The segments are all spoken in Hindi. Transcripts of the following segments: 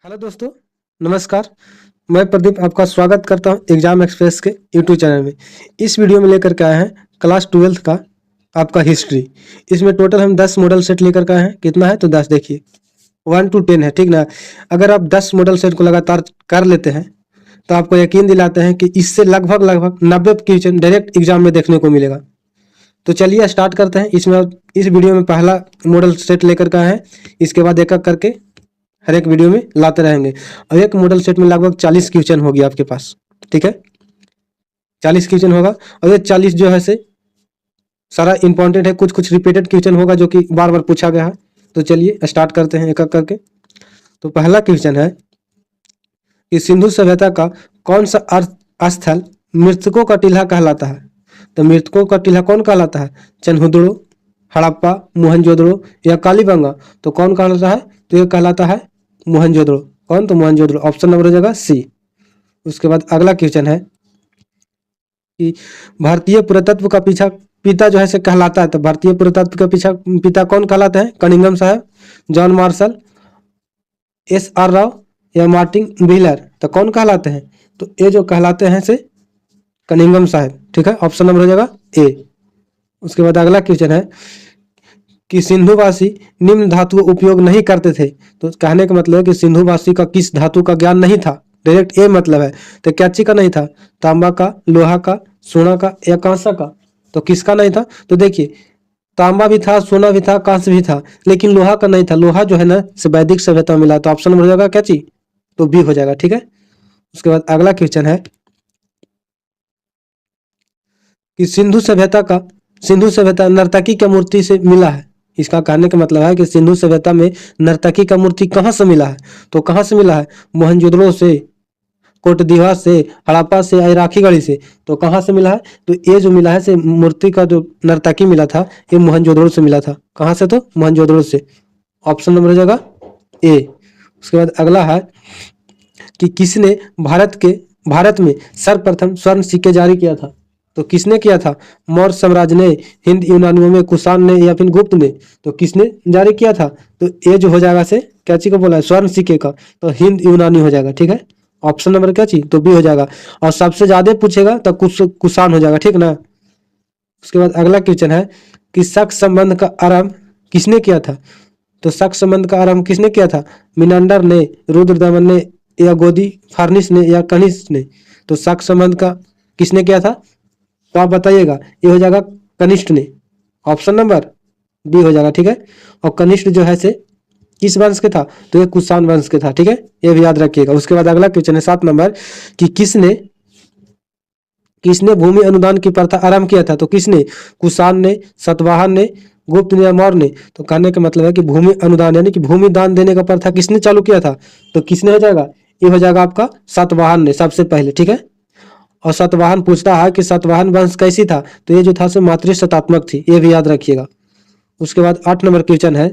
हेलो दोस्तों, नमस्कार। मैं प्रदीप आपका स्वागत करता हूं एग्जाम एक्सप्रेस के यूट्यूब चैनल में। इस वीडियो में लेकर के आए हैं क्लास 12th का आपका हिस्ट्री। इसमें टोटल हम 10 मॉडल सेट लेकर के आए हैं। कितना है तो 10, देखिए 1 to 10 है, ठीक ना। अगर आप 10 मॉडल सेट को लगातार कर लेते हैं तो आपको यकीन दिलाते हैं कि इससे लगभग लगभग 90 क्वेश्चन डायरेक्ट एग्जाम में देखने को मिलेगा। तो चलिए स्टार्ट करते हैं। इसमें इस वीडियो में पहला मॉडल सेट लेकर के आए हैं। इसके बाद एक एक करके हर एक वीडियो में लाते रहेंगे और एक मॉडल सेट में लगभग 40 क्वेश्चन होगी आपके पास, ठीक है। 40 क्वेश्चन होगा और ये 40 जो है से सारा इंपॉर्टेंट है। कुछ कुछ रिपीटेड क्वेश्चन होगा जो कि बार बार पूछा गया है। तो चलिए स्टार्ट करते हैं एक एक करके। तो पहला क्वेश्चन है कि सिंधु सभ्यता का कौन सा स्थल मृतकों का टीला कहलाता है। तो मृतकों का टीला कौन कहलाता है? चनहुदड़ो, हड़प्पा, मोहनजोदड़ो या कालीबंगा। तो कौन कहलाता है? तो ये कहलाता है मोहनजोदड़ो। कौन? तो मोहनजोदड़ो। ऑप्शन नंबर हो जाएगा सी। उसके बाद अगला क्वेश्चन है कि भारतीय पुरातत्व का पीछा पिता जो है से कहलाता है। तो भारतीय पुरातत्व का पीछा पिता कौन कहलाते हैं? कनिंघम साहब, John Marshall, S R Rao या मार्टिन व्हीलर। तो कौन कहलाते हैं? तो ये जो कहलाते हैं से कनिंघम साहब, ठीक है। ऑप्शन नंबर हो जाएगा ए। उसके बाद अगला क्वेश्चन है कि सिंधुवासी निम्न धातु का उपयोग नहीं करते थे। तो कहने का मतलब है कि सिंधुवासी का किस धातु का ज्ञान नहीं था, डायरेक्ट ये मतलब है। तो क्या चीज का नहीं था? तांबा का, लोहा का, सोना का या कांसा का। तो किसका नहीं था? तो देखिए तांबा भी था, सोना भी था, कांस्य भी था, लेकिन लोहा का नहीं था। लोहा जो है ना से वैदिक सभ्यता में मिला। तो ऑप्शन नंबर हो जाएगा क्या चीज? तो बी हो जाएगा, ठीक है। उसके बाद अगला क्वेश्चन है कि सिंधु सभ्यता नर्तकी की मूर्ति से मिला है। इसका कहने का मतलब है कि सिंधु सभ्यता में नर्तकी का मूर्ति कहाँ से मिला है। तो कहाँ से मिला है? मोहनजोदड़ो से, कोटदीवा से, हड़प्पा से या राखीगढ़ी से। तो कहाँ से मिला है? तो ये जो मिला है से मूर्ति का जो नर्तकी मिला था ये मोहनजोदड़ो से मिला था। कहाँ से? तो मोहनजोदड़ो से। ऑप्शन नंबर हो जाएगा ए। उसके बाद अगला है कि किसने भारत में सर्वप्रथम स्वर्ण सिक्के जारी किया था। तो किसने किया था? मौर्य साम्राज्य ने, हिंद यूनानियों में कुषाण ने या फिर गुप्त ने। तो किसने जारी किया था? तो ये जो हो जाएगा से क्या चीज को बोला है? स्वर्ण सिक्के का। तो हिंद यूनानी हो जाएगा, ठीक है। ऑप्शन नंबर क्या चीज? तो बी हो जाएगा। और सबसे ज्यादा पूछेगा तो कुषाण हो जाएगा, ठीक ना। उसके बाद अगला क्वेश्चन है कि शक संबंध का आरंभ किसने किया था। तो शक संबंध का आरंभ किसने किया था? मिनांडर ने, रुद्रदमन ने या गोदी फार्निस ने या कनिष्क ने। तो शक संबंध का किसने किया था? तो आप बताइएगा। ये हो जाएगा कनिष्क ने। ऑप्शन नंबर बी हो जाएगा, ठीक है। और कनिष्क जो है से किस वंश के था? तो ये कुषाण वंश के था, ठीक है। ये भी याद रखिएगा। उसके बाद अगला क्वेश्चन है 7 नंबर कि किसने भूमि अनुदान की प्रथा आरंभ किया था। तो किसने? कुषाण ने, सतवाहन ने, गुप्त ने या मौर्य ने। तो कहने का मतलब है कि भूमि अनुदान यानी कि भूमि दान देने का प्रथा किसने चालू किया था? तो किसने हो जाएगा? ये हो जाएगा आपका सातवाहन ने सबसे पहले, ठीक है। और सातवाहन पूछता है कि सातवाहन वंश कैसी था। तो ये जो था सो मातृसत्तात्मक थी, ये भी याद रखिएगा। उसके बाद 8 नंबर क्वेश्चन है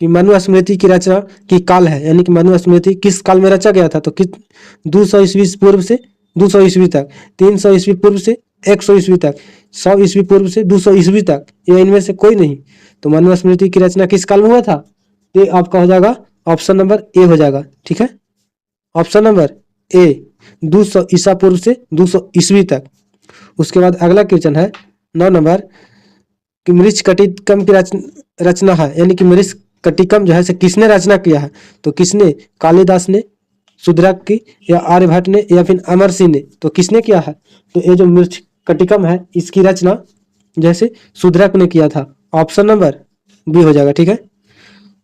कि मनुस्मृति की रचना की काल है, यानी कि मनुस्मृति किस काल में रचा गया था। तो किस 200 ईस्वी पूर्व से 200 ईस्वी तक, 300 ईस्वी पूर्व से 100 ईस्वी तक, 100 ईस्वी पूर्व से 200 ईस्वी तक, या इनमें से कोई नहीं। तो मनुस्मृति की रचना किस काल में हुआ था? ये आपका हो जाएगा ऑप्शन नंबर ए हो जाएगा, ठीक है। ऑप्शन नंबर ए 200 ईसा पूर्व से 200 ईस्वी तक। उसके बाद अगला क्वेश्चन है 9 नंबर कि मृच्छकटिकम की रचना है, यानी कि मृच्छकटिकम जो है से किसने रचना किया है। तो किसने? कालिदास ने, शूद्रक की या आर्यभट्ट ने या फिर अमर सिंह ने। तो किसने किया है? तो ये जो मृच्छकटिकम है इसकी रचना जैसे शूद्रक ने किया था। ऑप्शन नंबर बी हो जाएगा, ठीक है।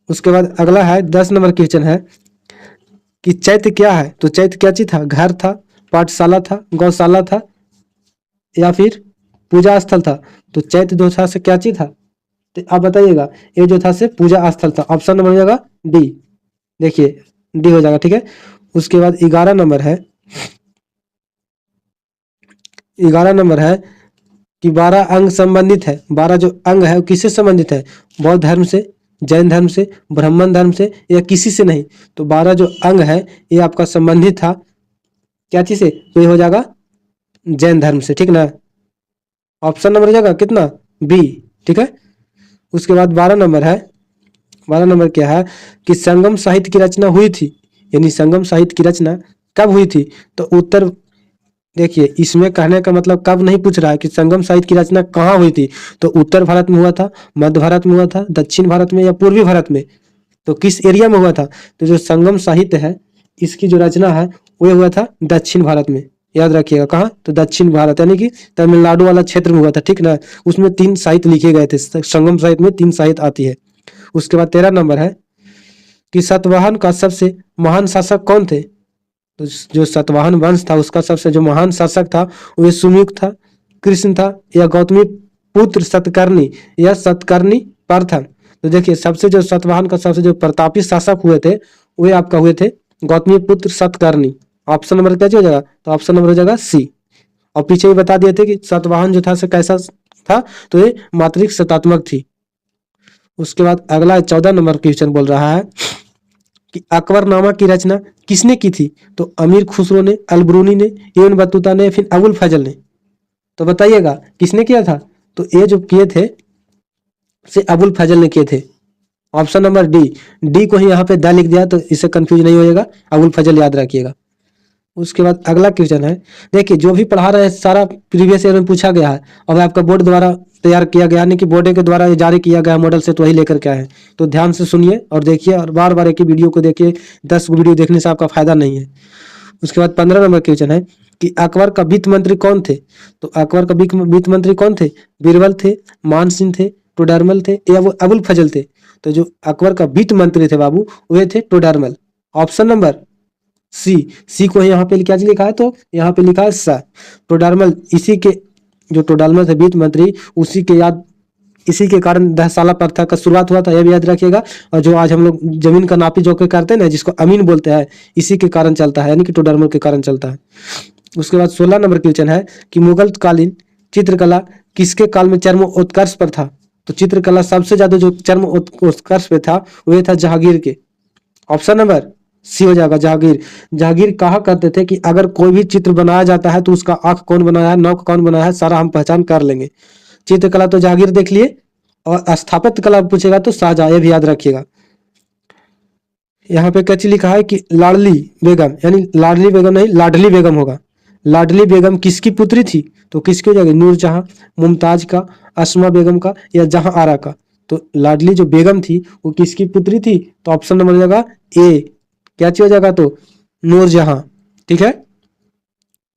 उसके बाद अगला है 10 नंबर क्वेश्चन है कि चैत्य क्या है। तो चैत्य क्या चीज था? घर था, पाठशाला था, गौशाला था या फिर पूजा स्थल था। तो चैत्य जो था से क्या चीज था? तो आप बताइएगा। ये जो था से पूजा स्थल था। ऑप्शन नंबर हो जाएगा डी। देखिए डी हो जाएगा, ठीक है। उसके बाद 11 नंबर है कि 12 अंग संबंधित है। 12 जो अंग है वो किससे संबंधित है? बौद्ध धर्म से, जैन धर्म से, ब्राह्मण धर्म से या किसी से नहीं। तो 12 जो अंग है ये आपका संबंधित था क्या चीज से? तो ये हो जाएगा जैन धर्म से, ठीक ना। ऑप्शन नंबर हो जाएगा कितना? बी, ठीक है। उसके बाद 12 नंबर है 12 नंबर क्या है कि संगम साहित्य की रचना हुई थी, यानी संगम साहित्य की रचना कब हुई थी? तो उत्तर देखिए, इसमें कहने का मतलब कब नहीं पूछ रहा है कि संगम साहित्य की रचना कहाँ हुई थी। तो उत्तर भारत में हुआ था, मध्य भारत में हुआ था, दक्षिण भारत में या पूर्वी भारत में? तो किस एरिया में हुआ था? तो जो संगम साहित्य है इसकी जो रचना है वो हुआ था दक्षिण भारत में। याद रखिएगा, कहाँ? तो दक्षिण भारत, यानी कि तमिलनाडु वाला क्षेत्र में हुआ था, ठीक ना। उसमें 3 साहित्य लिखे गए थे, संगम साहित्य में 3 साहित्य आती है। उसके बाद 13 नंबर है कि सातवाहन का सबसे महान शासक कौन थे? तो जो सातवाहन वंश था उसका सबसे जो महान शासक था वो सुमुख था, कृष्ण था, या गौतमी पुत्र सतकर्णी या सतकर्णी प्रथम? तो देखिए, सबसे जो सातवाहन का सबसे जो प्रतापी शासक हुए थे वे आपका हुए थे गौतमी पुत्र सतकर्णी। ऑप्शन नंबर क्या हो जाएगा? तो ऑप्शन नंबर हो जाएगा सी। और पीछे भी बता दिए थे कि सातवाहन जो था से कैसा था, तो ये मात्रिक शतात्मक थी। उसके बाद अगला 14 नंबर क्वेश्चन बोल रहा है कि अकबरनामा की रचना किसने की थी? तो अमीर खुसरो ने, अलबरूनी ने, इब्न बतूता ने, फिर अबुल फजल ने? तो बताइएगा किसने किया था? तो ये जो किए थे से अबुल फजल ने किए थे। ऑप्शन नंबर डी को ही यहाँ पे द लिख दिया तो इससे कंफ्यूज नहीं होएगा, अबुल फजल याद रखिएगा। उसके बाद अगला क्वेश्चन है, देखिए जो भी पढ़ा रहे हैं सारा प्रीवियस ईयर में पूछा गया है और आपका बोर्ड द्वारा तैयार किया गया, यानी कि बोर्ड के द्वारा जारी किया गया मॉडल से तो वही लेकर के आए हैं। तो ध्यान से सुनिए और देखिए और बार बार एक ही वीडियो को देखिए, 10 वीडियो देखने से आपका फायदा नहीं है। उसके बाद 15 नंबर क्वेश्चन है कि अकबर का वित्त मंत्री कौन थे? तो अकबर का वित्त मंत्री कौन थे? बीरबल थे, मान सिंह थे, टोडरमल थे, या वो अबुल फजल थे? तो जो अकबर का वित्त मंत्री थे बाबू वे थे टोडरमल। ऑप्शन नंबर सी को यहाँ पे क्या लिखा है? तो यहाँ पे लिखा है सा, टोडरमल। इसी के जो टोडरमल थे वित्त मंत्री, उसी के याद इसी के कारण 10 साला प्रथा का शुरुआत हुआ था, यह भी याद रखिएगा। और जो आज हम लोग जमीन का नापी जोखे करते हैं ना, जिसको अमीन बोलते हैं, इसी के कारण चलता है, यानी कि टोडरमल के कारण चलता है। उसके बाद 16 नंबर क्वेश्चन है कि मुगल कालीन चित्रकला किसके काल में चरम उत्कर्ष पर था? तो चित्रकला सबसे ज्यादा जो चरम उत्कर्ष पे था वह था जहांगीर के। ऑप्शन नंबर सी हो जाएगा, जहांगीर। जहांगीर कहा करते थे कि अगर कोई भी चित्र बनाया जाता है तो उसका आंख कौन बनाया है, नौक कौन बनाया है, सारा हम पहचान कर लेंगे। चित्रकला तो जहांगीर देख लिए, और स्थापत्य कला पूछेगा तो शाहजहां, ये भी याद रखिएगा। यहाँ पे क्या चीज लिखा है कि लाडली बेगम, यानी लाडली बेगम नहीं लाडली बेगम होगा। लाडली बेगम किसकी पुत्री थी? तो किसकी हो जाएगी? नूरजहां, मुमताज का, अस्मा बेगम का, या जहां आरा का? तो लाडली जो बेगम थी वो किसकी पुत्री थी? तो ऑप्शन नंबर हो जाएगा ए। क्या चीज हो जाएगा? तो नूरजहां, ठीक है।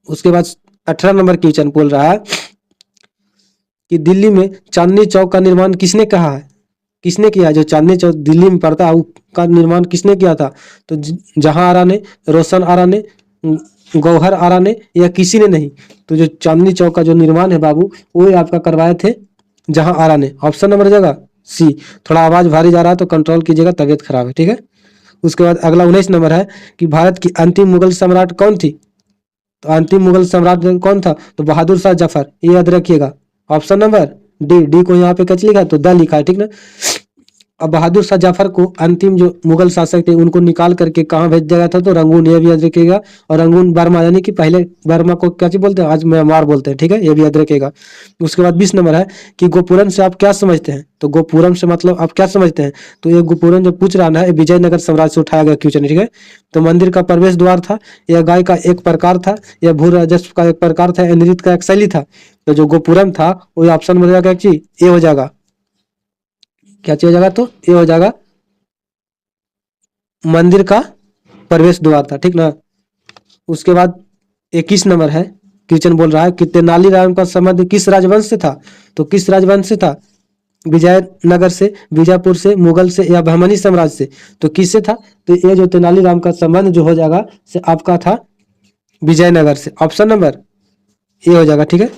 उसके बाद 18 नंबर क्वेश्चन बोल रहा है कि दिल्ली में चांदनी चौक का निर्माण किसने कहा है? किसने किया? जो चांदनी चौक दिल्ली में पड़ता है उसका निर्माण किसने किया था? तो जहां आरा ने, रोशन आरा ने, गौहर आरा ने, या किसी ने नहीं? तो जो चांदनी चौक का जो निर्माण है बाबू वो आपका करवाए थे जहां आरा ने। ऑप्शन नंबर जाएगा सी। थोड़ा आवाज भारी जा रहा है तो कंट्रोल कीजिएगा, तबीयत खराब है, ठीक है। उसके बाद अगला 19 नंबर है कि भारत की अंतिम मुगल सम्राट कौन थी? तो अंतिम मुगल सम्राट कौन था? तो बहादुर शाह जफर, ये याद रखिएगा। ऑप्शन नंबर डी को यहाँ पे कच लिखा है तो द लिखा है, ठीक ना। अब बहादुर शाह जफर को अंतिम जो मुगल शासक थे उनको निकाल करके कहाँ भेज दिया गया था? तो रंगून, ये भी याद रखिएगा। और रंगून बर्मा, यानी कि पहले बर्मा को क्या चीज बोलते हैं, आज म्यांमार बोलते हैं, ठीक है, ये भी याद रखिएगा। उसके बाद 20 नंबर है कि गोपुरम से आप क्या समझते हैं? तो गोपुरम से मतलब आप क्या समझते हैं? तो ये गोपुरम जो पूछ रहा है ये विजयनगर साम्राज्य से उठाया गया क्वेश्चन, ठीक है। तो मंदिर का प्रवेश द्वार था, या गाय का एक प्रकार था, या भू राजस्व का एक प्रकार था, या नृत्य का एक शैली था? तो जो गोपुरम था वो ऑप्शन में हो जाएगा, एक चीज ये हो जाएगा। क्या चीज हो जाएगा? तो ये हो जाएगा मंदिर का प्रवेश द्वार था, ठीक ना। उसके बाद 21 नंबर है क्वेश्चन बोल रहा है कि तेनालीराम का संबंध किस राजवंश से था? तो किस राजवंश से था? विजयनगर से, बीजापुर से, मुगल से, या बहमनी साम्राज्य से? तो किससे था? तो ये जो तेनालीराम का संबंध जो हो जाएगा से आपका था विजयनगर से। ऑप्शन नंबर ये हो जाएगा, ठीक है।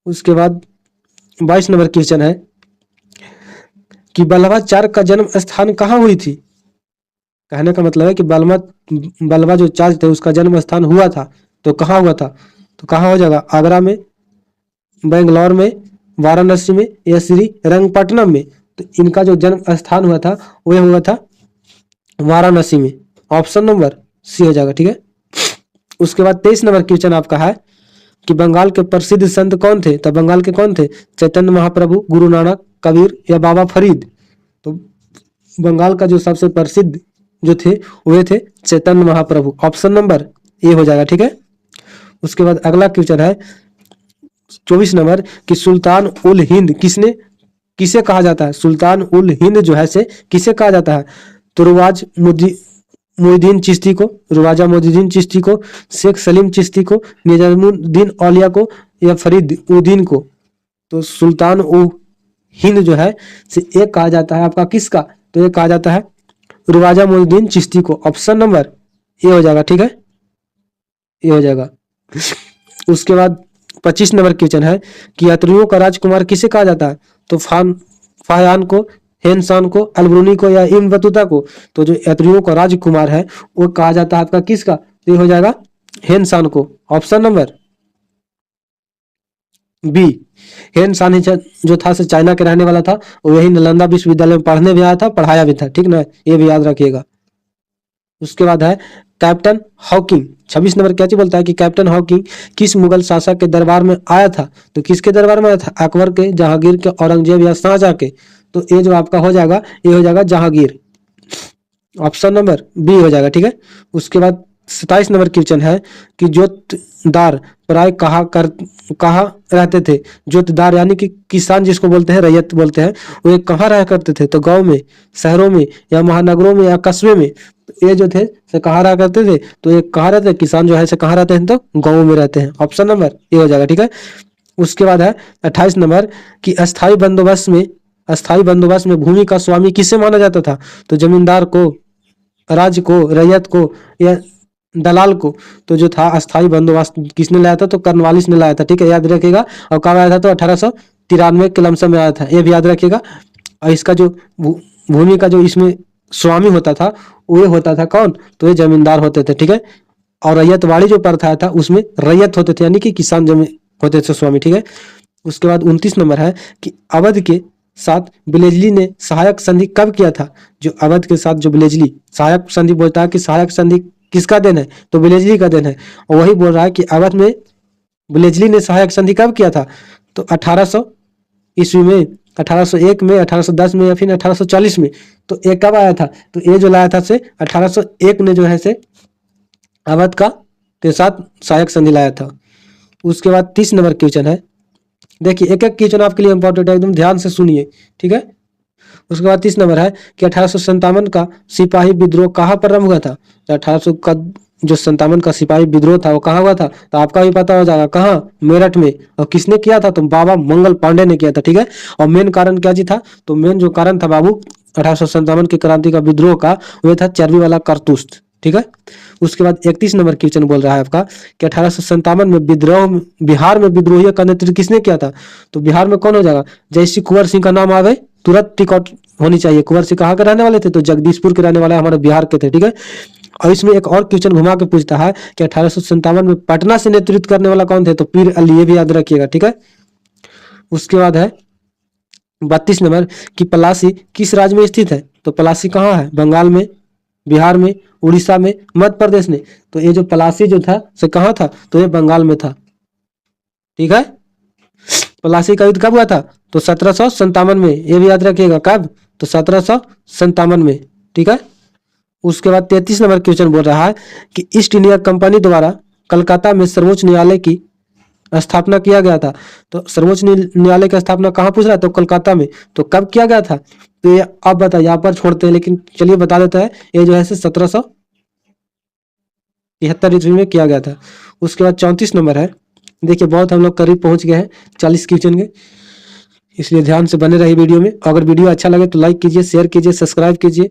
उसके बाद 22 नंबर क्वेश्चन है कि बल्लभाचार्य का जन्म स्थान कहाँ हुई थी? कहने का मतलब है कि बलवा जो चार्ज थे उसका जन्म स्थान हुआ था, तो कहाँ हुआ था? तो कहाँ हो जाएगा? आगरा में, बेंगलोर में, वाराणसी में, या श्री रंगपट्टनम में? तो इनका जो जन्म स्थान हुआ था वह हुआ था वाराणसी में। ऑप्शन नंबर सी हो जाएगा, ठीक है। उसके बाद 23 नंबर क्वेश्चन आपका है कि बंगाल के प्रसिद्ध संत कौन थे? तो बंगाल के कौन थे? चैतन्य महाप्रभु, गुरु नानक, कबीर, या बाबा फरीद? तो बंगाल का जो सबसे प्रसिद्ध जो थे वे थे Chaitanya Mahaprabhu. Option number A हो जाएगा, ठीक है। उसके बाद अगला क्वेश्चन है 24 नंबर कि सुल्तान उल हिंद किसे कहा जाता है। सुल्तान उल हिंद जो है से किसे कहा जाता है। तो मोइनुद्दीन चिश्ती को, रुवाजा मोइनुद्दीन चिश्ती को, शेख सलीम चिश्ती को, निजामुद्दीन औलिया को, या फरीद उद्दीन को। तो सुल्तान उल हिंद जो है से एक कहा जाता है आपका किसका, तो ये कहा जाता है रुवाजा मोइनुद्दीन चिश्ती को। ऑप्शन नंबर ए हो जाएगा, ठीक है, ये हो जाएगा। उसके बाद 25 नंबर क्वेश्चन है कि यात्रियों का राजकुमार किसे कहा जाता है। तो फायान को, हेनसान को, अलब्रूनी को, या इब्न बतूता को। तो जो यात्रियों का राजकुमार है वो कहा जाता है आपका किसका, तो ये हो जाएगा हेनसान को। Option number B. हेनसान ही जो था से चाइना के रहने वाला था, वही नालंदा विश्वविद्यालय में पढ़ने भी आया था, पढ़ाया भी था, ठीक ना, ये भी याद रखिएगा। उसके बाद है कैप्टन हॉकिंग। 26 नंबर क्या चीज बोलता है कि कैप्टन हॉकिंग किस मुगल शासक के दरबार में आया था। तो किसके दरबार में आया था, अकबर के, जहांगीर के, औरंगजेब या शाहजहां के। तो ये जो आपका हो जाएगा ये हो जाएगा जहांगीर। ऑप्शन नंबर बी हो जाएगा, ठीक है। उसके बाद 27 नंबर क्वेश्चन है कि जोतदार प्राय कहाँ रहते थे। जोतदार यानी कि किसान जिसको बोलते हैं, रैयत बोलते हैं, वो कहाँ रहा करते थे। तो गांव में, शहरों में, या महानगरों में, या कस्बे में। तो ये जो थे से कहाँ रहा करते थे, तो ये कहाँ रहते हैं, किसान जो है से कहाँ रहते हैं, तो गाँव में रहते हैं। ऑप्शन नंबर ये हो जाएगा, ठीक है। उसके बाद है 28 नंबर कि अस्थाई बंदोबस्त में भूमि का स्वामी किसे माना जाता था। तो जमींदार को, राज्य को, रैयत को, या दलाल को। तो जो था अस्थाई बंदोबस्त किसने लाया था, तो कर्नवालिस ने लाया था, ठीक है, याद रखिएगा। और कब आया था, तो 1893 के लमसम में आया था, ये भी याद रखिएगा। और इसका जो भूमि का जो इसमें स्वामी होता था वो होता था कौन, तो ये जमींदार होते थे, ठीक है। और रैयतवाड़ी जो प्रथा था उसमें रैयत होते थे, यानी कि किसान जमीन होते थे स्वामी, ठीक है। उसके बाद 29 नंबर है कि अवध के साथ बिलेजली ने सहायक संधि कब किया था। जो अवध के साथ जो बिलेजली सहायक संधि बोलता है कि सहायक संधि किसका देन है, तो बिलेजली का देन है। और वही बोल रहा है कि अवध में बिलेजली ने सहायक संधि कब किया था, तो 1800 ईस्वी में, 1801 में, 1810 में, या फिर 1840 में। तो ये कब आया था, तो ये जो लाया था से 1801 ने जो है से अवध का के साथ सहायक संधि लाया था। उसके बाद 30 नंबर क्वेश्चन है, देखिए एक एक क्वेश्चन आपके लिए इंपॉर्टेंट है, एकदम ध्यान से सुनिए, ठीक है। उसके बाद 30 नंबर है कि 1857 का सिपाही विद्रोह कहाँ प्रारंभ हुआ था। तो 1800 का जो 57 का सिपाही विद्रोह था वो कहाँ हुआ था, तो आपका भी पता हो जाएगा, कहाँ, मेरठ में। और किसने किया था, तो बाबा मंगल पांडे ने किया था, ठीक है। और मेन कारण क्या जी था, तो मेन जो कारण था बाबू 1857 की क्रांति का विद्रोह का, वह था चर्बी वाला कारतूस, ठीक है। उसके बाद 31 नंबर क्वेश्चन बोल रहा है आपका कि 1857 में बिहार में विद्रोहियों का नेतृत्व किसने किया था। तो बिहार में कौन हो जाएगा, जैसे कुंवर सिंह का नाम आवे तुरंत टिकट होनी चाहिए। कुंवर सिंह कहाँ के रहने वाले थे, तो जगदीशपुर के रहने वाले हमारे बिहार के थे, ठीक है। और इसमें एक और क्वेश्चन घुमा के पूछता है कि 1857 में पटना से नेतृत्व करने वाला कौन थे, तो पीर अली, ये भी याद रखिएगा, ठीक है। उसके बाद है 32 नंबर कि पलासी किस राज्य में स्थित है। तो पलासी कहाँ है, बंगाल में, बिहार में, उड़ीसा में, मध्य प्रदेश में। तो ये जो पलासी जो था से कहाँ था, तो ये बंगाल में था, ठीक है। पलासी का युद्ध कब हुआ था, तो 1757 में, ये भी याद रखिएगा, कब, तो 1757 में, ठीक है। उसके बाद 33 नंबर क्वेश्चन बोल रहा है कि ईस्ट इंडिया कंपनी द्वारा कलकत्ता में सर्वोच्च न्यायालय की स्थापना किया गया था। तो सर्वोच्च न्यायालय की स्थापना कहाँ पूछ रहा है, तो कोलकाता में। तो कब किया गया था, तो ये आप बताइए, यहाँ पर छोड़ते हैं, लेकिन चलिए बता देता है, ये जो है 1773 ईस्वी में किया गया था। उसके बाद 34 नंबर है, देखिए बहुत हम लोग करीब पहुंच गए हैं 40 क्वेश्चन के, इसलिए ध्यान से बने रहिए वीडियो में। अगर वीडियो अच्छा लगे तो लाइक कीजिए, शेयर कीजिए, सब्सक्राइब कीजिए,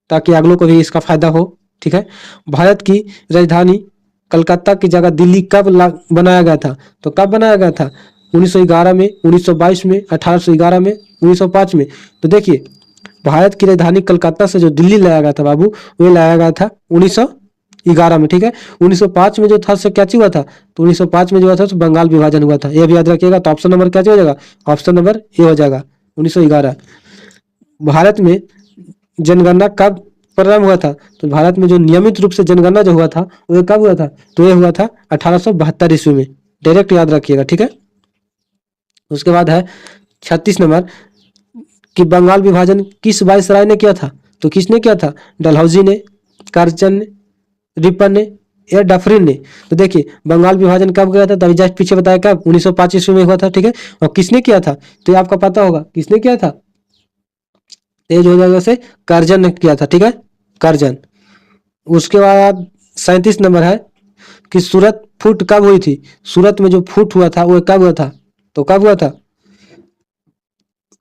ताकि अगलों को भी इसका फायदा हो, ठीक है। भारत की राजधानी कलकत्ता की जगह दिल्ली कब बनाया गया था, तो कब बनाया गया था, 1911 में, 1922 में, 1811 में, 1905 में। तो देखिए भारत की राजधानी कलकत्ता से जो दिल्ली लाया गया था बाबू, वो लाया गया था 1911 में, ठीक है। 1905 में जो था सो क्या हुआ था, तो 1905 में जो हुआ था तो बंगाल विभाजन हुआ था, ये भी याद रखिएगा। तो ऑप्शन नंबर क्या हो जाएगा, ऑप्शन नंबर ए हो जाएगा, 1911। भारत में जनगणना कब प्रारंभ हुआ था, तो भारत में जो नियमित रूप से जनगणना जो हुआ था वो कब हुआ था, तो ये हुआ था 1872 ईस्वी में, डायरेक्ट याद रखिएगा, ठीक है। उसके बाद है 36 नंबर कि बंगाल विभाजन किस वायसराय ने किया था। तो किसने किया था? डलहौजी ने, करचन ने, रिपन ने या डफरिन ने। तो देखिए बंगाल विभाजन कब गया था? तो अभी जस्ट पीछे बताया कब? 1905 ईस्वी में हुआ था, ठीक है। और किसने किया था? तो ये आपका पता होगा किसने किया था। तेज हो जाएगा से करजन ने किया था, ठीक है, करजन। उसके बाद 37 नंबर है कि सूरत फूट कब हुई थी? सूरत में जो फूट हुआ था वो कब हुआ था? तो कब हुआ था?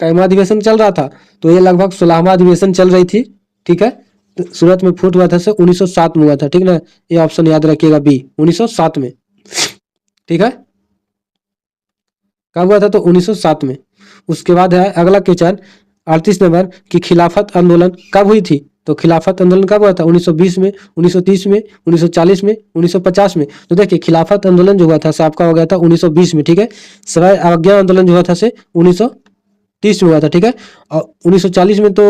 कैमा अधिवेशन चल रहा था, तो ये लगभग 16वां अधिवेशन चल रही थी, ठीक है। तो सूरत में फूट हुआ था से 1907 में हुआ था, ठीक ना। ये ऑप्शन याद रखिएगा बी, 1907 में, ठीक है। कब हुआ था? तो 1907 में। उसके बाद है अगला क्वेश्चन 38 नंबर की खिलाफत आंदोलन कब हुई थी? तो खिलाफत आंदोलन कब हुआ था? 1920 में, 1930 में, 1940 में, 1950 में। तो देखिए खिलाफत आंदोलन जो हुआ था आपका हो गया था 1920 में, ठीक है। सराय अवज्ञा आंदोलन जो हुआ था से 1930 में हुआ था, ठीक है। और 1940 में तो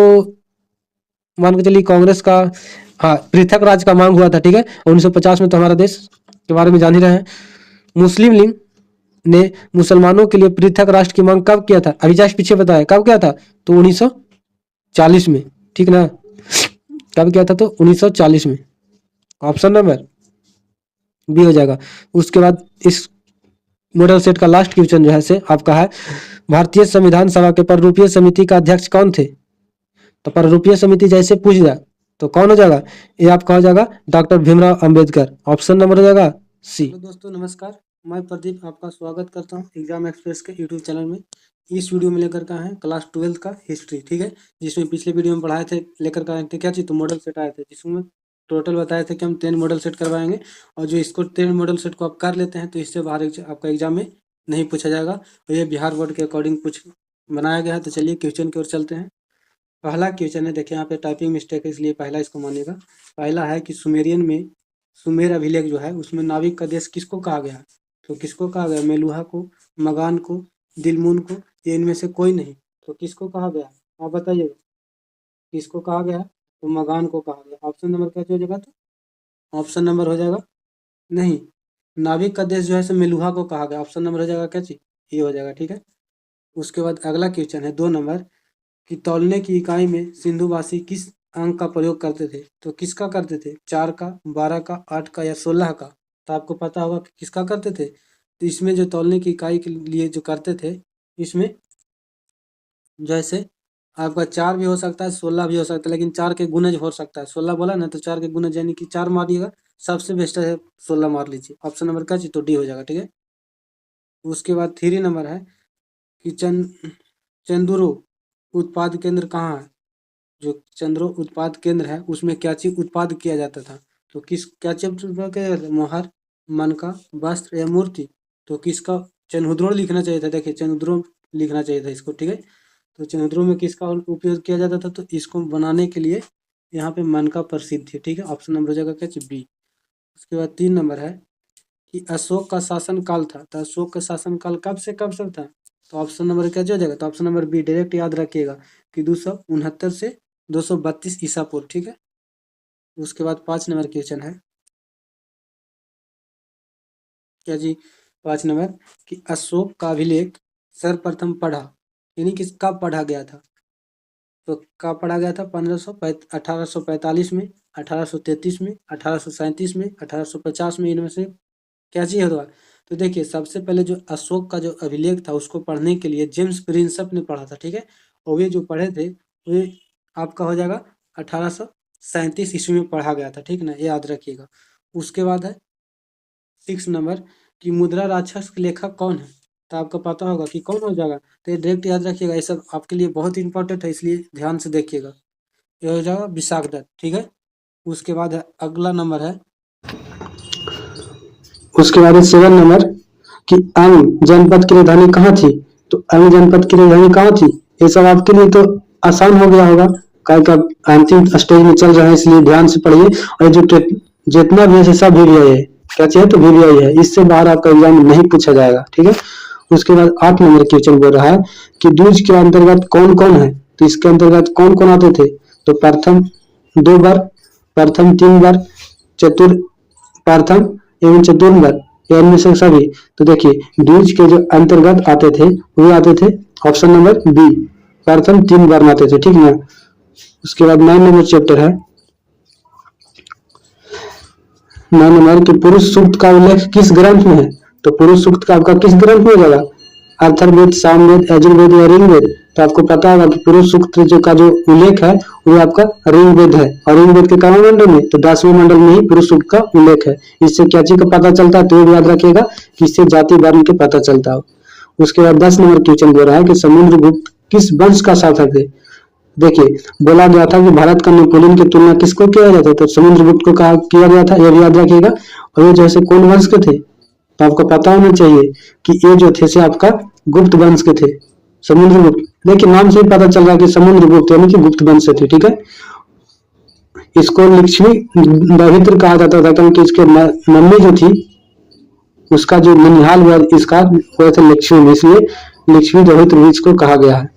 मान के चलिए कांग्रेस का, हाँ, पृथक राज का मांग हुआ था, ठीक है। 1950 में तो हमारा देश के बारे में जान ही रहे हैं। मुस्लिम लीग ने मुसलमानों के लिए पृथक राष्ट्र की मांग कब किया था? अभी जस्ट पीछे बताया कब किया था? तो 1940 में, ठीक ना। कब किया था? तो 1940 में। ऑप्शन नंबर बी हो जाएगा। उसके बाद इस मॉडल सेट का लास्ट क्वेश्चन जो है से आपका है, भारतीय संविधान सभा के प्रारूपीय समिति का अध्यक्ष कौन थे? तो प्रारूपीय समिति जैसे पूछ जाए तो कौन हो जाएगा? ये आपका हो जाएगा doctor Bhimrao Ambedkar. Option number हो जाएगा सी। तो दोस्तों नमस्कार, मैं प्रदीप आपका स्वागत करता हूं एग्जाम एक्सप्रेस के यूट्यूब चैनल में। इस वीडियो में लेकर का है क्लास 12 का हिस्ट्री, ठीक है। जिसमें पिछले वीडियो में पढ़ाए थे, लेकर का आए थे क्या चीज? तो मॉडल सेट आए थे, जिसमें टोटल बताए थे कि हम 10 मॉडल सेट करवाएंगे। और जो इसको 10 मॉडल सेट को आप कर लेते हैं तो इससे बाहर आपका एग्जाम में नहीं पूछा जाएगा। और ये बिहार बोर्ड के अकॉर्डिंग कुछ बनाया गया है। तो चलिए क्वेश्चन की ओर चलते हैं। पहला क्वेश्चन है, देखिए यहाँ पे टाइपिंग मिस्टेक है इसलिए पहला इसको मानिएगा। पहला है कि सुमेरियन में सुमेर अभिलेख जो है उसमें नाविक का देश किसको कहा गया? तो किसको कहा गया? मेलुहा को, मगान को, दिलमुन को, ये इनमें से कोई नहीं। तो किसको कहा गया? आप बताइएगा किसको कहा गया? तो मगान को कहा गया। ऑप्शन नंबर क्या हो जाएगा? तो ऑप्शन नंबर हो जाएगा नहीं, नाविक का देश जो है सो मेलुहा को कहा गया। ऑप्शन नंबर हो जाएगा क्या चीज? ये हो जाएगा, ठीक है। उसके बाद अगला क्वेश्चन है 2 नंबर कि तौलने की इकाई में सिंधुवासी किस अंक का प्रयोग करते थे? तो किसका करते थे? 4 का, 12 का, 8 का या 16 का? तो आपको पता होगा कि किसका करते थे। तो इसमें जो तौलने की इकाई के लिए जो करते थे, इसमें जैसे आपका 4 भी हो सकता है, 16 भी हो सकता है, लेकिन 4 के गुणज हो सकता है। 16 बोला ना, तो 4 के गुणज यानी कि 4 मारिएगा, सबसे बेस्ट है 16 मार लीजिए। ऑप्शन नंबर क्या चीज? तो डी हो जाएगा, ठीक है। उसके बाद 3 नंबर है कि चंदुरो उत्पाद केंद्र कहाँ है? जो चंद्रो उत्पाद केंद्र है उसमें क्या चीज उत्पाद किया जाता था? तो किस क्या चीज उत्पाद किया जाता था? मोहर, मनका, वस्त्र या मूर्ति? तो किसका चंद्रों लिखना चाहिए था, देखिए चंद्रों लिखना चाहिए था इसको, ठीक है। तो चंद्रों में किसका उपयोग किया जाता था? तो इसको बनाने के लिए यहाँ पे मनका प्रसिद्ध थी, ठीक है। ऑप्शन नंबर हो जाएगा क्या चीज? बी। उसके बाद 3 नंबर है कि अशोक का शासन काल था, तो अशोक का शासन काल कब से कब तक था? तो ऑप्शन नंबर क्या हो जाएगा? तो ऑप्शन नंबर बी डायरेक्ट याद रखिएगा कि 269 से 232 ईसा पूर्व, ठीक है। उसके बाद 5 नंबर क्वेश्चन है क्या जी? 5 नंबर कि अशोक का अभिलेख सर्वप्रथम पढ़ा, यानी कि कब पढ़ा गया था? तो कब पढ़ा गया था? 1845 में, 1833 में, 1837 में, 1850 में, इनमें से क्या चीज होगा? तो देखिए सबसे पहले जो अशोक का जो अभिलेख था उसको पढ़ने के लिए जेम्स प्रिंसप ने पढ़ा था, ठीक है। और वे जो पढ़े थे वे आपका हो जाएगा 1837 ईस्वी में पढ़ा गया था, ठीक ना, ये याद रखिएगा। उसके बाद है 6 नंबर कि मुद्रा राक्षस के लेखक कौन है? तो आपको पता होगा कि कौन हो जाएगा। तो ये डायरेक्ट याद रखिएगा, ये सब आपके लिए बहुत इंपॉर्टेंट है इसलिए ध्यान से देखिएगा। ये हो जाएगा विशाख दत्त, ठीक है। उसके बाद है अगला नंबर है, उसके बाद 7 नंबर कि अंग जनपद की राजधानी कहाँ थी? तो अंग जनपद की राजधानी कहाँ थी? ये सब आपके लिए तो आसान हो गया होगा, का अंतिम स्टेज में चल रहा है इसलिए ध्यान से पढ़िए। और जो जितना भी है सब वीवीआई है, क्या चाहिए? तो वीवीआई है, इससे बाहर आपका एग्जाम में नहीं पूछा जाएगा, ठीक है। उसके बाद 8 नंबर क्वेश्चन बोल रहा है कि द्विज के अंतर्गत कौन कौन है? तो इसके अंतर्गत कौन कौन आते थे? तो प्रथम 2 बार, प्रथम 3 बार, चतुर प्रथम एवं चतुर्थ या इनमें से सभी। तो देखिए द्विज के जो अंतर्गत आते थे वो आते थे ऑप्शन नंबर बी, प्रथम 3 बार में आते थे, ठीक ना। उसके बाद 9 नंबर चैप्टर है 9 नंबर कि पुरुष सूक्त का उल्लेख किस ग्रंथ में है। तो पुरुष सूक्त का आपका किस ग्रंथ में हो जाएगा, अथर्ववेद, सामवेद, यजुर्वेद या ऋग्वेद। तो आपको पता होगा कि पुरुष सूक्त जो उल्लेख है वो आपका ऋग्वेद है, और ऋग्वेद के कौन मंडल में, तो 10वें मंडल में ही पुरुष सूक्त का उल्लेख है। इससे क्या चीज का पता चलता है, तो ये याद रखिएगा कि इससे जाति वर्ण के पता चलता हो। उसके बाद 10 नंबर क्वेश्चन बोल रहा है कि समुद्रगुप्त किस वंश का शासक थे। देखिए बोला गया था कि भारत का नेपोलियन की तुलना किसको किया जाता है, तो समुद्रगुप्त को कहा किया गया था, ये भी याद रखिएगा। और ये जैसे कौन वंश के थे, तो आपको पता होना चाहिए कि ये जो थे से आपका गुप्त वंश के थे, समुद्रगुप्त। देखिए नाम से ही पता चल रहा है कि समुद्रगुप्त यानी कि गुप्त वंश से थे, ठीक है। इसको लक्ष्मी दहित्र कहा जाता था क्योंकि इसके मम्मी जो थी उसका जो ननिहाल हुआ इसका हुआ था लक्ष्मी में, इसलिए लक्ष्मी दहित्र इसको कहा गया है।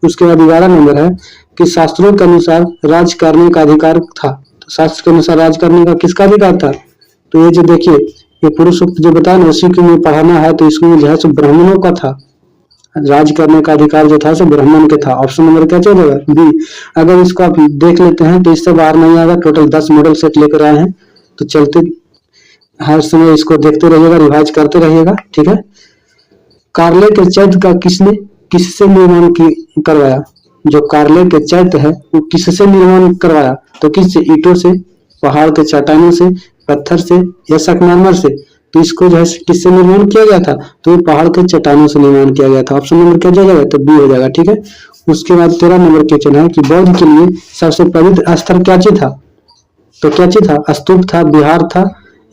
उसके बाद 11 नंबर है कि शास्त्रों के अनुसार राज करने का अधिकार था। तो शास्त्र के अनुसार राज करने का किसका अधिकार था, तो ये जो देखिए ये पुरुष सूक्त जो बताया ना उसी को में पढ़ाना है, तो इसमें जो है सो ब्राह्मणों का था, राज करने का अधिकार जो था सो ब्राह्मण के था। ऑप्शन नंबर क्या चलेगा, बी। अगर इसको आप देख लेते हैं तो इससे बाहर नहीं आएगा। टोटल 10 मॉडल सेट लेकर आए हैं, तो चलते हर समय इसको देखते रहिएगा, रिवाइज करते रहिएगा, ठीक है। कार्ले के चैत्य का किससे निर्माण करवाया। जो कार्ले के चैत्य है वो किससे निर्माण करवाया, तो किससे, ईंटों से, पहाड़ के चट्टानों से, पत्थर से या संगमरमर से। तो इसको जो है किससे निर्माण किया गया था, तो ये पहाड़ के चट्टानों से निर्माण किया गया था। ऑप्शन नंबर क्या जाएगा, तो बी हो जाएगा, ठीक है। उसके बाद 13 नंबर क्वेश्चन है कि बौद्ध के लिए सबसे पवित्र स्थल क्या चीज था। तो क्या चीज था, स्तूप था, विहार था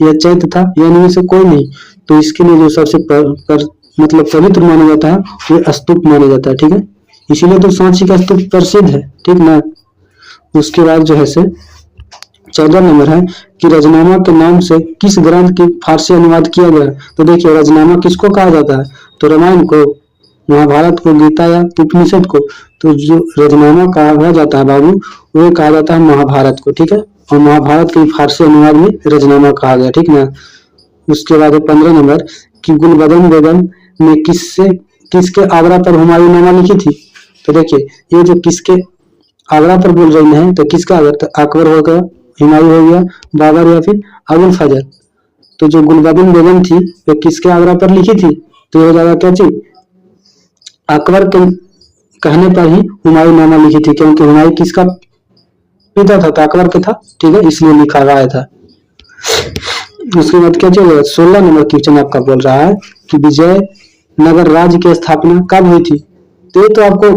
या चैत्य था, या इनमें से कोई नहीं। तो इसके लिए जो सबसे मतलब पवित्र माना जाता है वो स्तूप माना जाता है, ठीक है। इसीलिए तो सांची का स्तूप प्रसिद्ध है, ठीक ना। उसके बाद जो है से 14 नंबर है कि रजनामा के नाम से किस ग्रंथ की फारसी अनुवाद किया गया। तो देखिए रजनामा किसको कहा जाता है, तो रामायण को, महाभारत को, गीता या उपनिषद को। तो जो रजनामा कहा जाता है बाबू वो कहा जाता है महाभारत को, ठीक है। और महाभारत के फारसी अनुवाद में रजनामा कहा गया, ठीक ना। उसके बाद 15 नंबर कि गुलबदन बेगम ने किसके आगरा पर हुमायूंनामा लिखी थी। तो देखिए ये जो किसके आगरा पर बोल रही है, तो किसका आगरा, तो अकबर हो गया, हुमायूं हो गया, बाबर या फिर अबुल फजल। तो जो गुलबदन बेगम थी वो किसके आगरा पर लिखी थी, तो ये हो जाएगा क्या चीज, अकबर के कहने पर ही हुमायूंनामा लिखी थी, क्योंकि हुमायूं किसका पिता था, तो अकबर के था, ठीक है, इसलिए लिखा हुआ था। उसके बाद क्या चलेगा, 16 नंबर क्वेश्चन आपका बोल रहा है कि विजयनगर राज्य की स्थापना कब हुई थी। तो ये तो आपको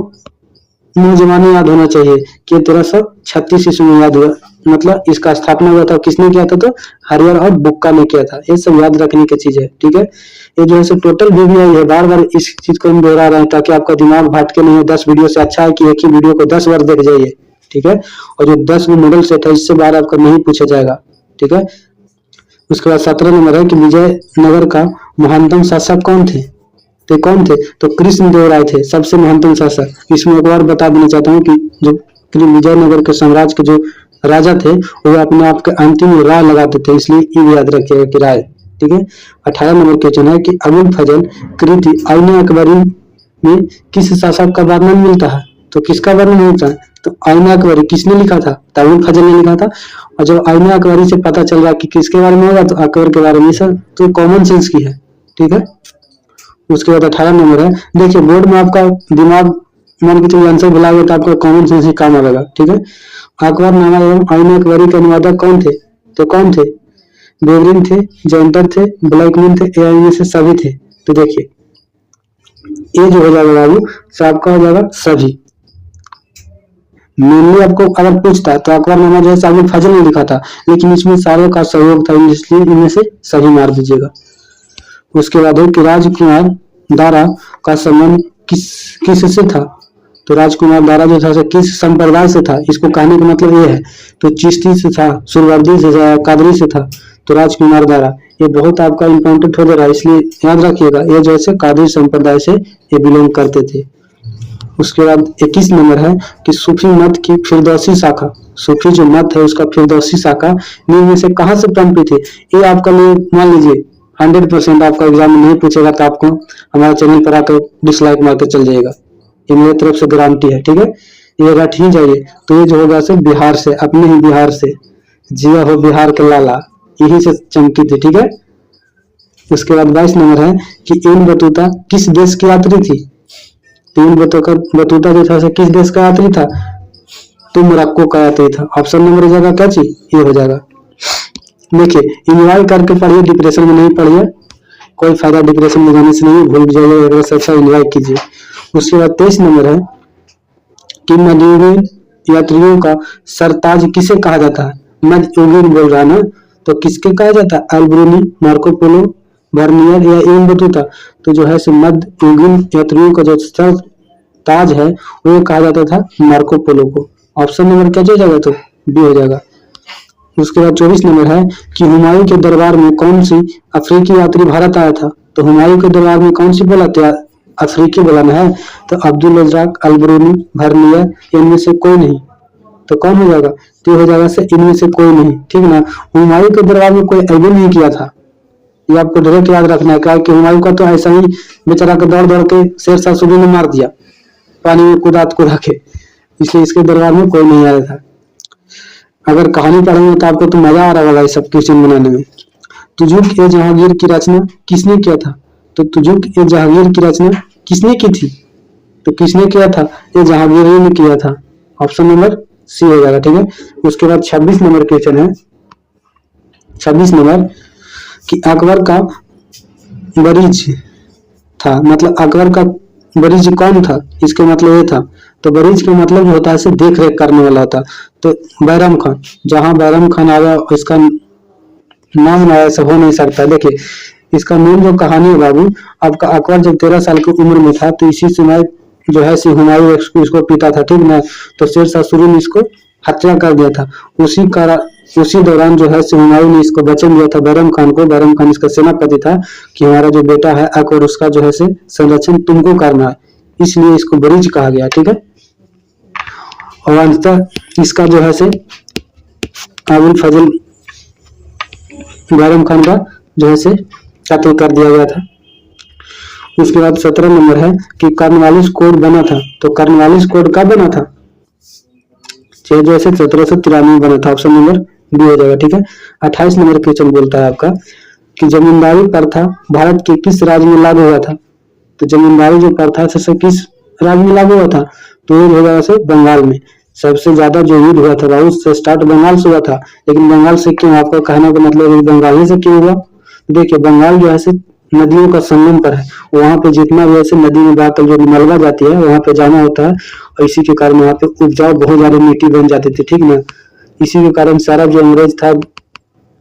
मुंह जमाने याद होना चाहिए कि 1336 ईस्वी में याद हुआ, मतलब इसका स्थापना हुआ था, किसने किया था, तो हरिहर और बुक्का ने किया था। ये सब याद रखने की चीज है, ठीक है। ये जो है टोटल वीडियो है, बार बार इस चीज को हम दोहरा रहे हैं ताकि आपका दिमाग भटके नहीं। 10 वीडियो से अच्छा है कि एक ही वीडियो को 10 बार देख जाइए, ठीक है। और जो 10 मॉडल सेट है इससे बार आपका नहीं पूछा जाएगा, ठीक है। उसके बाद 17 नंबर है कि विजयनगर का महानतम शासक कौन थे। तो कौन थे, तो कृष्णदेवराय थे सबसे महानतम शासक। इसमें एक बार बता देना चाहता हूँ कि जो विजयनगर के साम्राज्य के जो राजा थे वो अपने आप के अंतिम राय लगाते थे, इसलिए ये याद रखिएगा कि राय, ठीक है। 18 नंबर क्वेश्चन है कि अबुल फजल कृति आईने अकबरी में किस शासक का वर्णन मिलता है। तो किसका वर्णन मिलता है, तो आईने अकबरी किसने लिखा था, तो अबुल फजल ने लिखा था। और जब आईने अकबरी से पता चल रहा है कि किसके बारे में होगा, तो अकबर के बारे में, सर तो कॉमन सेंस की है, ठीक है। उसके बाद 18 नंबर है, देखिए बोर्ड में आपका दिमाग मान के चलिए आंसर बुला तो आपका कॉमन सेंस ही काम आएगा, ठीक है। अकबरनामा एवं आईने अकबरी के अनुवादक कौन थे, तो कौन थे, बेवरिन थे, जयंतर थे, ब्लैकमैन थे, या इनमें से सभी थे। तो देखिए ये जो हो जाएगा बाबू आपका हो जाएगा सभी। मेनली आपको अगर पूछता है तो अकबरनामा जो है अबुल फजल ने लिखा था, लेकिन इसमें सारों का सहयोग था, इसलिए इनमें से सभी मार दीजिएगा। उसके बाद है कि राजकुमार दारा का संबंध किससे था। तो राजकुमार दारा जो था किस संप्रदाय से था, इसको कहने का मतलब ये है, तो चिश्ती से था, सुरवर्दी से था, कादरी से था। तो राजकुमार दारा ये बहुत आपका इंपॉर्टेंट हो जा रहा है, इसलिए याद रखिएगा ये जैसे कादरी संप्रदाय से ये बिलोंग करते थे। उसके बाद 21 नंबर है कि सूफी मत की फिरदौसी शाखा, सूफी जो मत है उसका फिरदौसी शाखा में से कहाँ से पंपित है। ये आपका लिए मान लीजिए 100% आपका एग्जाम में नहीं पूछेगा तो आपको हमारे चैनल पर आकर डिसलाइक मार के चल जाएगा, ये मेरी तरफ से गारंटी है, ठीक है। ये रट ही जाइए। तो ये जो होगा से बिहार से, अपने ही बिहार से, जिया हो बिहार के लाला, यही से चमकी थी। ठीक है। उसके बाद 22 नंबर है कि इब्न बतूता किस देश के यात्री थी। तो इब्न बतूता जो था किस देश का यात्री था, तो मोरक्को का यात्री था। ऑप्शन नंबर हो जाएगा क्या चीज, ये हो जाएगा। देखिए इंजॉय करके पढ़िए, डिप्रेशन में नहीं पढ़िए, कोई फायदा डिप्रेशन में जाने से नहीं, भूल जाइए, अच्छा इंजॉय कीजिए। उसके बाद 23 नंबर है कि मध्ययुगीन यात्रियों का सरताज किसे कहा जाता है। मध्ययुगीन बोल रहा है ना, तो किसके कहा जाता है, अल्ब्रूनी, मार्को पोलो, बर्नियर या इब्न बतूता। तो जो है मध्ययुगीन यात्रियों का जो सरताज है वो कहा जाता था मार्को पोलो को। ऑप्शन नंबर क्या हो जाएगा, तो बी हो जाएगा। उसके बाद 24 नंबर है कि हुमायूं के दरबार में कौन सी अफ्रीकी यात्री भारत आया था। तो हुमायूं के दरबार में कौन सी बोला था, अफ्रीकी बोलाना है। तो अब्दुल रज़ाक, अल्ब्रूनी, बर्नियर, इनमें से कोई नहीं। तो कौन हो जाएगा, तो हो जाएगा से इनमें से कोई नहीं। ठीक ना। हुमायूं के दरबार में कोई ऐबन नहीं किया था, ये आपको डायरेक्ट याद रखना है। क्या कि हुमायूं का तो ऐसा ही बेचारा को दौड़ दौड़ के शेरशाह सूरी ने मार दिया, पानी में कुदा के, इसलिए इसके दरबार में कोई नहीं आया था। अगर कहानी पढ़ेंगे तो आपको तो मजा आ रहा होगा इस सब क्वेश्चन बनाने में। तुजुक ए जहांगीर की रचना किसने किया था। तो तुजुक ए जहांगीर की रचना किसने की थी, तो किसने किया था, ये जहांगीर ने किया था। ऑप्शन नंबर सी हो जाएगा। ठीक है। उसके बाद 26 नंबर क्वेश्चन है, 26 नंबर कि अकबर का बरीज था, मतलब अकबर का बरीज कौन था, इसके मतलब ये था। तो बरीज का मतलब होता है देख रेख करने वाला होता। तो बैरम खान, जहां बैरम खान आया इसका नाम ना ऐसा हो नहीं सकता। देखिए इसका मेन जो कहानी है बाबू, आपका अकबर जब 13 साल की उम्र में था तो इसी समय जो है हुमायूं इसको पीता था। ठीक ना। तो शेरशाह सूरी ने इसको हत्या कर दिया था। उसी दौरान जो है हुमायूं ने इसको वचन दिया था बैरम खान को, बैरम खान इसका सेनापति था, कि हमारा जो बेटा है अकबर उसका जो है संरक्षण तुमको करना है, इसलिए इसको बरीज कहा गया। ठीक है। और अंततः इसका जो है अबुल फजल बैरम खान का जो है कत्ल कर दिया गया था। उसके बाद 17 नंबर है कि कॉर्नवालिस कोड बना था। तो कॉर्नवालिस कोड कब बना था, जो है 1793 में बना था। ऑप्शन नंबर बी हो जाएगा। ठीक है। 28 नंबर क्वेश्चन बोलता है आपका कि जमींदारी प्रथा भारत के किस राज्य में लागू हुआ था। तो जमींदारी जो प्रथा से किस राज्य में लागू हुआ था, तो ये हो जाएगा बंगाल में। सबसे ज्यादा जो युद्ध हुआ था बहुत से स्टार्ट बंगाल से हुआ था, लेकिन बंगाल से क्यों, आपका कहने का मतलब बंगाल से क्यों हुआ। देखिए बंगाल जो है नदियों का संगम पर है, वहां पे जितना भी ऐसे नदी में बहकर जो मलबा जाती है वहां पे जाना होता है, और इसी के कारण वहां पे उपजाऊ बहुत ज्यादा मिट्टी बन जाती थी। ठीक ना। इसी के कारण सारा जो अंग्रेज था,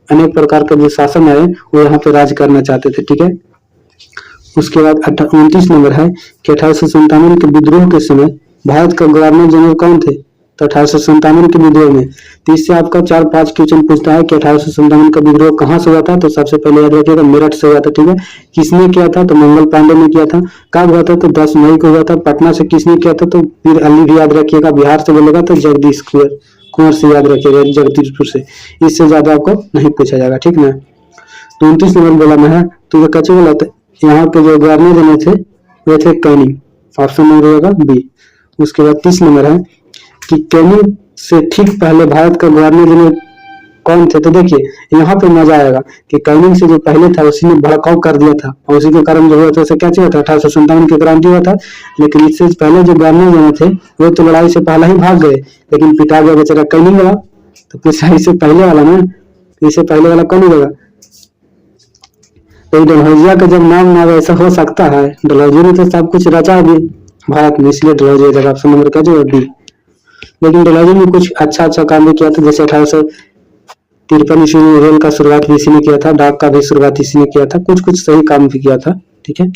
अनेक प्रकार का जो शासन है वो यहाँ पे राज करना चाहते थे। ठीक है। उसके बाद 29 नंबर है कि 1857 के विद्रोह के समय भारत का गवर्नर जनरल कौन थे। तो 1857 के विद्रोह में, तो इससे आपका 4-5 क्वेश्चन पूछता है कि 1857 का विद्रोह कहाँ से हुआ था। तो सबसे पहले याद रखिएगा मेरठ से हुआ था। ठीक है। किसने किया था, तो मंगल पांडे ने किया था। कब हुआ था, तो 10 मई को हुआ था। पटना से किसने किया था, तो फिर अली भी याद रखिएगा। बिहार से बोलेगा तो जगदीश कुंवर से याद रखिएगा, जगदीशपुर से। इससे ज्यादा आपको नहीं पूछा जाएगा। ठीक ना। तो 29 नंबर बोला मैं है, तो ये कच्चे बोला था। यहाँ के जो गवर्नर जनरल थे वे थे कैनिंग। ऑप्शन नंबर होगा बी। उसके बाद 30 नंबर है कि कैनिंग से ठीक पहले भारत का गवर्नर जनरल कौन थे। तो देखिए यहाँ पे मजा आएगा कि कैनिंग से जो पहले था उसी ने भड़काऊ कर दिया था, और उसी के कारण जो हुआ था क्या चाहिए था, 1857 की क्रांति हुआ था। लेकिन इससे पहले जो गवर्नर जनरल थे वो तो लड़ाई से पहले ही भाग गए, लेकिन पिटा गया बेचारा कैनिंग वाला। तो कुछ इससे पहले वाला ना, इससे पहले वाला कौन होगा, तो डलहौजिया का जब नाम ना ऐसा हो सकता है, डलहौजी ने तो सब कुछ रचा भी भारत में, इसलिए डलहौजी जगह ऑप्शन नंबर क्या जो डी। लेकिन डलहौजी में कुछ अच्छा काम भी किया था, जैसे 1853 ईस्वी में रेल का शुरुआत भी इसी ने किया था, डाक का भी शुरुआत इसी ने किया था, कुछ सही काम भी किया था। ठीक है।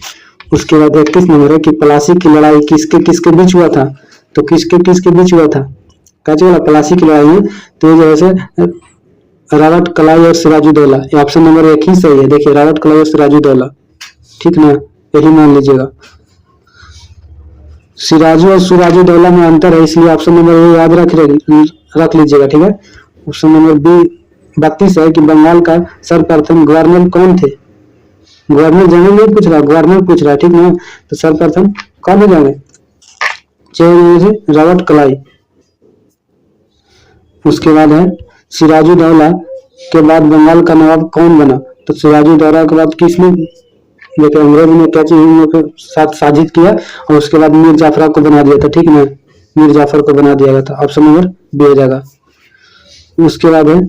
उसके बाद 31 नंबर है कि प्लासी की लड़ाई किसके बीच हुआ था। तो किसके बीच हुआ था, क्या प्लासी की लड़ाई में, तो जो है रॉबर्ट क्लाइव और सिराजुद्दौला, ये ऑप्शन नंबर 1 ही सही है। देखिए रॉबर्ट क्लाइव और सिराजुद्दौला, ठीक ना, यही मान लीजिएगा। सिराजू और सिराजुद्दौला में अंतर है, इसलिए ऑप्शन नंबर ये याद रख लीजिएगा। ठीक है। ऑप्शन नंबर बी 32 है कि बंगाल का सर्वप्रथम गवर्नर कौन थे। गवर्नर जनरल नहीं पूछ रहा, गवर्नर पूछ रहा है। ठीक ना। तो सर्वप्रथम कौन हो जाएंगे, 6 से रॉबर्ट क्लाई। उसके बाद है सिराजुद्दौला के बाद बंगाल का नवाब कौन बना? तो सिराजुद्दौला के बाद किसने, देखिए अंग्रेज ने क्या चीज इन लोगों के साथ साजिश किया और उसके बाद मीर जाफर को बना दिया था, ठीक है ना, मीर जाफर को बना दिया गया था। ऑप्शन नंबर बी हो जाएगा। उसके बाद है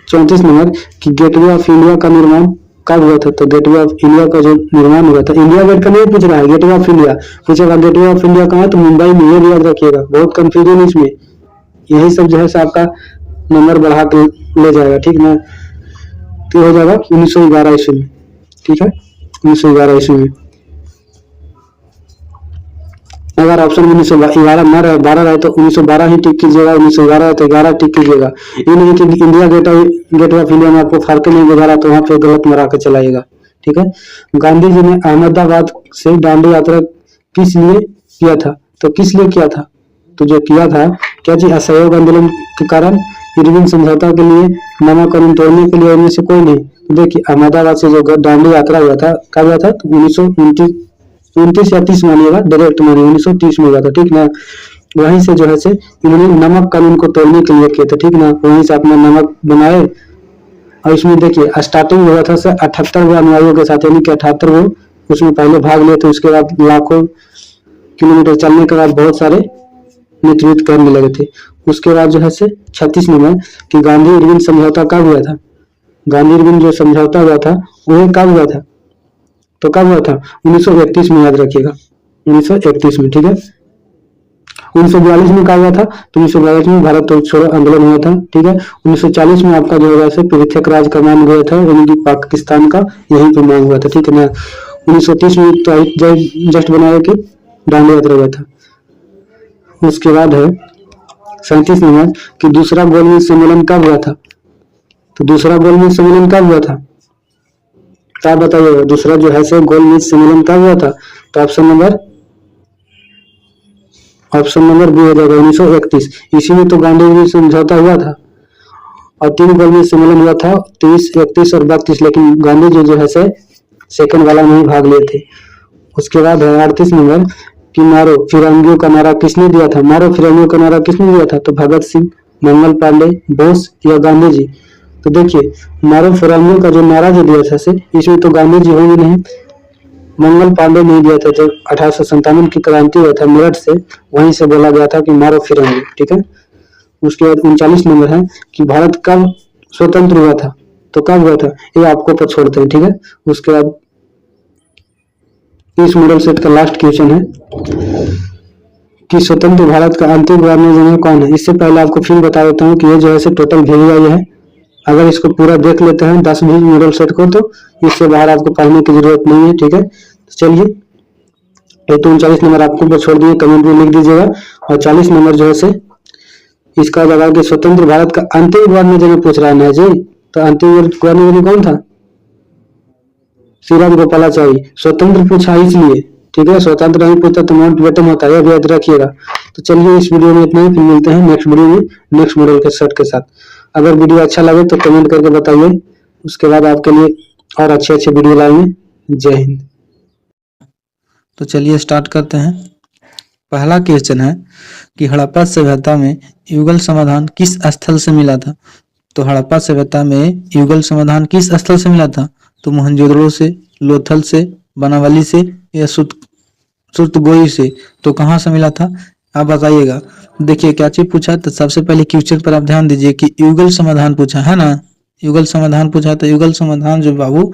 34 नंबर कि गेटवे ऑफ इंडिया का निर्माण कब हुआ था? तो गेटवे ऑफ इंडिया का जो निर्माण हुआ था, इंडिया गेट का नहीं पूछ रहा है, गेटवे ऑफ इंडिया पूछेगा। गेटवे ऑफ इंडिया कहाँ है? तो मुंबई में, ये भी याद रखिएगा, बहुत कंफ्यूजन है इसमें। यही सब जो है आपका नंबर बढ़ा के ले जाएगा, ठीक ना। तो हो जाएगा 1911 ईस्वी में, ठीक है, 1911 ईस्वी में। अगर ऑप्शन 1911 न रहे, 12 रहे तो 1912 ही टिक कीजिएगा, 1911 है तो 11 टिक कीजिएगा। ये नहीं कि इंडिया गेट ऑफ इंडिया में आपको फर्क नहीं गुजारा तो वहां पे गलत मरा के चलाइएगा, ठीक है। गांधी जी ने अहमदाबाद से दांडी यात्रा किस लिए किया था? तो किस लिए किया था? तो जो किया था क्या जी, असहयोग आंदोलन के कारण, इरविन समझौता के लिए, नमक कानून तोड़ने के लिए, इनमें से कोई नहीं। तो देखिए अहमदाबाद से जो दांडी यात्रा हुआ था कब हुआ था? तो 1929 या 30 मानिएगा, डायरेक्ट मानिए 1930 में हुआ था, ठीक ना। वहीं से जो है से इन्होंने नमक कानून को तोड़ने के लिए किया था, ठीक ना। वहीं से अपना नमक बनाए और इसमें देखिए स्टार्टिंग हुआ था 78 अनुयायियों के साथ, यानी कि 78 वो उसमें पहले भाग लिए थे। उसके बाद लाखों किलोमीटर चलने के बाद बहुत सारे नेतृत्व करने लगे थे। उसके बाद जो है से 36 नंबर कि गांधी इरविन समझौता कब हुआ था? गांधी इरविन जो समझौता हुआ था वो कब हुआ था? तो कब हुआ था? 1931 में, याद रखिएगा 1931 में, ठीक है। 1942 में कहा हुआ था? तो 1942 में भारत छोड़ो आंदोलन हुआ था, ठीक है। 1940 में आपका जो होगा पृथक राज का मान गया था, यानी कि पाकिस्तान का, यहीं पर मान हुआ था, ठीक है ना। 1930 में तो जस्ट बनाया कि दांडी यात्रा हुआ था। उसके बाद है 37 नंबर कि दूसरा गोलमेज सम्मेलन कब हुआ था? तो दूसरा गोलमेज सम्मेलन कब हुआ था? तो आप बताइएगा, दूसरा जो है से गोलमेज सम्मेलन कब हुआ था? तो ऑप्शन नंबर बी हो जाएगा 1931। इसी में तो गांधी समझौता हुआ था और 3 गोलमेज सम्मेलन हुआ था, 30, 31 और 32, लेकिन गांधी जी जो है से सेकंड वाला में ही भाग लिए थे। उसके बाद है 38 नंबर कि मारो फिरंगियों का नारा किसने दिया था? मारो फिरंगियों का नारा किसने दिया था? तो भगत सिंह, मंगल पांडे, बोस या गांधी जी? तो देखिए मारो फिरंगियों का जो नारा जो दिया था इसमें तो गांधी जी होंगे नहीं, मंगल पांडे ने दिया था। जो 1857 की क्रांति हुआ था मेरठ से, वहीं से बोला गया था कि मारो फिरंगी, ठीक है। उसके बाद 39 नंबर है कि भारत कब स्वतंत्र हुआ था? तो कब हुआ था ये आपको पर छोड़ते हैं, ठीक है। उसके बाद इस मॉडल सेट का लास्ट क्वेश्चन है कि स्वतंत्र भारत का अंतिम गवर्नर कौन है? इससे पहले आपको फिर बता देता हूँ कि ये जो है टोटल VVI है। अगर इसको पूरा देख लेते हैं 10 भी मॉडल सेट को, तो इससे बाहर आपको पढ़ने की जरूरत नहीं है, ठीक है। तो चलिए ये तो 39 नंबर आपको ऊपर छोड़ दिए, कमेंट में लिख दीजिएगा। और 40 नंबर जो है से इसका जवाब कि स्वतंत्र भारत का अंतिम गवर्नर जनरल पूछ रहा है जी। तो अंतिम गवर्नर जनरल कौन था? श्रीराम गोपालाचारी। स्वतंत्र पूछा इसलिए, ठीक है, स्वतंत्र नहीं पूछता तो माउंट बेटन होता है, याद रखिएगा। तो चलिए इस वीडियो में इतना ही, फिर मिलते हैं नेक्स्ट वीडियो में नेक्स्ट मॉडल के सेट के साथ। अगर वीडियो अच्छा लगे तो कमेंट करके बताइए, उसके बाद आपके लिए और अच्छे अच्छे वीडियो लाएंगे। जय हिंद। तो चलिए स्टार्ट करते हैं। पहला क्वेश्चन है कि हड़प्पा सभ्यता में युगल समाधान किस स्थल से मिला था? तो हड़प्पा सभ्यता में युगल समाधान किस स्थल से मिला था? तो मोहनजोदड़ो से, लोथल से, बनावली से या सुरतगोई से? तो कहाँ से मिला था आप बताइएगा। देखिए क्या चीज पूछा, तो सबसे पहले क्वेश्चन पर आप ध्यान दीजिए कि युगल समाधान पूछा है ना, युगल समाधान पूछा। तो युगल समाधान जो बाबू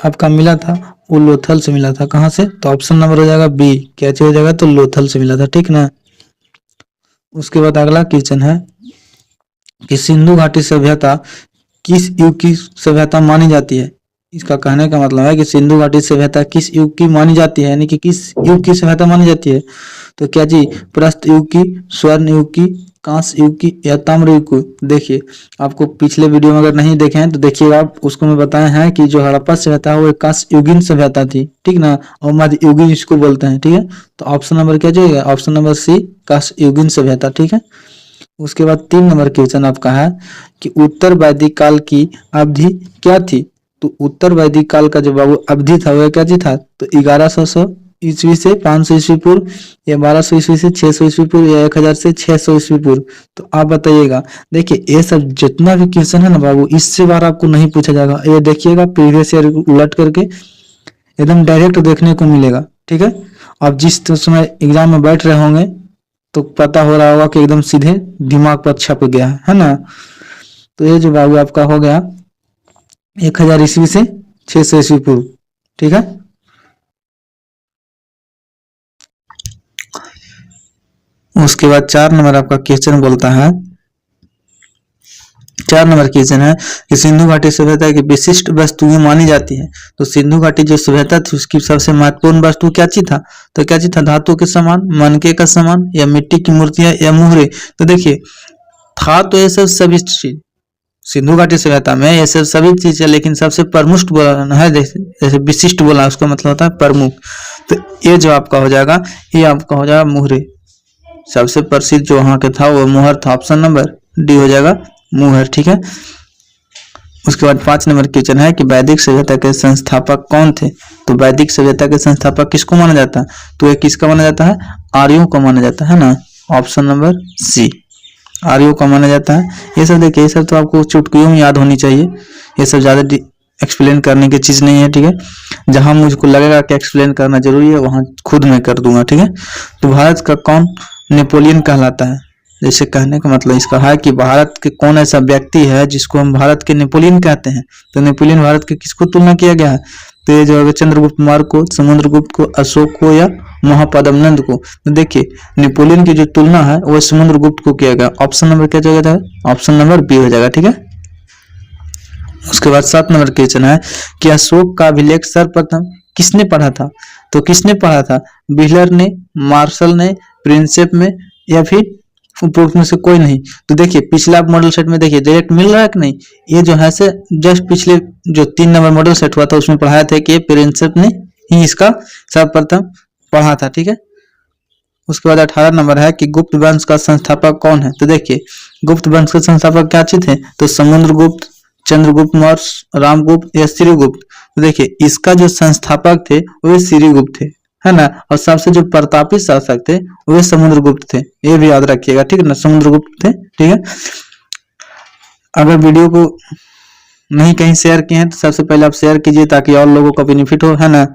आपका मिला था वो लोथल से मिला था। कहाँ से? तो ऑप्शन नंबर हो जाएगा बी, क्या चीज हो जाएगा? तो लोथल से मिला था, ठीक ना। उसके बाद अगला क्वेश्चन है कि सिंधु घाटी सभ्यता किस युग की सभ्यता मानी जाती है? इसका कहने का मतलब है कि सिंधु घाटी सभ्यता किस युग की मानी जाती है, यानी कि किस युग की सभ्यता मानी जाती है? तो क्या जी, प्रस्त युग की, स्वर्ण युग की, कांस्य युग की या ताम्र युग की? देखिए आपको पिछले वीडियो में अगर नहीं देखे हैं तो देखिएगा, आप उसको मैं बताए हैं कि जो हड़प्पा सभ्यता है वो एक कांस्य युगीन सभ्यता थी, ठीक ना, और मध्य युगीन इसको बोलते हैं, ठीक है। तो ऑप्शन नंबर क्या जाएगा? ऑप्शन नंबर सी, कांस्य युगीन सभ्यता, ठीक है। उसके बाद 3 नंबर क्वेश्चन आपका है कि उत्तर वैदिक काल की अवधि क्या थी? तो उत्तर वैदिक काल का जो बाबू अवधि था वह क्या जी था? तो 1100 से ईस्वी से 500 ईस्वी पूर्व, या 1200 ईस्वी से 600 ईस्वी पूर्व, या 1000 से 600 ईस्वी पूर्व। तो आप बताइएगा। देखिए ये सब जितना भी क्वेश्चन है ना बाबू, इससे बार आपको नहीं पूछा जाएगा। ये देखिएगा प्रीवियस ईयर उलट करके एकदम डायरेक्ट देखने को मिलेगा। ठीक है, अब जिस समय एग्जाम में बैठ रहे होंगे तो पता हो रहा होगा कि एकदम सीधे दिमाग पर छप गया है ना। तो ये जो बाबू आपका हो गया 1000 ईस्वी से 600 ईस्वी पूर्व। ठीक है, उसके बाद 4 नंबर आपका क्वेश्चन बोलता है, 4 नंबर क्वेश्चन है कि सिंधु घाटी सभ्यता की विशिष्ट वस्तुएं मानी जाती है। तो सिंधु घाटी जो सभ्यता थी उसकी सबसे महत्वपूर्ण वस्तु क्या चीज था? तो क्या चीज था? धातु के सामान, मनके का सामान, या मिट्टी की मूर्तियां, या मुहरे। तो देखिए था तो ये सब सभी चीज सिंधु घाटी सभ्यता में ये सब सभी चीज है, लेकिन सबसे प्रमुख बोला है, जैसे विशिष्ट बोला उसका मतलब होता है प्रमुख। तो ये जो आपका हो जाएगा, ये आपका हो जाएगा मुहरे। सबसे प्रसिद्ध जो वहां के था वो मुहर था। ऑप्शन नंबर डी हो जाएगा मुहर। ठीक है, उसके बाद 5 नंबर क्वेश्चन है कि वैदिक सभ्यता के संस्थापक कौन थे? तो वैदिक सभ्यता के संस्थापक किसको माना जाता है? तो ये किसका माना जाता है? आर्यों को माना जाता है ना। ऑप्शन नंबर सी, आर्यों का माना जाता है। ये सब देखिए, ये सब तो आपको चुटकियों में याद होनी चाहिए, ये सब ज्यादा एक्सप्लेन करने की चीज नहीं है। ठीक है, जहां मुझको लगेगा कि एक्सप्लेन करना जरूरी है वहां खुद मैं कर दूंगा। ठीक है, तो भारत का कौन नेपोलियन कहलाता है? जैसे कहने का मतलब इसका है कि भारत के कौन ऐसा व्यक्ति है जिसको हम भारत के नेपोलियन कहते हैं? तो नेपोलियन भारत के किसको तुलना किया गया है? तो ये जो है चंद्रगुप्त मौर्य को, समुद्रगुप्त को, अशोक को, या महापद्म नंद को। तो देखिए नेपोलियन की जो तुलना है वो समुद्रगुप्त को किया गया। ऑप्शन नंबर क्या जगह है? ऑप्शन नंबर बी हो जाएगा। ठीक है, उसके बाद 7 नंबर क्वेश्चन है कि अशोक का अभिलेख सर्वप्रथम किसने पढ़ा था? तो किसने पढ़ा था? व्हीलर ने, मार्शल ने, प्रिंसेप में, या फिर उपरोक्त में से कोई नहीं? तो देखिए पिछला मॉडल सेट में देखिए डायरेक्ट मिल रहा है कि नहीं? ये जो है से जस्ट पिछले जो 3 नंबर मॉडल सेट हुआ था उसमें पढ़ाया था कि प्रिंसेप ने ही इसका सर्वप्रथम पढ़ा था। ठीक है, उसके बाद 18 नंबर है कि गुप्त वंश का संस्थापक कौन है? तो देखिए गुप्त वंश के संस्थापक क्या चीज थे? तो समुद्रगुप्त, चंद्रगुप्त मौर्य, रामगुप्त, या श्रीगुप्त। तो देखिए इसका जो संस्थापक थे वो श्रीगुप्त थे, है ना। और सबसे जो प्रतापी शासक थे वे समुद्रगुप्त थे, ये भी याद रखिएगा। ठीक है ना, समुद्रगुप्त थे। ठीक है, अगर वीडियो को नहीं कहीं शेयर किए हैं तो सबसे पहले आप शेयर कीजिए ताकि और लोगों को बेनिफिट हो, है ना।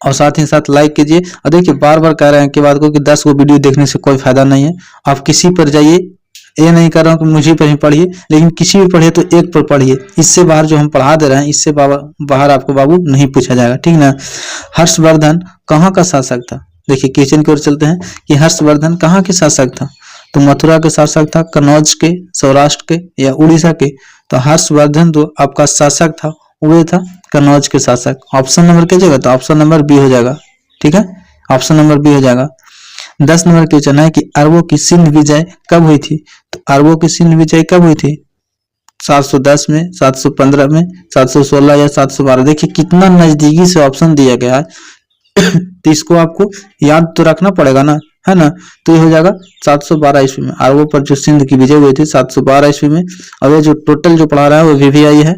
और साथ ही साथ लाइक कीजिए। और देखिए बार बार कह रहे हैं कि बात को कि 10 को वीडियो देखने से कोई फायदा नहीं है। आप किसी पर जाइए, ये नहीं कर रहा हूँ कि मुझे पर ही पढ़िए, लेकिन किसी भी पढ़िए तो एक पर पढ़िए। इससे बाहर जो हम पढ़ा दे रहे हैं इससे बाहर आपको बाबू नहीं पूछा जाएगा। ठीक ना। हर्षवर्धन कहाँ का शासक था? देखिए क्वेश्चन की ओर चलते हैं कि हर्षवर्धन कहाँ के शासक था? तो मथुरा के शासक था, कन्नौज के, सौराष्ट्र के, या उड़ीसा के? तो हर्षवर्धन जो आपका शासक था वो था कन्नौज के शासक। ऑप्शन नंबर क्या जाएगा? तो ऑप्शन नंबर बी हो जाएगा। ठीक है, ऑप्शन नंबर बी हो जाएगा। 10 नंबर क्वेश्चन है कि अरबों की सिंध विजय कब हुई थी? तो अरबों की सिंध विजय कब हुई थी? 710 में, 715 में, 716 या 712? देखिए कितना नजदीकी से ऑप्शन दिया गया है तो इसको आपको याद तो रखना पड़ेगा ना, है ना। तो ये हो जाएगा 712 ईस्वी में अरबों पर जो सिंध की विजय हुई थी 712 ईस्वी में। और ये जो टोटल जो पढ़ा रहा है वो वीवीआई है।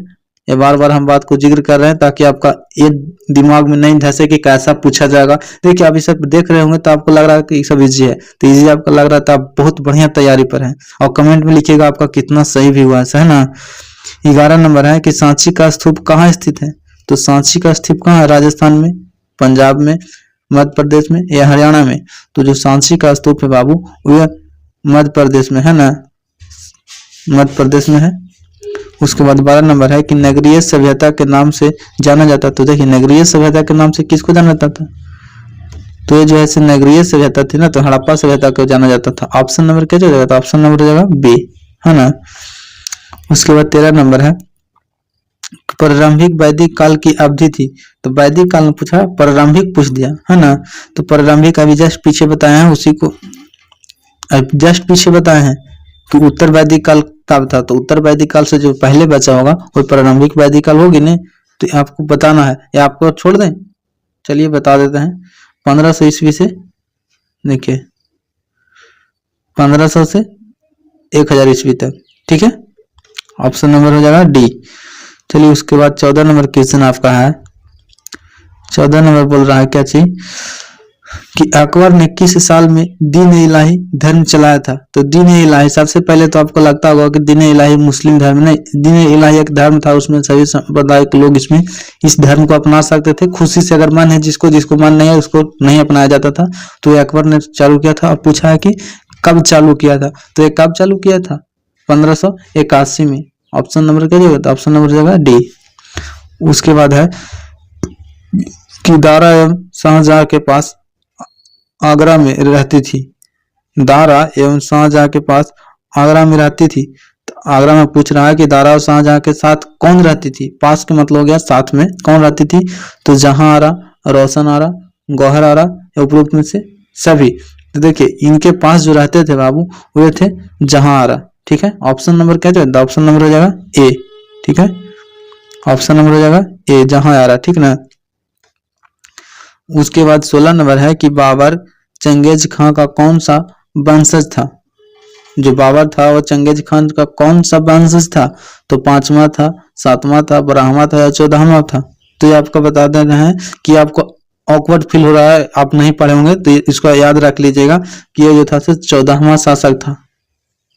ये बार बार हम बात को जिक्र कर रहे हैं ताकि आपका ये दिमाग में नहीं धसे कि कैसा पूछा जाएगा। देखिए आप ये सब देख रहे होंगे तो आपको लग रहा है कि सब इजी है, तो इजी आपको लग रहा है तो आप बहुत बढ़िया तैयारी पर हैं। और कमेंट में लिखिएगा आपका कितना सही भी हुआ है ना। 11 नंबर है कि सांची का स्तूप कहाँ स्थित है? तो सांची का स्तूप कहाँ है? राजस्थान में, पंजाब में, मध्य प्रदेश में, या हरियाणा में? तो जो सांची का स्तूप है बाबू वो मध्य प्रदेश में है ना, मध्य प्रदेश में है। उसके बाद 12 नंबर है कि नगरीय सभ्यता के नाम से जाना जाता। तो देखिए नगरीय सभ्यता के नाम से किसको जाना जाता था? तो ये जो है नगरीय सभ्यता थी ना, तो हड़प्पा सभ्यता को जाना जाता था। ऑप्शन नंबर क्या जाएगा? तो ऑप्शन नंबर जाएगा बी, है ना। उसके बाद 13 नंबर है प्रारंभिक वैदिक काल की अवधि थी। तो वैदिक काल में पूछा, प्रारंभिक पूछ दिया, है ना। तो प्रारंभिक अभी जस्ट पीछे बताए हैं, उसी को जस्ट पीछे बताए हैं कि उत्तर वैदिक काल कब था। तो उत्तर वैदिक काल से जो पहले बचा होगा वो प्रारंभिक वैदिक काल होगी ना। तो आपको बताना है या आपको छोड़ दें? चलिए बता देते हैं। 1500 ईस्वी से देखिए 1500 से 1000 ईस्वी तक। ठीक है, ऑप्शन नंबर हो जाएगा डी। चलिए उसके बाद 14 नंबर क्वेश्चन आपका है। 14 नंबर बोल रहा है क्या चीज कि अकबर ने किस साल में दीन इलाही धर्म चलाया था। तो दीन इलाही सबसे पहले तो आपको लगता होगा कि दीन इलाही मुस्लिम धर्म नहीं, दीन इलाही एक धर्म था, उसमें सभी संप्रदाय के लोग इसमें इस धर्म को अपना सकते थे खुशी से। अगर मन है जिसको, जिसको मन नहीं है उसको नहीं अपनाया जाता था। तो ये अकबर ने चालू किया था। अब पूछा है कि कब चालू किया था, तो ये कब चालू किया था 1581 में। ऑप्शन नंबर क्या जगह, तो ऑप्शन नंबर जगह डी। उसके बाद है कि दारा एवं शाहजहां के पास आगरा में रहती थी। दारा एवं शाहजहां के पास आगरा में रहती थी। तो आगरा में पूछ रहा है कि दारा और शाहजहां के साथ कौन रहती थी। पास के मतलब हो गया साथ में, कौन रहती थी, तो जहां आरा, रोशन आरा, गौहर आरा या उपरोक्त में से सभी। तो देखिए इनके पास जो रहते थे बाबू वे थे जहां आरा। ठीक है, ऑप्शन नंबर क्या जाएगा, ऑप्शन नंबर हो जाएगा ए। ठीक है, ऑप्शन नंबर हो जाएगा ए, जहां आरा। ठीक ना। उसके बाद 16 नंबर है कि बाबर चंगेज खां का कौन सा वंशज था। जो बाबर था वो चंगेज खान का कौन सा वंशज था, तो 5वां था, 7वां था, 12वां था या 14वां था। तो ये आपको बता दे रहे हैं कि आपको ऑकवर्ड फील हो रहा है, आप नहीं पढ़े होंगे तो इसको याद रख लीजिएगा कि ये जो था 14वां शासक था,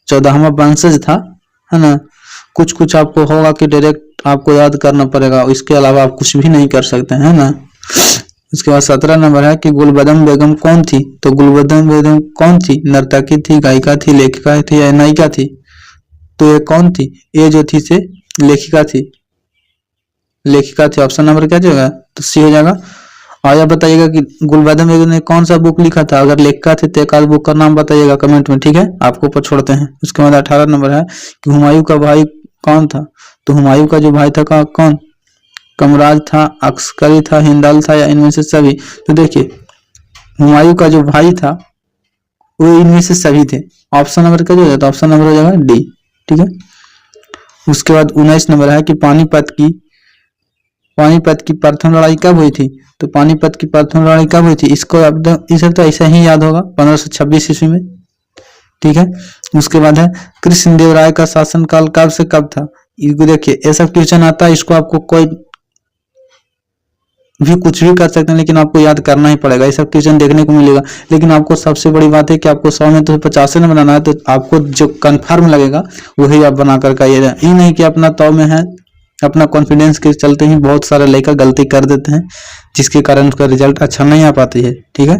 14वां वंशज था, है ना। कुछ कुछ आपको होगा कि डायरेक्ट आपको याद करना पड़ेगा, इसके अलावा आप कुछ भी नहीं कर सकते हैं ना। उसके बाद 17 नंबर है कि गुलबदम बेगम कौन थी। तो गुलबदम बेगम कौन थी, नर्तकी थी, गायिका थी, लेखिका थी या नायिका थी। तो ये कौन थी, ये जो थी से लेखिका थी, लेखिका थी। ऑप्शन नंबर क्या जाएगा, तो सी हो जाएगा। और आप बताइएगा कि गुलबदम बेगम ने कौन सा बुक लिखा था। अगर लेखिका थे तो एक आध बुक का नाम बताइएगा कमेंट में। ठीक है, आपको ऊपर छोड़ते हैं। उसके बाद 18 नंबर है कि हुमायूं का भाई कौन था। तो हुमायूं का जो भाई था कौन, कमराज था, अस्करी था, हिंदल था या इनमें से सभी। तो देखिए हुमायूं का जो भाई था वो इनमें से सभी थे। ऑप्शन नंबर क्या हो जाएगा, ऑप्शन नंबर हो जाएगा डी। ठीक है, उसके बाद 19 नंबर है कि पानीपत की प्रथम लड़ाई कब हुई थी। तो पानीपत की प्रथम लड़ाई कब हुई थी, इसको इसे तो ऐसा ही याद होगा, 1526 ईस्वी में। ठीक है, उसके बाद है कृष्णदेव राय का शासनकाल कब से कब था। इसको देखिए ऐसा क्वेश्चन आता है, इसको आपको कोई भी कुछ भी कर सकते हैं लेकिन आपको याद करना ही पड़ेगा। ये सब क्वेश्चन देखने को मिलेगा, लेकिन आपको सबसे बड़ी बात है कि आपको 100 में तो 50 में बनाना है। तो आपको जो कंफर्म लगेगा वही आप बना कर आइएगा। ये नहीं कि अपना तौ में है, अपना कॉन्फिडेंस के चलते ही बहुत सारे लेकर गलती कर देते हैं, जिसके कारण उसका रिजल्ट अच्छा नहीं आ पाती है। ठीक है,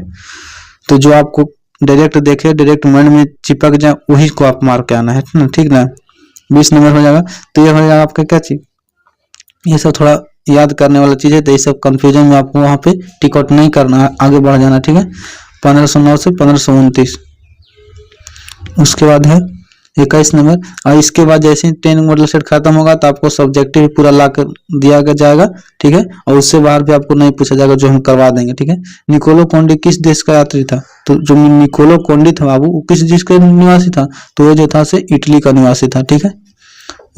तो जो आपको डायरेक्ट देखे, डायरेक्ट माइंड में चिपक जाए, वही को आप मार के आना है ना। ठीक ना, 20 नंबर हो जाएगा। तो ये हो जाएगा आपका क्या चीज, ये सब थोड़ा याद करने वाला चीज है। तो ये सब कंफ्यूजन में आपको वहां पे टिक आउट नहीं करना है, आगे बढ़ जाना। ठीक है, 1509 से 1529। उसके बाद है 21 नंबर। और इसके बाद जैसे 10 मॉडल सेट खत्म होगा तो आपको सब्जेक्टिव पूरा ला कर दिया जाएगा। ठीक है, और उससे बाहर भी आपको नहीं पूछा जाएगा, जो हम करवा देंगे। ठीक है, निकोलो कोंडी किस देश का यात्री था। तो जो निकोलो कोंडी था बाबू वो किस देश का निवासी था, तो वो जो था से इटली का निवासी था। ठीक है,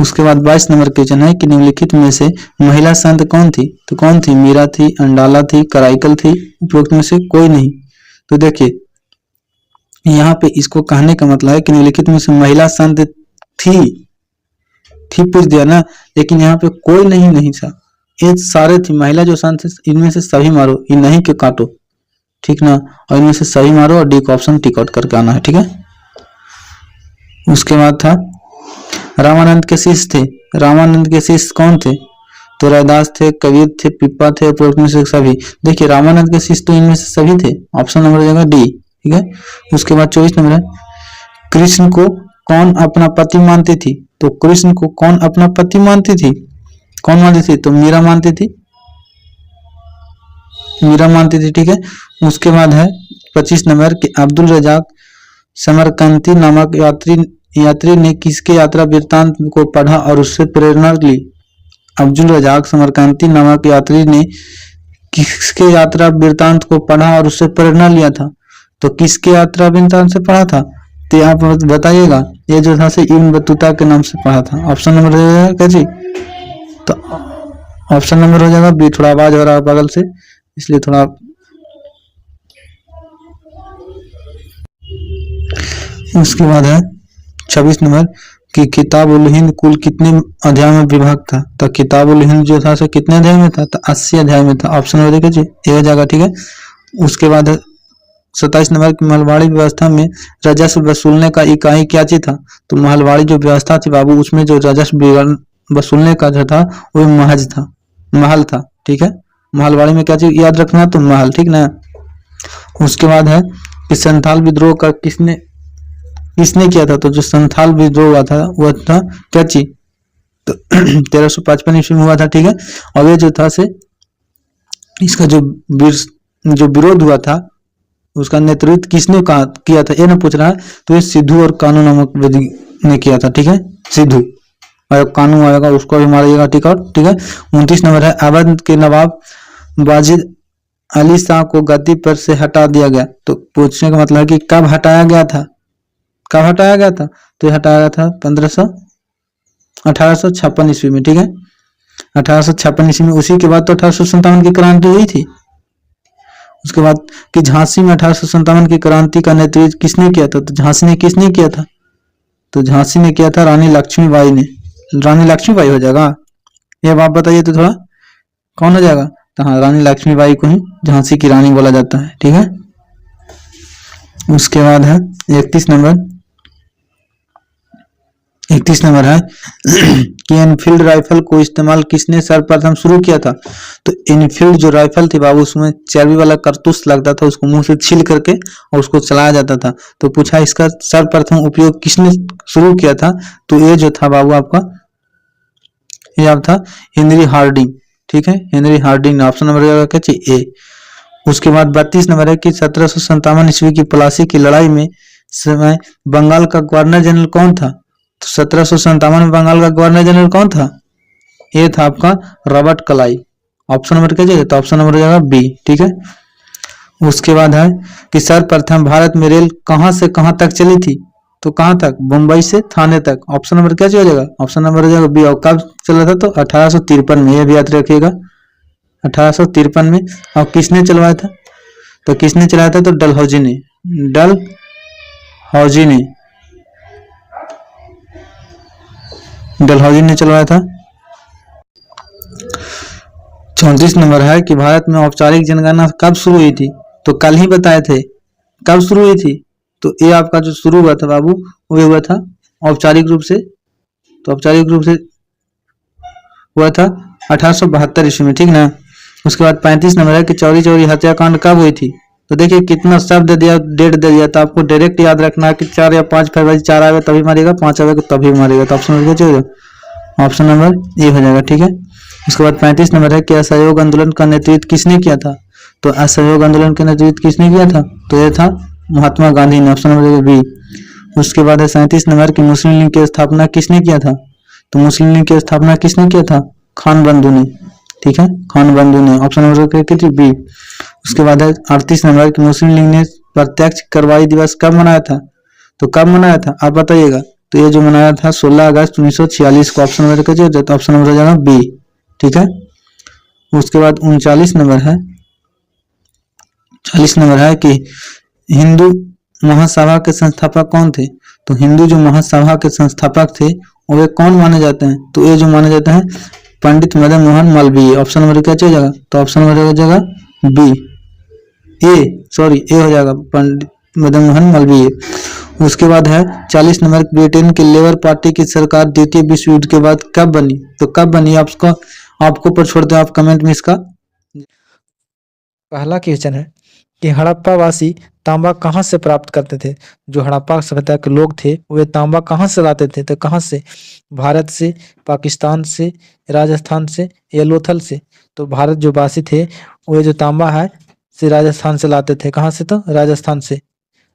उसके बाद 22 नंबर क्वेश्चन है कि निम्नलिखित में से महिला संत कौन थी। तो कौन थी, मीरा थी, अंडाला थी, कराइकल थी, उपरोक्त में से कोई नहीं। तो देखिए यहाँ पे इसको कहने का मतलब है कि निम्नलिखित में से महिला संत थी पूछ दिया ना, लेकिन यहाँ पे कोई नहीं था, ये सारे थी। महिला जो संत है इनमें से सभी मारो, ये नहीं के काटो। ठीक ना, और इनमें से सही मारो और डी का ऑप्शन टिक आउट करके आना है। ठीक है, उसके बाद था रामानंद के शिष्य थे। रामानंद के शिष्य कौन थे, तो रैदास थे, कबीर थे, पिप्पा थे, उपरोक्त में से सभी। देखिए रामानंद के शिष्य तो इनमें से सभी थे, ऑप्शन नंबर हो जाएगा डी। ठीक है, उसके बाद 24 नंबर है कृष्ण को कौन अपना पति मानती थी। तो कृष्ण को कौन अपना पति मानती थी, कौन मानती थी, तो मीरा मानती थी, मीरा मानती थी। ठीक है, उसके बाद है 25 नंबर कि अब्दुल रजाक समरकंती नामक यात्री ने किसके यात्रा वृत्तांत को पढ़ा और उससे प्रेरणा ली। अब्दुल रजाक समरकंती नामक यात्री ने किसके यात्रा वृत्तांत को पढ़ा और उससे प्रेरणा लिया था। तो किसके यात्रा वृत्तांत से पढ़ा था, तो आप बताइएगा। ये जो था से इब्न बतूता के नाम से पढ़ा था। ऑप्शन नंबर हो जाएगा क्या जी, तो ऑप्शन नंबर हो जाएगा बी। थोड़ा आवाज हो रहा है बगल से, इसलिए थोड़ा। उसके बाद है 26 नंबर कि किताब उल हिंद कुल कितने अध्याय में विभाग था। तो किताब उल हिंद जो था सो कितने अध्याय में था, तो 80 अध्याय में था। ऑप्शन में देखिए ये हो जाएगा, ठीक है। उसके बाद 27 नंबर की महलवाड़ी व्यवस्था में राजस्व वसूलने का इकाई क्या चीज था। तो महलवाड़ी जो व्यवस्था थी बाबू, उसमें जो राजस्व वसूलने का जो था वो महज था, महल था, ठीक है। महलवाड़ी में क्या चीज याद रखना, तो महल, ठीक ना। उसके बाद है कि संथाल विद्रोह का किसने किसने किया था। तो जो संथाल विद्रोह हुआ था वह था क्या चीज, तो 1355 ईस्वी में हुआ था, ठीक है। और ये जो था से इसका जो विरोध हुआ था उसका नेतृत्व किसने किया था, ये ना पूछ रहा है। तो ये सिद्धू और कानू नामक व्यक्ति ने किया था, ठीक है। सिद्धू और कानू आएगा उसको भी मारिएगा, ठीक है, ठीक है। 29 नंबर है अवध के नवाब वाजिद अली शाह को गद्दी पर से हटा दिया गया। तो पूछने का मतलब है कि कब हटाया गया था, कब हटाया गया था। तो ये हटाया गया था 1856 ईस्वी में, ठीक है। 1856 ईस्वी में। उसी के बाद तो 1857 की क्रांति हुई थी। उसके बाद कि झांसी में 1857 की क्रांति का नेतृत्व किसने किया था। तो झांसी ने किसने किया था, तो झांसी ने किया था रानी लक्ष्मीबाई ने। रानी लक्ष्मीबाई हो जाएगा, ये आप बताइए तो थोड़ा कौन हो जाएगा। तो हाँ, रानी लक्ष्मीबाई को ही झांसी की रानी बोला जाता है, ठीक है। उसके बाद है 31 नंबर है कि एनफील्ड राइफल को इस्तेमाल किसने सर्वप्रथम शुरू किया था। तो एनफील्ड जो राइफल थी बाबू, उसमें चर्बी वाला कारतूस लगता था, उसको मुंह से छील करके और उसको चलाया जाता था। तो पूछा इसका सर्वप्रथम उपयोग किसने शुरू किया था। तो ये जो था बाबू आपका, ये आप था हेनरी हार्डिंग, ठीक है। हेनरी हार्डिंग ऑप्शन नंबर क्या चाहिए, ए। उसके बाद 32 नंबर है कि 1757 ईस्वी की प्लासी की लड़ाई में समय बंगाल का गवर्नर जनरल कौन था। तो 1757 में बंगाल का गवर्नर जनरल कौन था, ये था आपका रॉबर्ट क्लाइव। ऑप्शन नंबर क्या चाहिए, तो ऑप्शन नंबर हो जाएगा बी, ठीक है। उसके बाद है कि सर्वप्रथम भारत में रेल कहां से कहां तक चली थी। तो कहां तक, मुंबई से थाने तक। ऑप्शन नंबर क्या चाहिए हो जाएगा, ऑप्शन नंबर हो जाएगा बी। और कब चला था, तो 1853 में, यह भी याद रखिएगा 1853 में। और किसने चलवाया था, तो किसने चलाया था, तो डलहौजी ने, डलहौजी ने चलवाया था। 34 नंबर है कि भारत में औपचारिक जनगणना कब शुरू हुई थी। तो कल ही बताए थे कब शुरू हुई थी। तो ये आपका जो शुरू हुआ था बाबू, वो हुआ था औपचारिक रूप से, तो औपचारिक रूप से हुआ था 1872 ईस्वी में, ठीक ना। उसके बाद 35 नंबर है कि चौरी चौरी हत्याकांड कब हुई थी। तो देखिए कितना शब्द दिया, डेट दे दिया, तो आपको डायरेक्ट याद रखना है कि 4 या 5 फरवरी, 4 आएगा तभी मारेगा, 5 आएगा तभी मारेगा। तो ऑप्शन नंबर क्या होगा, ऑप्शन नंबर ए हो जाएगा, ठीक है। उसके बाद 35 नंबर है कि असहयोग आंदोलन का नेतृत्व किसने किया था। तो असहयोग आंदोलन का नेतृत्व किसने किया था, तो यह था महात्मा गांधी ने। Option number B. उसके बाद है 37 नंबर की मुस्लिम लीग की स्थापना किसने किया था। तो मुस्लिम लीग की स्थापना किसने किया था, खान बंधु ने, ठीक है, खान बंधु ने। ऑप्शन नंबर क्या थी, बी। उसके बाद है 38 नंबर की मुस्लिम लीग ने प्रत्यक्ष कार्रवाई दिवस कब मनाया था। तो कब मनाया था आप बताइएगा। तो ये जो मनाया था 16 अगस्त 1946 को। ऑप्शन नंबर क्या, तो ऑप्शन नंबर हो जाएगा बी, ठीक है। उसके बाद 39 नंबर है, 40 नंबर है कि हिंदू महासभा के संस्थापक कौन थे। तो हिंदू जो महासभा के संस्थापक थे वे कौन माने जाते हैं। तो ये जो माने जाते हैं पंडित मदन मोहन मालवीय। ऑप्शन नंबर क्या हो जाएगा, तो ऑप्शन नंबर हो जाएगा बी, ए हो जाएगा, पंडित मदन मोहन मालवीय। उसके बाद है 40 नंबर ब्रिटेन की लेबर पार्टी की सरकार द्वितीय विश्व युद्ध के बाद कब बनी। तो कब बनी आपको पर छोड़ते हैं आप कमेंट में इसका। पहला क्वेश्चन है कि हड़प्पा वासी तांबा कहाँ से प्राप्त करते थे। जो हड़प्पा सभ्यता के लोग थे वे तांबा कहाँ से लाते थे। तो कहाँ से, भारत से, पाकिस्तान से, राजस्थान से या लोथल से। तो भारत जो वासी थे वे जो तांबा है से राजस्थान से लाते थे। कहाँ से, तो राजस्थान से।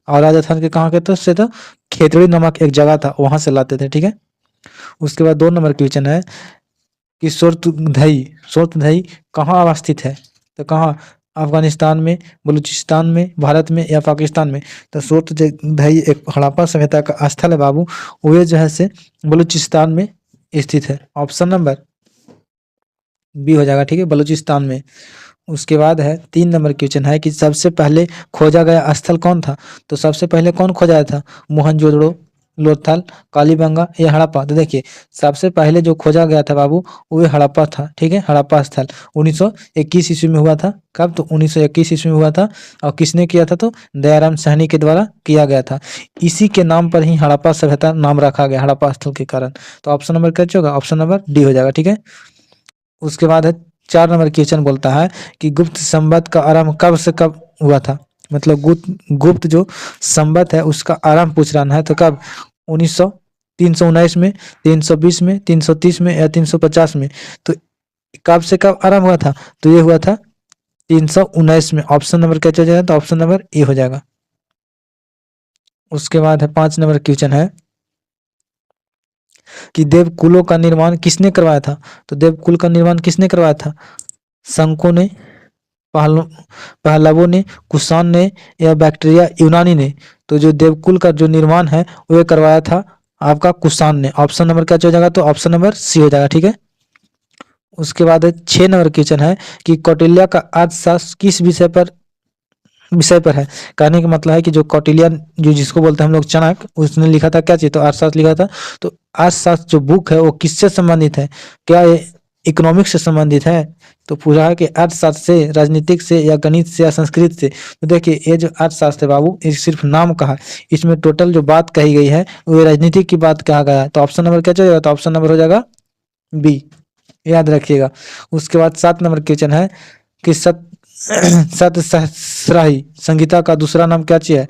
और राजस्थान के कहाँ के, तो से तो खेतड़ी नामक एक जगह था वहां से लाते थे, ठीक है। उसके बाद 2 नंबर क्वेश्चन है कि सोरतधई कहाँ अवस्थित है। तो कहाँ, अफगानिस्तान में, बलूचिस्तान में, भारत में या पाकिस्तान में। तो सोरतधई एक हड़प्पा सभ्यता का स्थल है बाबू, वे जो है से बलूचिस्तान में स्थित है। ऑप्शन नंबर बी हो जाएगा, ठीक है, बलूचिस्तान में। उसके बाद है 3 नंबर क्वेश्चन है कि सबसे पहले खोजा गया स्थल कौन था। तो सबसे पहले कौन खोजा था, मोहनजोदड़ो, लोथल, कालीबंगा या हड़प्पा। तो देखिए सबसे पहले जो खोजा गया था बाबू वो हड़प्पा था, ठीक है, हड़प्पा स्थल 1921 ईस्वी में हुआ था। कब? तो 1921 ईस्वी में हुआ था। और किसने किया था? तो दयाराम साहनी के द्वारा किया गया था। इसी के नाम पर ही हड़प्पा सभ्यता नाम रखा गया, हड़प्पा स्थल के कारण। तो ऑप्शन नंबर क्या होगा? ऑप्शन नंबर डी हो जाएगा, ठीक है। उसके बाद है 4 नंबर क्वेश्चन, बोलता है कि गुप्त संवत का आरंभ कब से कब हुआ था। मतलब गुप्त जो संवत है उसका आरंभ पूछ रहा है। तो कब? 319 में, 320 में, 330 में या 350 में। तो कब से कब आरंभ हुआ था? तो ये हुआ था 319 में। ऑप्शन नंबर क्या हो जाएगा? तो ऑप्शन नंबर ए हो जाएगा। उसके बाद है 5 नंबर क्वेश्चन है कि देवकुलों का निर्माण किसने करवाया था। तो देवकुल का निर्माण किसने करवाया था? शंको ने, पहलवों ने, कुषाण ने या बैक्टीरिया यूनानी ने। तो जो देवकुल का जो निर्माण है वो करवाया था आपका कुषाण ने। ऑप्शन नंबर क्या हो जाएगा? तो ऑप्शन नंबर सी हो जाएगा, ठीक है। उसके बाद 6 नंबर क्वेश्चन है कि कौटिल्य का अर्थशास्त्र किस विषय पर है। कहने का मतलब है कि जो कौटिल्य, जो जिसको बोलते हैं हम लोग चाणक्य, उसने लिखा था क्या चीज? तो अर्थशास्त्र लिखा था। तो अर्थशास्त्र जो बुक है वो किससे संबंधित है? क्या ये इकोनॉमिक्स से संबंधित है? तो पूरा है कि अर्थशास्त्र से, राजनीतिक से या गणित से या संस्कृत से। तो देखिए ये जो अर्थशास्त्र है बाबू, ये सिर्फ नाम का है, इसमें टोटल जो बात कही गई है वो राजनीतिक की बात कहा गया है। तो ऑप्शन नंबर क्या चाहिए? तो ऑप्शन नंबर हो जाएगा बी, याद रखिएगा। उसके बाद 7 नंबर क्वेश्चन है कि सतसहस्राही संगीता का दूसरा नाम क्या है?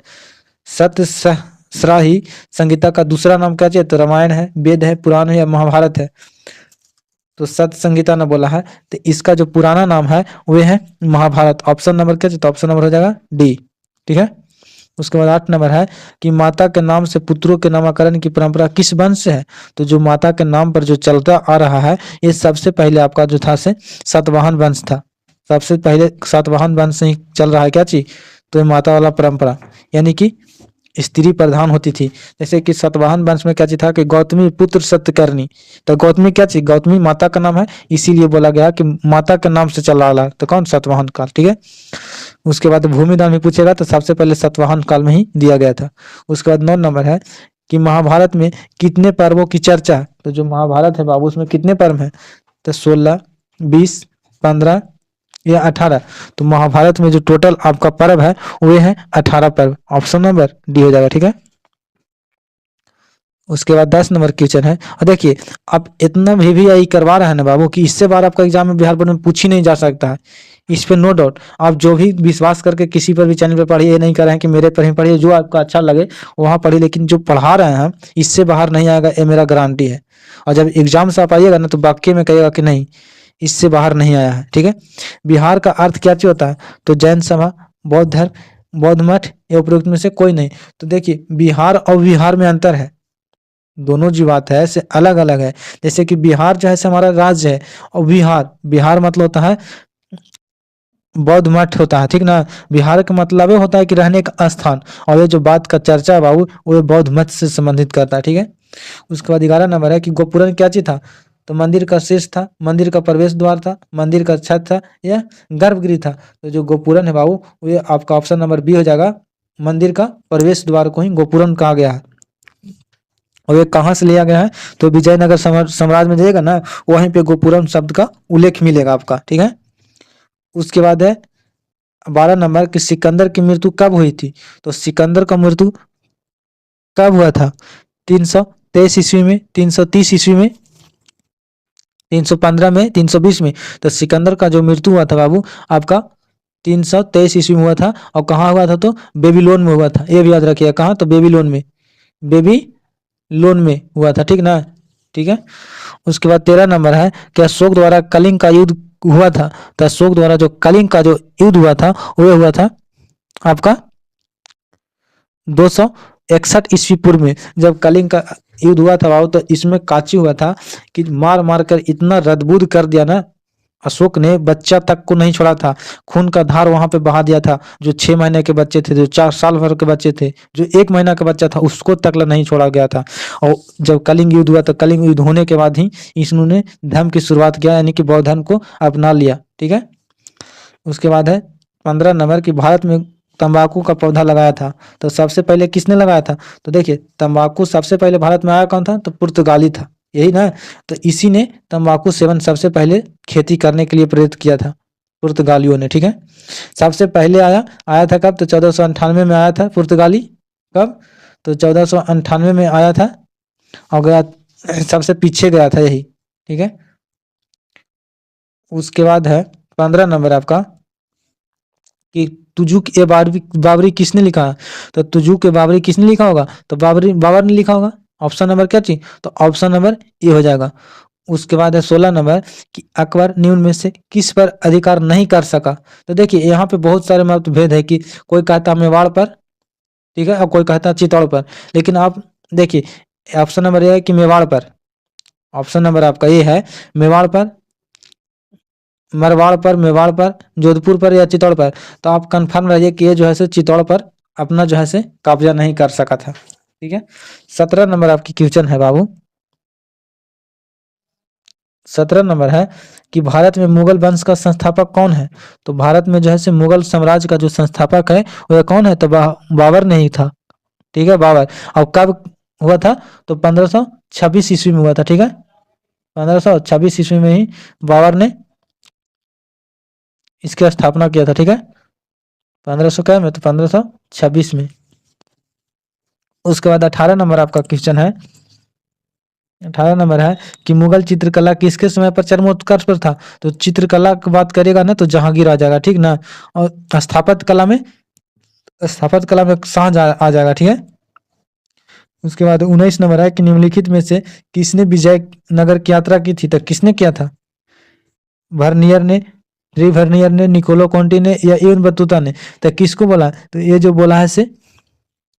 सतसहस्राही संगीता का दूसरा नाम क्या है? तो रामायण है, वेद है, पुराण है या महाभारत है। तो सत संगीता ने बोला है, तो इसका जो पुराना नाम है वो है महाभारत। ऑप्शन नंबर क्या है? तो ऑप्शन नंबर हो जाएगा डी, ठीक है। उसके बाद 8 नंबर है कि माता के नाम से पुत्रों के नामकरण की परंपरा किस वंश से है। तो जो माता के नाम पर जो चलता आ रहा है ये सबसे पहले आपका जो था से सातवाहन वंश था। सबसे पहले सातवाहन वंश से ही चल रहा है क्या चीज? तो ये माता वाला परंपरा, यानी कि स्त्री प्रधान होती थी। जैसे कि सातवाहन वंश में क्या चीज था कि गौतमी पुत्र सत्यकर्णी। तो गौतमी क्या चीज? गौतमी माता का नाम है, इसीलिए बोला गया कि माता के नाम से चला रहा। तो कौन? सातवाहन काल, ठीक है। उसके बाद भूमिदान भी पूछेगा तो सबसे पहले सातवाहन काल में ही दिया गया था। उसके बाद 9 नंबर है कि महाभारत में कितने पर्वों की चर्चा है। तो जो महाभारत है बाबू उसमें कितने पर्व हैं? तो 16, 20, 15 या 18। तो महाभारत में जो टोटल आपका पर्व है वो है 18 पर्व। ऑप्शन नंबर डी हो जाएगा, ठीक है। उसके बाद 10 नंबर क्वेश्चन है, और देखिए अब इतना VVI करवा रहा है ना बाबू कि इससे बार आपका एग्जाम में बिहार बोर्ड में पूछ ही नहीं जा सकता है। इस पे नो डाउट आप जो भी विश्वास करके किसी पर भी चैनल पर पढ़िए, ये नहीं कर रहे हैं कि मेरे पर ही पढ़िए, जो आपका अच्छा लगे वहाँ पढ़िए, लेकिन जो पढ़ा रहे हैं इससे बाहर नहीं आएगा, ये मेरा गारंटी है। और जब एग्जाम से आप आइएगा ना तो वाकई में कहिएगा कि नहीं इससे बाहर नहीं आया है, ठीक है। बिहार का अर्थ क्या चीज होता है? तो जैन सभा, बौद्ध धर्म, बौद्ध मठ या उपरोक्त में से कोई नहीं। तो देखिए बिहार और बिहार में अंतर है, दोनों जो बात है से अलग अलग है। जैसे कि बिहार जो है से हमारा राज्य है, और बिहार मतलब होता है बौद्ध मठ होता है, ठीक ना। बिहार का मतलब ये होता है कि रहने का स्थान। और ये जो बात का चर्चा है बाबू वो बौद्ध मठ से संबंधित करता है, ठीक है। उसके बाद 11 नंबर है कि गोपुरम क्या चीज था? तो मंदिर का शीर्ष था, मंदिर का प्रवेश द्वार था, मंदिर का छत था या गर्भगृह था। तो जो गोपुरम है बाबू वो आपका ऑप्शन नंबर बी हो जाएगा। मंदिर का प्रवेश द्वार को ही गोपुरम कहा गया है। और ये कहाँ से लिया गया है? तो विजयनगर साम्राज्य में जाइएगा ना वहीं पे गोपुरम शब्द का उल्लेख मिलेगा आपका, ठीक है। उसके बाद है 12 नंबर कि सिकंदर की मृत्यु कब हुई थी। तो सिकंदर का मृत्यु कब हुआ था? 323 ईस्वी में, 330 ईस्वी में, 315 में, 320 में। तो सिकंदर का जो मृत्यु हुआ था बाबू आपका 323 ईस्वी में हुआ था। और कहाँ हुआ था? तो बेबीलोन में हुआ था। ये भी याद रखिएगा, कहाँ? तो बेबीलोन में, बेबीलोन में हुआ था, ठीक ना, ठीक है। उसके बाद 13 नंबर है कि अशोक द्वारा कलिंग का युद्ध हुआ था। तो अशोक द्वारा जो कलिंग का जो युद्ध हुआ था वो हुआ था आपका 261 ईस्वी पूर्व में। जब कलिंग का युद्ध हुआ था बाबू तो इसमें काची हुआ था कि मार मार कर इतना रद्दबुद कर दिया ना अशोक ने, बच्चा तक को नहीं छोड़ा था। खून का धार वहां पे बहा दिया था। जो 6 महीने के बच्चे थे, जो 4 साल भर के बच्चे थे, जो 1 महीना का बच्चा था उसको तक नहीं छोड़ा गया था। और जब कलिंग युद्ध हुआ तो कलिंग युद्ध होने के बाद ही इन्होंने धर्म की शुरुआत किया, यानी कि बौद्ध धर्म को अपना लिया, ठीक है। उसके बाद है 15 नंबर की भारत में तंबाकू का पौधा लगाया था, तो सबसे पहले किसने लगाया था? तो देखिए तंबाकू सबसे पहले भारत में आया कौन था? तो पुर्तगाली था, यही ना। तो इसी ने तंबाकू सेवन सबसे पहले खेती करने के लिए प्रेरित किया था, पुर्तगालियों ने, ठीक है। सबसे पहले आया आया था कब? तो 1498 में आया था पुर्तगाली। कब? तो 1498 में आया था और गया, सबसे पीछे गया था यही, ठीक है। उसके बाद है 15 नंबर आपका कि तुजुक ए बाबरी बाबरी किसने लिखा है? तो तुजुक ए बाबरी किसने लिखा होगा? तो बाबर ने लिखा होगा। ऑप्शन नंबर क्या चाहिए? तो ऑप्शन नंबर ए हो जाएगा। उसके बाद है 16 नंबर कि अकबर निम्न में से किस पर अधिकार नहीं कर सका? तो देखिए यहाँ पे बहुत सारे मतभेद है कि कोई कहता मेवाड़ पर, ठीक है, और कोई कहता चित्तौड़ पर, लेकिन आप देखिए ऑप्शन नंबर ए है कि मेवाड़ पर। ऑप्शन नंबर आपका ये है मेवाड़ पर, मरवाड़ पर, मेवाड़ पर, जोधपुर पर या चित्तौड़ पर। तो आप कंफर्म रहिए कि ये जो है से चित्तौड़ पर अपना जो है से कब्जा नहीं कर सका था, ठीक है। 17 नंबर आपकी क्वेश्चन है बाबू। 17 नंबर है कि भारत में मुगल वंश का संस्थापक कौन है? तो भारत में जो है से मुगल साम्राज्य का जो संस्थापक है वह कौन है? तो बाबर नहीं था, ठीक है, बाबर। और कब हुआ था? तो 1526 ईस्वी में हुआ था, ठीक है। 1526 ईस्वी में ही बाबर ने इसकी स्थापना किया था, ठीक है। 1500 क्या में? तो 1526 में। उसके बाद 18 नंबर आपका क्वेश्चन है। 18 नंबर है कि मुगल चित्रकला किसके समय पर चरमोत्कर्ष पर था? तो चित्रकला की बात करेगा ना तो जहांगीर आ जाएगा, ठीक ना। और स्थापत्य कला में शाहजहां आ जाएगा, ठीक है। उसके बाद 19 नंबर है कि निम्नलिखित में से किसने विजयनगर की यात्रा की थी? तो किसने किया था? वर्नियर ने, वर्नियर ने, निकोलो कॉन्टी ने या इब्न बतूता ने? तो किसको बोला? तो ये जो बोला है से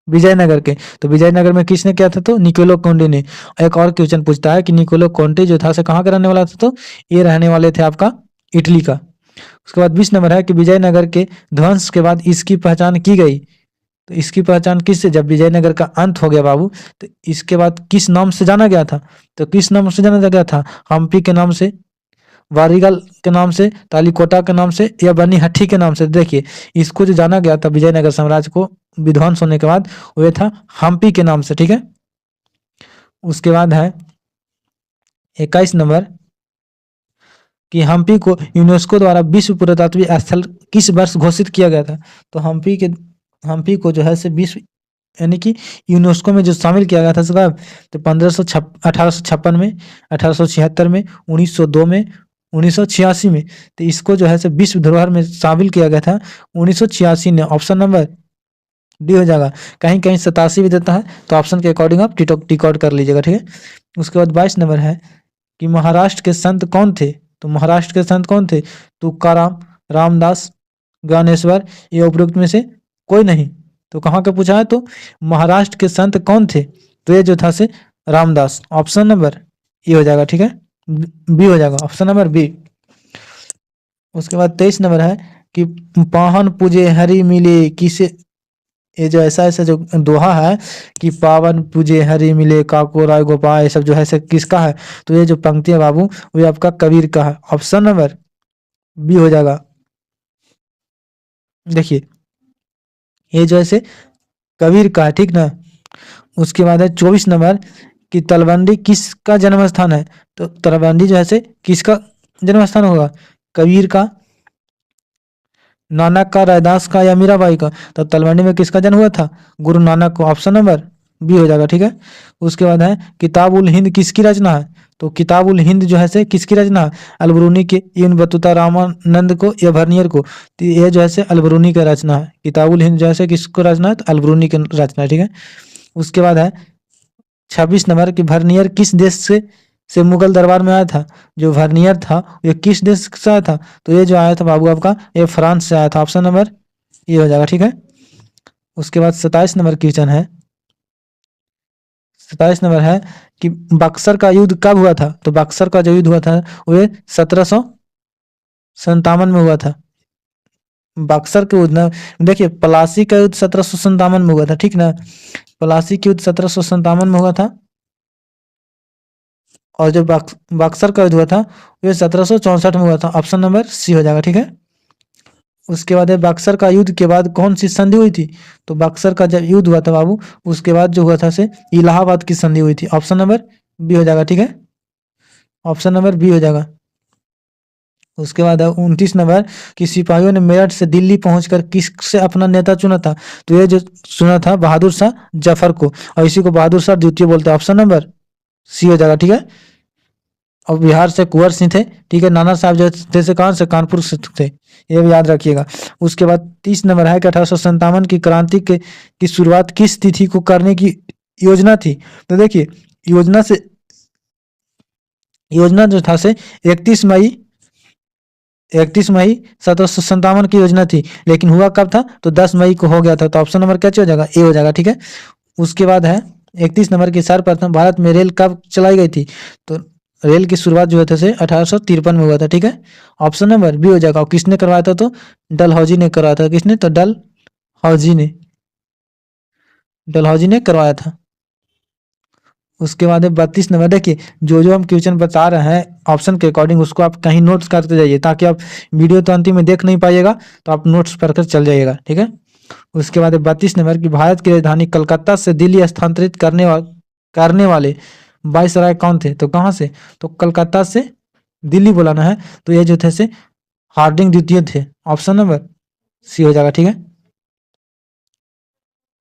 विजयनगर के। तो विजयनगर में किसने किया था? तो निकोलो कोंटे ने। एक और क्वेश्चन पूछता है कि निकोलो कोंटे जो था से कहाँ का रहने वाला था? तो ये रहने वाले थे आपका इटली का। उसके बाद 20 नंबर है कि विजयनगर के ध्वंस के बाद इसकी पहचान की गई। तो इसकी पहचान किससे? जब विजयनगर का अंत हो गया बाबू, तो इसके बाद किस नाम से जाना गया था? तो किस नाम से जाना गया था? हम्पी के नाम से, वारीगल के नाम से, तालीकोटा के नाम से या बनी हट्टी के नाम से? देखिए इसको जो जाना गया था विजयनगर साम्राज्य को विध्वंस होने के बाद, वह था हम्पी के नाम से, ठीक है। उसके बाद है 21 नंबर कि हम्पी को यूनेस्को द्वारा विश्व पुरातात्विक स्थल किस वर्ष घोषित किया गया था? तो हम्पी को जो है से विश्व यानी कि यूनेस्को में जो शामिल किया गया था कब? तो 1856 में, 1876 में, 1902 में, 1986 में। तो इसको जो है से विश्व धरोहर में शामिल किया गया था 1986 में। ऑप्शन नंबर डी हो जाएगा। कहीं कहीं 87 भी देता है, तो ऑप्शन के अकॉर्डिंग आप टिकआउट कर लीजिएगा, ठीक है। उसके बाद 22 नंबर है कि महाराष्ट्र के संत कौन थे? तो महाराष्ट्र के संत कौन थे? तुकाराम, रामदास, ज्ञानेश्वर, ये उपरोक्त में से कोई नहीं। तो कहाँ का पूछा है? तो महाराष्ट्र के संत कौन थे? तो ये जो था से रामदास। ऑप्शन नंबर ये हो जाएगा, ठीक है, बी हो जाएगा, ऑप्शन नंबर बी। उसके बाद 23 नंबर है कि पाहन पूजे हरि मिले किसे? ये जो ऐसा जो दोहा है कि पावन पूजे हरि मिले काको राय गोपाल, ये सब जो है से किसका है? तो ये जो पंक्ति है बाबू वो आपका कबीर का है। ऑप्शन नंबर बी हो जाएगा। देखिए ये जो है कबीर का है, ठीक ना। उसके बाद है 24 नंबर कि तलवंडी किसका जन्म स्थान है? तो तलवंडी जो है किसका जन्म स्थान होगा? कबीर का, नानक का, रैदास का या मीराबाई का? तो तलवंडी में किसका जन्म हुआ था? गुरु नानक को। ऑप्शन नंबर बी हो जाएगा, ठीक है। उसके बाद है किताब उल हिंद किसकी रचना है? तो किताब उल हिंद जो है किसकी रचना है? अलबरूनी के, इब्न बतूता, रामानंद को या वर्नियर को? तो ये जो है अलबरूनी का रचना है। किताब उल हिंद जो है किसको रचना है? तो अलबरूनी की रचना है, ठीक है। उसके बाद है 26 नंबर की वर्नियर किस देश से मुगल दरबार में आया था? जो वर्नियर था ये किस देश से आया था? तो ये जो आया था बाबू आपका ये फ्रांस से आया था। ऑप्शन नंबर ये हो जाएगा, ठीक है। उसके बाद 27 नंबर क्वेश्चन है। 27 नंबर है कि बक्सर का युद्ध कब हुआ था? तो बक्सर का जो युद्ध हुआ था वो 1757 में हुआ था। बक्सर के युद्ध, देखिए पलासी का युद्ध 1757 में हुआ था, ठीक ना। पलासी के युद्ध 1757 में हुआ था और जो बक्सर का युद्ध हुआ था वो 1764 में हुआ था। ऑप्शन नंबर सी हो जाएगा, ठीक है। उसके बाद है बक्सर का युद्ध के बाद कौन सी संधि हुई थी? तो बक्सर का जब युद्ध हुआ था बाबू, उसके बाद जो हुआ था से इलाहाबाद की संधि हुई थी। ऑप्शन नंबर बी हो जाएगा, ठीक है, ऑप्शन नंबर बी हो जाएगा। उसके बाद है 29 नंबर कि सिपाहियों ने मेरठ से दिल्ली पहुंचकर किससे अपना नेता चुना था? तो ये जो चुना था बहादुर शाह जफर को, और इसी को बहादुर शाह द्वितीय बोलते हैं। ऑप्शन नंबर सी हो जाएगा, ठीक है। और बिहार से कुंवर सिंह थे, ठीक है। नाना साहब जो थे से कहाँ से? कानपुर से थे, ये भी याद रखिएगा। उसके बाद 30 नंबर है कि 1857 की क्रांति की शुरुआत किस तिथि को करने की योजना थी? तो देखिए योजना जो था से 31 मई 1757 की योजना थी, लेकिन हुआ कब था? तो 10 मई को हो गया था। तो ऑप्शन नंबर क्या हो जाएगा? ए हो जाएगा, ठीक है। उसके बाद है 31 नंबर की सर्वप्रथम भारत में रेल कब चलाई गई थी? तो रेल की शुरुआत जो है से 1853 में हुआ था, ठीक है। ऑप्शन नंबर बी हो जाएगा। और किसने करवाया था? तो डलहौजी ने करवाया था। किसने? तो डलहौजी ने करवाया था। उसके बाद है 32 नंबर। देखिए जो हम क्वेश्चन बता रहे हैं ऑप्शन के अकॉर्डिंग, उसको आप कहीं नोट्स करते जाइए, ताकि आप वीडियो तो अंतिम में देख नहीं पाइएगा, तो आप नोट्स पढ़कर चल जाइएगा, ठीक है। उसके बाद 32 नंबर की भारत की राजधानी कलकत्ता से दिल्ली स्थानांतरित करने वाले वायसराय कौन थे? तो कहाँ से? तो कलकत्ता से दिल्ली बुलाना है, तो ये जो थे से हार्डिंग द्वितीय थे। ऑप्शन नंबर सी हो जाएगा, ठीक है।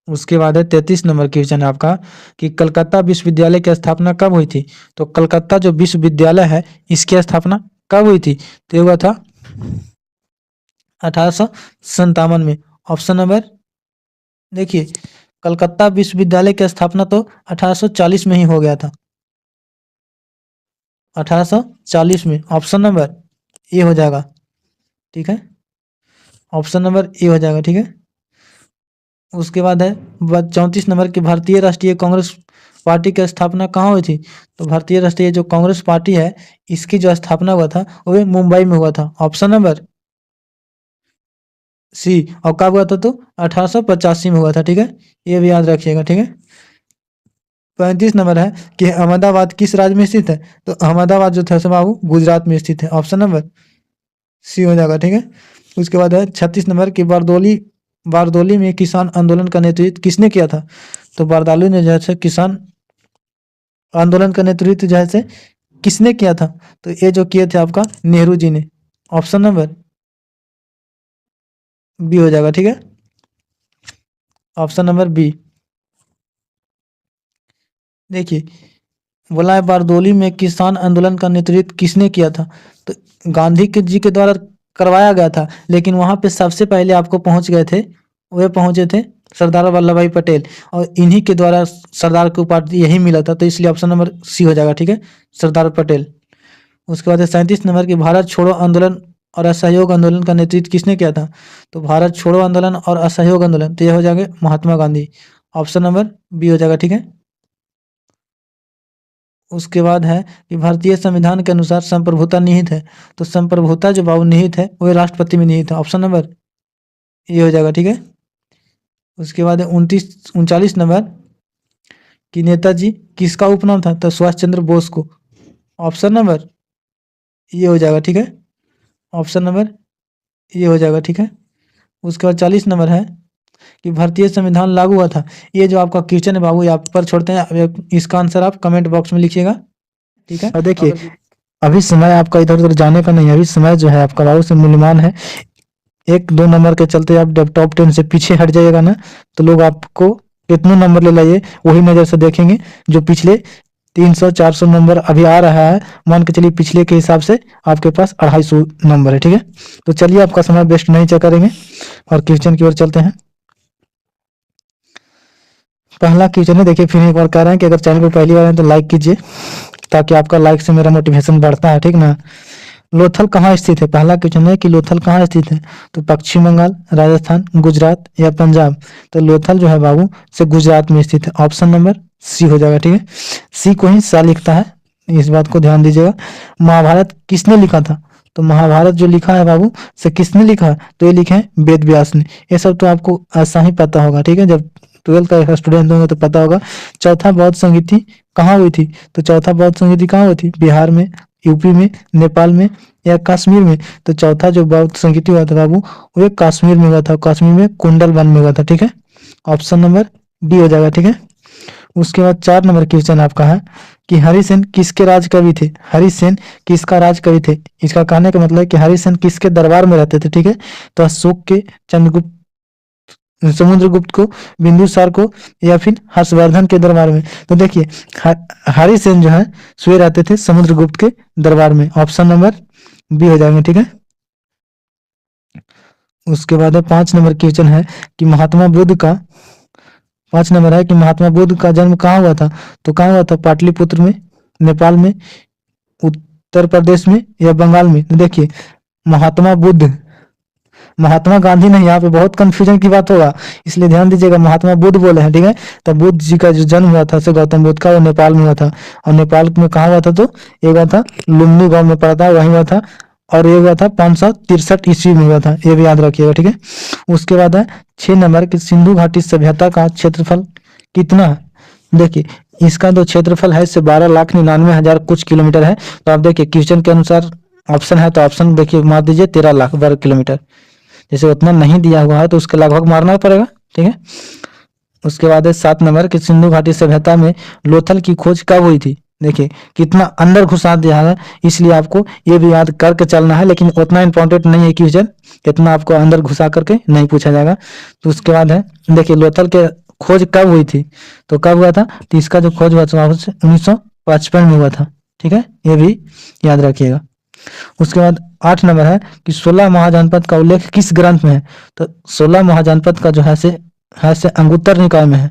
उसके बाद है 33 नंबर क्वेश्चन है आपका कि कलकत्ता विश्वविद्यालय की स्थापना कब हुई थी? तो कलकत्ता जो विश्वविद्यालय है इसकी स्थापना कब हुई थी? तो ये हुआ था 1857 में। ऑप्शन नंबर देखिए, कलकत्ता विश्वविद्यालय की स्थापना तो 1840 में ही हो गया था, 1840 में। ऑप्शन नंबर ए हो जाएगा, ठीक है, ऑप्शन नंबर ए हो जाएगा, ठीक है। उसके बाद है 34 नंबर की भारतीय राष्ट्रीय कांग्रेस पार्टी की स्थापना कहाँ हुई थी? तो भारतीय राष्ट्रीय जो कांग्रेस पार्टी है इसकी जो स्थापना हुआ था वो मुंबई में हुआ था। Option number C. और कब हुआ था? तो 1885 में हुआ था, ठीक है, ये भी याद रखिएगा, ठीक है। 35 नंबर है कि अहमदाबाद किस राज्य में स्थित है? तो अहमदाबाद जो था बाबू गुजरात में स्थित है। ऑप्शन नंबर सी हो जाएगा, ठीक है। उसके बाद है 36 नंबर की बारदोली में किसान आंदोलन का नेतृत्व किसने किया था? तो बारदाली ने जो है किसान आंदोलन का नेतृत्व जो है किसने किया था? तो ये जो किए थे आपका नेहरू जी ने। ऑप्शन नंबर बी हो जाएगा, ठीक है, ऑप्शन नंबर बी। देखिए बोला है बारदोली में किसान आंदोलन का नेतृत्व किसने किया था? तो गांधी जी के द्वारा करवाया गया था, लेकिन वहां पे सबसे पहले आपको पहुंचे थे सरदार वल्लभ भाई पटेल, और इन्हीं के द्वारा सरदार को उपाधि यही मिला था। तो इसलिए ऑप्शन नंबर सी हो जाएगा, ठीक है, सरदार पटेल। उसके बाद 37 नंबर की भारत छोड़ो आंदोलन और असहयोग आंदोलन का नेतृत्व किसने किया था? तो भारत छोड़ो आंदोलन और असहयोग आंदोलन, तो ये हो जाएगा Mahatma Gandhi. Option number B हो जाएगा, ठीक है। उसके बाद है कि भारतीय संविधान के अनुसार संप्रभुता निहित है, तो संप्रभुता जो बाबू निहित है वो राष्ट्रपति में निहित है। ऑप्शन नंबर ये हो जाएगा, ठीक है। उसके बाद है 39 नंबर कि नेताजी किसका उपनाम था? तो सुभाष चंद्र बोस को। ऑप्शन नंबर ये हो जाएगा, ठीक है, ऑप्शन नंबर ये हो जाएगा, ठीक है। उसके बाद 40 नंबर है कि भारतीय संविधान लागू हुआ था। ये जो आपका क्वेश्चन है बाबू यहाँ पर छोड़ते हैं, अब इसका आंसर आप कमेंट बॉक्स में लिखिएगा, ठीक है। और देखिए अभी समय आपका इधर उधर जाने का नहीं है, अभी समय जो है आपका बाबू से मूल्यवान है। 1-2 नंबर के चलते आप जब टॉप 10 से पीछे हट जाइएगा ना, तो लोग आपको कितने नंबर ले लाइए वही नजर से देखेंगे। जो पिछले 300-400 नंबर अभी आ रहा है, मान के चलिए पिछले के हिसाब से आपके पास 250 नंबर है, ठीक है। तो चलिए आपका समय वेस्ट नहीं करेंगे और क्वेश्चन की ओर चलते हैं। पहला क्वेश्चन है, देखिए फिर एक बार कह रहे हैं कि अगर चैनल पर पहली बार है तो लाइक कीजिए, ताकि आपका लाइक से मेरा मोटिवेशन बढ़ता है, ठीक ना। लोथल कहाँ स्थित है? पहला क्वेश्चन है कि लोथल कहाँ स्थित है? तो पश्चिम बंगाल, राजस्थान, गुजरात या पंजाब? तो लोथल जो है बाबू से गुजरात में स्थित है। ऑप्शन नंबर सी हो जाएगा, ठीक है। सी को ही सा लिखता है, इस बात को ध्यान दीजिएगा। महाभारत किसने लिखा था? तो महाभारत जो लिखा है बाबू से किसने लिखा है? तो ये लिखे हैं वेद व्यास ने। ये सब तो आपको ऐसा ही पता होगा, ठीक है, जब 12th का स्टूडेंट होंगे तो पता होगा। चौथा बौद्ध संगीति कहाँ हुई थी? तो चौथा बौद्ध संगीति कहाँ हुई थी? बिहार में। यूपी में, नेपाल में या कश्मीर में? तो चौथा जो बौद्ध संस्कृति हुआ था बाबू, वो कश्मीर में हुआ था। कश्मीर में कुंडल वन में हुआ था। ठीक है, ऑप्शन नंबर डी हो जाएगा। ठीक है, उसके बाद 4 नंबर क्वेश्चन आपका है कि हरिसेन किसके राज कवि थे? हरिसेन किसका राज कवि थे? इसका कहने का मतलब है कि हरिसेन किसके दरबार में रहते थे? ठीक है, तो अशोक के, चंद्रगुप्त, समुद्रगुप्त को, बिंदुसार को, या फिर हर्षवर्धन के दरबार में? तो देखिए हरिसेन जो है सोए रहते थे समुद्रगुप्त के दरबार में। ऑप्शन नंबर बी हो जाएंगे। ठीक है, उसके बाद है 5 नंबर क्वेश्चन है कि महात्मा बुद्ध का, 5 नंबर है कि महात्मा बुद्ध का जन्म कहाँ हुआ था? तो कहाँ हुआ था? पाटलिपुत्र में, नेपाल में, उत्तर प्रदेश में या बंगाल में? तो देखिए महात्मा बुद्ध, महात्मा गांधी नहीं, यहाँ पे बहुत कंफ्यूजन की बात होगा, इसलिए ध्यान दीजिएगा। महात्मा बुद्ध बोले हैं। ठीक है, तो बुद्ध जी का जो जन्म हुआ था से गौतम बुद्ध का, वो नेपाल में हुआ था। और नेपाल में कहाँ हुआ था? तो एक हुआ था लुम्बिनी गांव में पड़ा था, वहीं हुआ था। और ये हुआ था 563 ईस्वी में हुआ था, ये भी याद रखिएगा। ठीक है, उसके बाद है 6 नंबर कि सिंधु घाटी सभ्यता का क्षेत्रफल कितना है? देखिए इसका जो क्षेत्रफल है से 12,99,000 कुछ किलोमीटर है। तो आप देखिए क्वेश्चन के अनुसार ऑप्शन है, तो ऑप्शन देखिए मार दीजिए 13 लाख वर्ग किलोमीटर। जैसे उतना नहीं दिया हुआ है तो उसके लगभग मारना पड़ेगा। ठीक है, उसके बाद है 7 नंबर कि सिंधु घाटी सभ्यता में लोथल की खोज कब हुई थी? देखिए कितना अंदर घुसा दिया है, इसलिए आपको ये भी याद करके चलना है, लेकिन उतना इंपॉर्टेंट नहीं है क्वेश्चन, इतना आपको अंदर घुसा करके नहीं पूछा जाएगा। तो उसके बाद है देखिए लोथल के खोज कब हुई थी? तो कब हुआ था? तो इसका जो खोज हुआ था 1955 में हुआ था। ठीक है, ये भी याद रखिएगा। उसके बाद 8 नंबर है कि 16 महाजनपद का उल्लेख किस ग्रंथ में है? तो 16 महाजनपद का जो है से अंगुत्तर निकाय में है।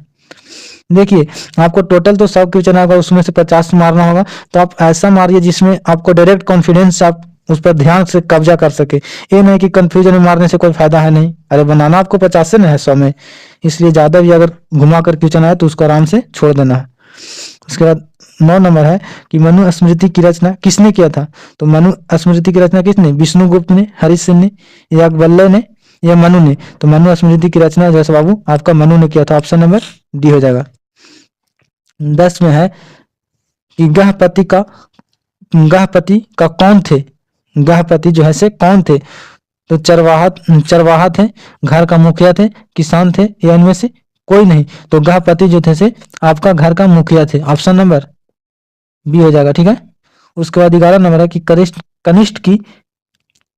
देखिए आपको टोटल तो 100 क्वेश्चन आएगा, उसमें से 50 मारना होगा, तो आप ऐसा मारिए जिसमें आपको डायरेक्ट कॉन्फिडेंस, आप उस पर ध्यान से कब्जा कर सके। ये नहीं कि कंफ्यूजन में मारने से कोई फायदा है नहीं। अरे बनाना आपको 50 में है 100 में, इसलिए ज्यादा भी अगर घुमा कर क्वेश्चन आए तो उसको आराम से छोड़ देना है। उसके बाद 9 नंबर है कि मनु स्मृति की रचना किसने किया था? तो मनु स्मृति की रचना किसने? विष्णुगुप्त ने, हरिसेन ने, या अकबल्ले ने, या मनु ने? तो मनु स्मृति की रचना जैसे बाबू आपका मनु ने किया था। ऑप्शन नंबर डी हो जाएगा। 10 में है कि गहपति का कौन थे? गहपति जो है से कौन थे? तो चरवाहा थे, घर का मुखिया थे, किसान थे, या इनमें से कोई नहीं? तो गहपति जो थे से आपका घर का मुखिया थे। ऑप्शन नंबर बी हो जाएगा। ठीक है, उसके बाद 11 नंबर है कि कनिष्ठ की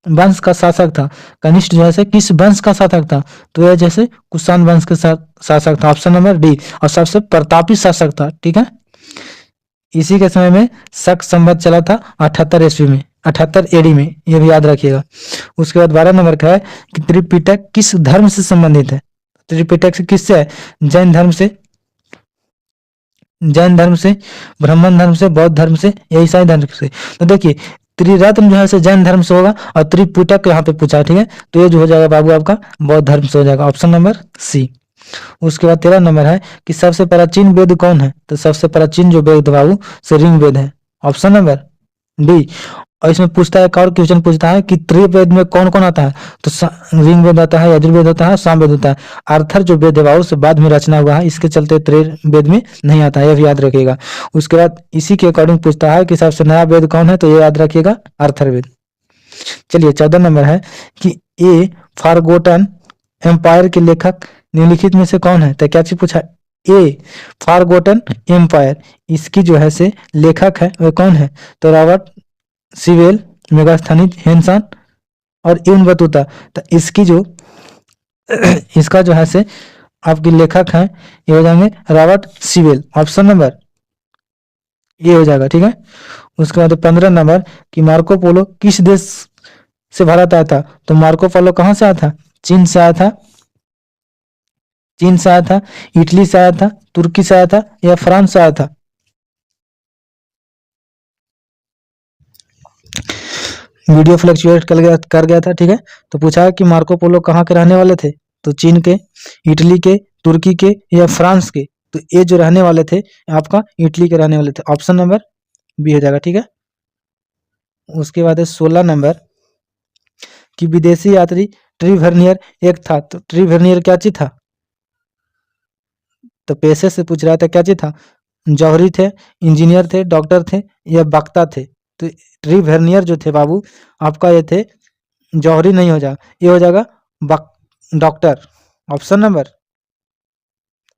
वंश का शासक था। कनिष्ठ जो है किस वंश का शासक था? तो यह जैसे कुषाण वंश के शासक था। ऑप्शन नंबर डी, और सबसे प्रतापी शासक था। ठीक है, इसी के समय में शक संवत चला था 78 ईस्वी में, 78 एडी में, ये भी याद रखिएगा। उसके बाद 12 नंबर का है कि त्रिपिटक किस धर्म से संबंधित है? त्रिपिटक से किससे है? जैन धर्म से, ब्राह्मण धर्म से, बौद्ध धर्म से, या ईसाई धर्म से? तो देखिए त्रिरत्न जो है जैन धर्म से होगा, और त्रिपिटक यहाँ पे पूछा है। ठीक है, तो ये जो हो जाएगा बाबू आपका बौद्ध धर्म से हो जाएगा। Option number C. उसके बाद 13 नंबर है कि सबसे प्राचीन वेद कौन है? तो सबसे प्राचीन जो वेद बाबू से ऋग्वेद है। Option number D. और इसमें पूछता है, एक और क्वेश्चन पूछता है कि त्रिवेद में कौन कौन आता है? तो ऋग्वेद आता है, यजुर्वेद आता है, सामवेद होता है। आर्थर जो वेद है बाबू से बाद में रचना हुआ है, इसके चलते त्रिवेद में नहीं आता है, यह भी याद रखिएगा। उसके बाद इसी के अकॉर्डिंग पूछता है कि सबसे नया वेद कौन है? तो ये याद रखिएगा अर्थरवेद। चलिए 14 नंबर है कि ए फॉरगॉटन एम्पायर के लेखक निम्नलिखित में से कौन है? तो क्या चीज पूछा? ए फॉरगॉटन एम्पायर, इसकी जो है से लेखक है वह कौन है? तो रॉबर्ट सिवेल, मेगास्थनीज हेंसन और इब्न बतूता। तो इसकी जो इसका जो है से आपके लेखक हैं ये हो जाएंगे रॉबर्ट सिवेल। ऑप्शन नंबर ये हो जाएगा। ठीक है, उसके बाद 15 नंबर कि मार्को पोलो किस देश से भारत आया था? तो मार्को पोलो कहाँ से आया था? चीन से आया था, इटली से आया था, तुर्की से आया था, या फ्रांस से आया था? वीडियो फ्लक्चुएट कर गया था। ठीक है, तो पूछा कि मार्को पोलो कहाँ के रहने वाले थे? तो चीन के, इटली के, तुर्की के, या फ्रांस के? तो ये जो रहने वाले थे आपका इटली के रहने वाले थे। ऑप्शन नंबर बी हो जाएगा। ठीक है, उसके बाद है 16 नंबर कि विदेशी यात्री ट्री एक था। तो ट्री क्या चीज था? तो पेशे से पूछ रहा था क्या चीज था? जौहरी थे, इंजीनियर थे, डॉक्टर थे, या वक्ता थे? तो रिवेर्नियर जो थे बाबू आपका ये थे जौहरी नहीं हो जाएगा, ये हो जाएगा डॉक्टर। ऑप्शन नंबर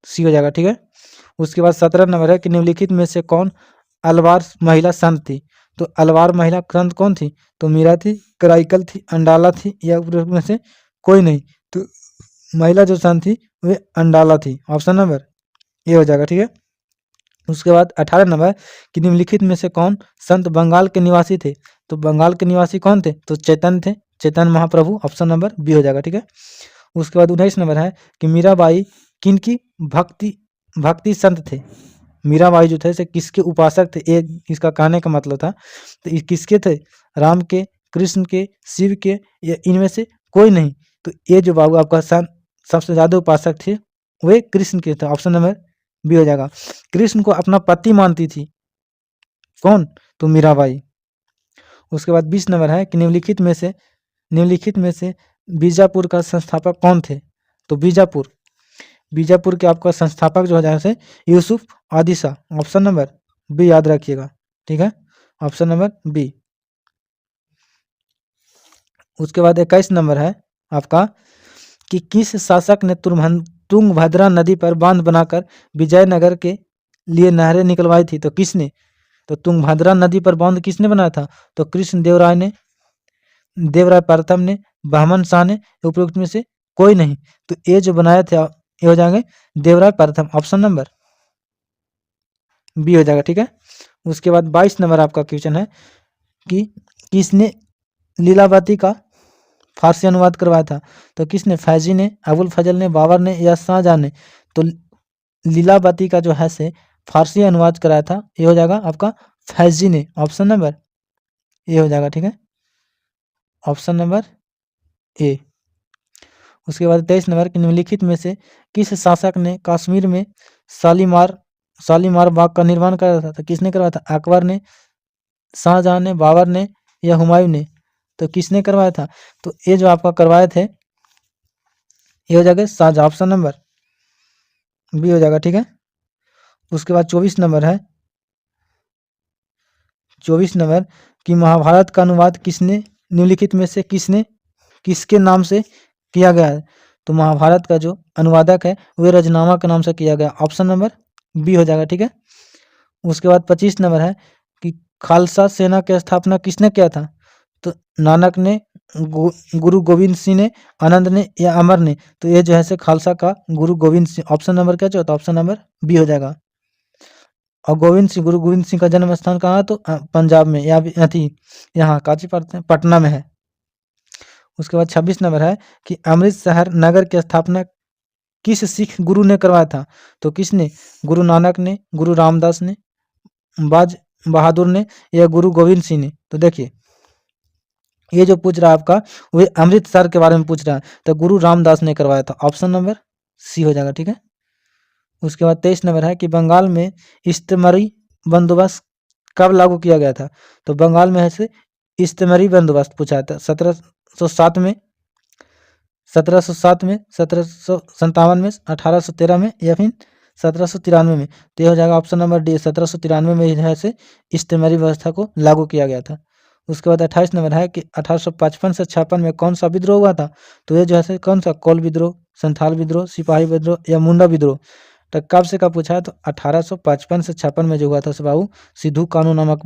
सी हो जाएगा, ठीक है। उसके बाद 17 नंबर है कि निम्नलिखित में से कौन अलवार महिला संत थी। तो अलवार महिला संत कौन थी, तो मीरा थी, कराइकल थी, अंडाला थी, या उपरोक्त में से कोई नहीं। तो महिला जो संत थी वे अंडाला थी। ऑप्शन नंबर ये हो जाएगा, ठीक है। उसके बाद 18 नंबर कि निम्नलिखित में से कौन संत बंगाल के निवासी थे। तो बंगाल के निवासी कौन थे, तो चैतन्य थे, Chaitanya Mahaprabhu. Option number B हो जाएगा, ठीक है। उसके बाद 19 नंबर है कि मीराबाई किनकी भक्ति संत थे। मीराबाई जो थे से किसके उपासक थे, ये इसका कहने का मतलब था। तो ये किसके थे, राम के, कृष्ण के, शिव के, या इनमें से कोई नहीं। तो ये जो बाबू आपका संत सबसे ज्यादा उपासक थे वे कृष्ण के थे। ऑप्शन नंबर बी हो जाएगा। कृष्ण को अपना पति मानती थी कौन, तो मीराबाई। उसके बाद 20 नंबर है कि निम्नलिखित में से बीजापुर का संस्थापक कौन थे। तो बीजापुर के आपका संस्थापक जो हो जाए से Yusuf Adil Shah. Option number B याद रखिएगा, ठीक है। Option number B. उसके बाद 21 नंबर है आपका कि किस शासक ने तुंगभद्रा नदी पर बांध बनाकर विजयनगर के लिए नहरें निकलवाई थी। तो किसने, तो तुंगभद्रा नदी पर बांध किसने बनाया था, तो कृष्ण देवराय ने, देवराय प्रथम ने, बहमन शाह ने, उपरोक्त में से कोई नहीं। तो ये जो बनाया था ये हो जाएंगे देवराय प्रथम। ऑप्शन नंबर बी हो जाएगा, ठीक है। उसके बाद 22 नंबर आपका क्वेश्चन है कि किसने लीलावती का फारसी अनुवाद करवाया था। तो किसने, फैजी ने, अबुल फजल ने, बाबर ने, या शाहजहां ने। तो लीलावती का जो है से फारसी अनुवाद कराया था ये हो जाएगा आपका फैजी ने। ऑप्शन नंबर ए हो जाएगा, ठीक है। Option number A. उसके बाद 23 नंबर कि निम्नलिखित में से किस शासक ने कश्मीर में शालीमार बाग का निर्माण कराया था। तो किसने करवाया था, अकबर ने, शाहजहां ने, बाबर ने, या हुमायूं ने। तो किसने करवाया था, तो ये जो आपका करवाए थे ये हो जाएगा शाहजहां। ऑप्शन नंबर बी हो जाएगा, ठीक है। उसके बाद 24 नंबर है, 24 नंबर कि महाभारत का अनुवाद किसने, निम्नलिखित में से किसके नाम से किया गया है। तो महाभारत का जो अनुवादक है वह रजनामा के नाम से किया गया। ऑप्शन नंबर बी हो जाएगा, ठीक है। उसके बाद 25 नंबर है कि खालसा सेना की स्थापना किसने किया था। तो नानक ने, गुरु गोविंद सिंह ने, आनंद ने, या अमर ने। तो ये जो है से खालसा का गुरु गोविंद सिंह। ऑप्शन नंबर क्या होता है, ऑप्शन नंबर बी हो जाएगा। और गुरु गोविंद सिंह का जन्म स्थान कहाँ है, तो पंजाब में, या यहाँ काची पटना में है। उसके बाद 26 नंबर है कि अमृतसर नगर की स्थापना किस सिख गुरु ने करवाया था। तो किसने, गुरु नानक ने, गुरु रामदास ने, बाज बहादुर ने, या गुरु गोविंद सिंह ने। तो देखिए ये जो पूछ रहा है आपका वह अमृतसर के बारे में पूछ रहा है, तो गुरु रामदास ने करवाया था। ऑप्शन नंबर सी हो जाएगा, ठीक है। उसके बाद 23 नंबर है कि बंगाल में इस्तेमरी बंदोबस्त कब लागू किया गया था। तो बंगाल में है से इस्तेमरी बंदोबस्त पूछा था 1707 में, 1707 में, 1757 में, 1813 में, या फिर 1793 में। तो यह हो जाएगा ऑप्शन नंबर डी, 1793 में जो है से इस्तेमारी व्यवस्था को लागू किया गया था। उसके बाद 28 नंबर है कि 1855 से 56 में कौन सा विद्रोह हुआ था। तो ये जो है से कौन सा, कोल विद्रोह, संथाल विद्रोह, सिपाही विद्रोह, या मुंडा विद्रोह। तो कब से कब पूछा है, तो 1855 से 56 में जो हुआ था बाबू सिद्धू कानू नामक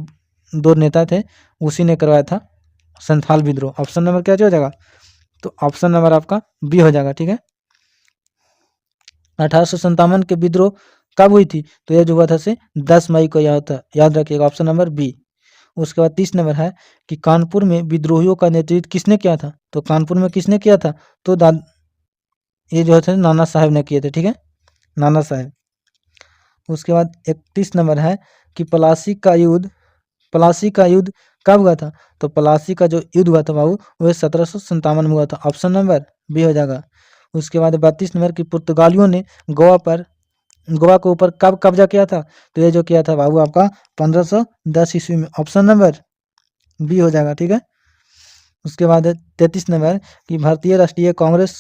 दो नेता थे उसी ने करवाया था संथाल विद्रोह। ऑप्शन नंबर क्या हो जाएगा, तो ऑप्शन नंबर आपका बी हो जाएगा, ठीक है। 1857 के विद्रोह कब हुई थी, तो यह जो हुआ था से 10 मई को याद रखिएगा। Option number B. उसके बाद 30 नंबर है कि कानपुर में विद्रोहियों का नेतृत्व किसने किया था। तो कानपुर में किसने किया था, तो ये जो थे नाना साहब ने किए थे, ठीक है, नाना साहब। उसके बाद 31 नंबर है कि प्लासी का युद्ध कब हुआ था। तो प्लासी का जो युद्ध हुआ था बाबू वह 1757 में हुआ था। ऑप्शन नंबर बी हो जाएगा। उसके बाद 32 नंबर की पुर्तगालियों ने गोवा के ऊपर कब कब्जा किया था। तो ये जो किया था बाबू आपका 1510 ईस्वी में। ऑप्शन नंबर बी हो जाएगा, ठीक है। उसके बाद 33 नंबर कि भारतीय राष्ट्रीय कांग्रेस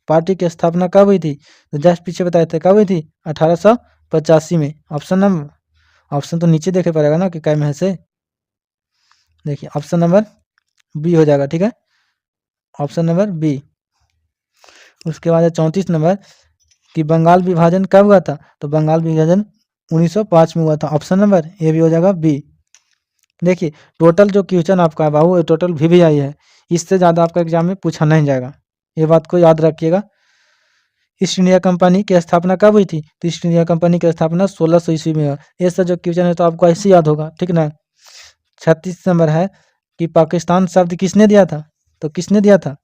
पार्टी की स्थापना कब हुई थी। तो जस्ट पीछे बताए थे कब हुई थी, 1885 में। ऑप्शन तो नीचे देखे पड़ेगा ना कि क्या में है से। देखिए ऑप्शन नंबर बी हो जाएगा, ठीक है, ऑप्शन नंबर बी। उसके बाद है 34 नंबर कि बंगाल विभाजन कब हुआ था, तो बंगाल विभाजन 1905 में हुआ था, ऑप्शन नंबर ए भी हो जाएगा बी। देखिए टोटल जो क्वेश्चन आपका है बाबू, टोटल VVI है, इससे ज़्यादा आपका एग्जाम में पूछा नहीं जाएगा, ये बात को याद रखिएगा। ईस्ट इंडिया कंपनी की स्थापना कब हुई थी, तो ईस्ट इंडिया कंपनी की स्थापना 1600 ईस्वी में हुआ। ये सब जो क्वेश्चन है तो आपको ऐसे याद होगा, ठीक ना। 36 नंबर है कि पाकिस्तान शब्द किसने दिया था, तो किसने दिया था,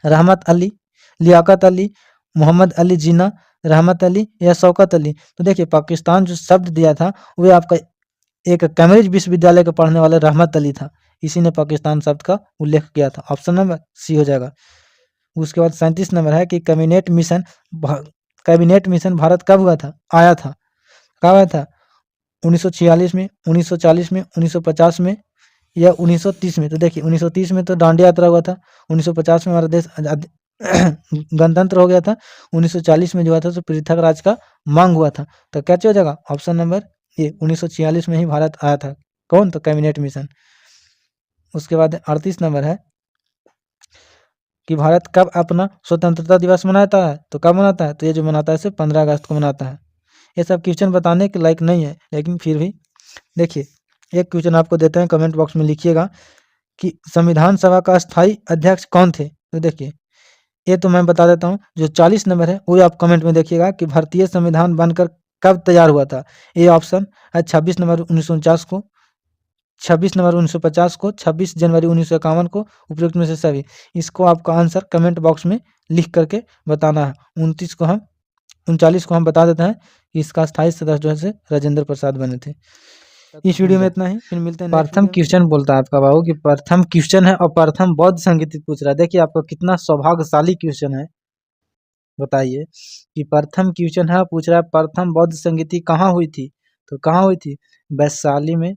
रहमत अली, लियाकत अली, मोहम्मद अली जिन्ना, रहमत अली या शौकत अली। तो देखिए पाकिस्तान जो शब्द दिया था वो आपका एक कैम्ब्रिज विश्वविद्यालय के पढ़ने वाले रहमत अली था, इसी ने पाकिस्तान शब्द का उल्लेख किया था, ऑप्शन नंबर सी हो जाएगा। उसके बाद 37 नंबर है कि कैबिनेट मिशन भारत कब हुआ था, आया था, कब आया था, 1946 में, 1940 में, 1950 में या 1930 में। तो देखिए 1930 में तो दांडी यात्रा हुआ था, 1950 में हमारा देश आजाद गणतंत्र हो गया था, 1940 में जो हुआ था तो पृथक राज का मांग हुआ था। तो क्या हो जाएगा, ऑप्शन नंबर ये 1946 में ही भारत आया था, कौन, तो कैबिनेट मिशन। उसके बाद 38 नंबर है कि भारत कब अपना स्वतंत्रता दिवस मनाता है, तो कब मनाता है, तो ये जो मनाता है सिर्फ 15 अगस्त को मनाता है। ये सब क्वेश्चन बताने के लायक नहीं है, लेकिन फिर भी देखिए एक क्वेश्चन आपको देते हैं, कमेंट बॉक्स में लिखिएगा कि संविधान सभा का स्थायी अध्यक्ष कौन थे। तो देखिए ये तो मैं बता देता हूँ, जो 40 नंबर है वो आप कमेंट में देखिएगा कि भारतीय संविधान बनकर कब तैयार हुआ था। ए ऑप्शन है 26 नवंबर 1949 को, 26 नवंबर 1950 को, 26 जनवरी 1951 को, उपयुक्त में से सभी। इसको आपका आंसर कमेंट बॉक्स में लिख करके बताना है। 39 को हम बता देते हैं कि इसका स्थायी सदस्य जो है से राजेंद्र प्रसाद बने थे। इस वीडियो में इतना ही, फिर मिलते हैं। प्रथम क्वेश्चन बोलता है आपका बाबू कि प्रथम क्वेश्चन है और प्रथम बौद्ध संगीत पूछ रहा है। देखिए आपका कितना सौभाग्यशाली क्वेश्चन है, बताइए कि प्रथम क्वेश्चन है, पूछ रहा है प्रथम बौद्ध संगीति कहाँ हुई थी, तो कहाँ हुई थी, वैशाली में,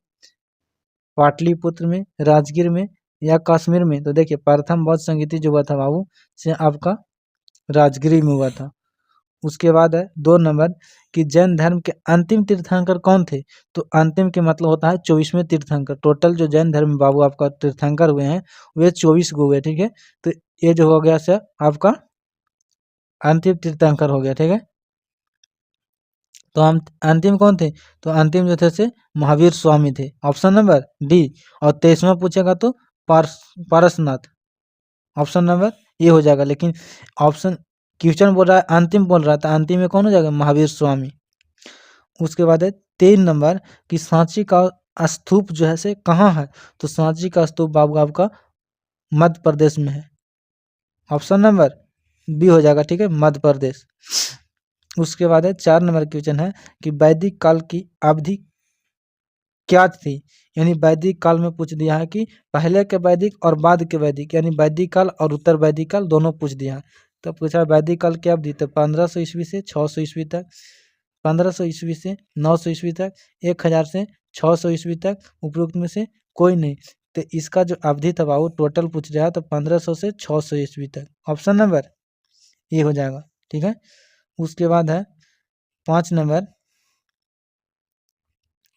पाटलिपुत्र में, राजगीर में या कश्मीर में। तो देखिए प्रथम बौद्ध संगीति जो हुआ था बाबू से आपका राजगिरी में हुआ था। उसके बाद है 2 नंबर कि जैन धर्म के अंतिम तीर्थंकर कौन थे, तो अंतिम के मतलब होता है 24वें तीर्थंकर। टोटल जो जैन धर्म में बाबू आपका तीर्थंकर हुए हैं वे 24 को हुए, ठीक है। तो ये जो हो गया सर आपका अंतिम तीर्थंकर हो गया, ठीक है। तो हम अंतिम कौन थे, तो अंतिम जो थे से महावीर स्वामी थे, ऑप्शन नंबर डी। और 23वां पूछेगा तो पारसनाथ, ऑप्शन नंबर ये हो जाएगा। लेकिन ऑप्शन क्वेश्चन बोल रहा है अंतिम बोल रहा था, अंतिम में कौन हो जाएगा, महावीर स्वामी। उसके बाद है 3 नंबर कि सांची का स्तूप जो है से कहाँ है, तो सांची का स्तूप बाबू आपका मध्य प्रदेश में है, ऑप्शन नंबर बी हो जाएगा, ठीक है, मध्य प्रदेश। उसके बाद है 4 नंबर क्वेश्चन है कि वैदिक काल की अवधि क्या थी, यानी वैदिक काल में पूछ दिया है कि पहले के वैदिक और बाद के वैदिक, यानी वैदिक काल और उत्तर वैदिक काल दोनों पूछ दिया है। तो पूछा वैदिक काल की अवधि, तो 1500 ईस्वी से 600 ईस्वी तक, 1500 ईस्वी से 900 ईस्वी तक, 1000 से 600 ईस्वी तक, उपरोक्त में से कोई नहीं। तो इसका जो अवधि था वो टोटल पूछ रहा है, तो 1500 से 600 ईस्वी तक, ऑप्शन नंबर ये हो जाएगा, ठीक है। उसके बाद है 5 नंबर,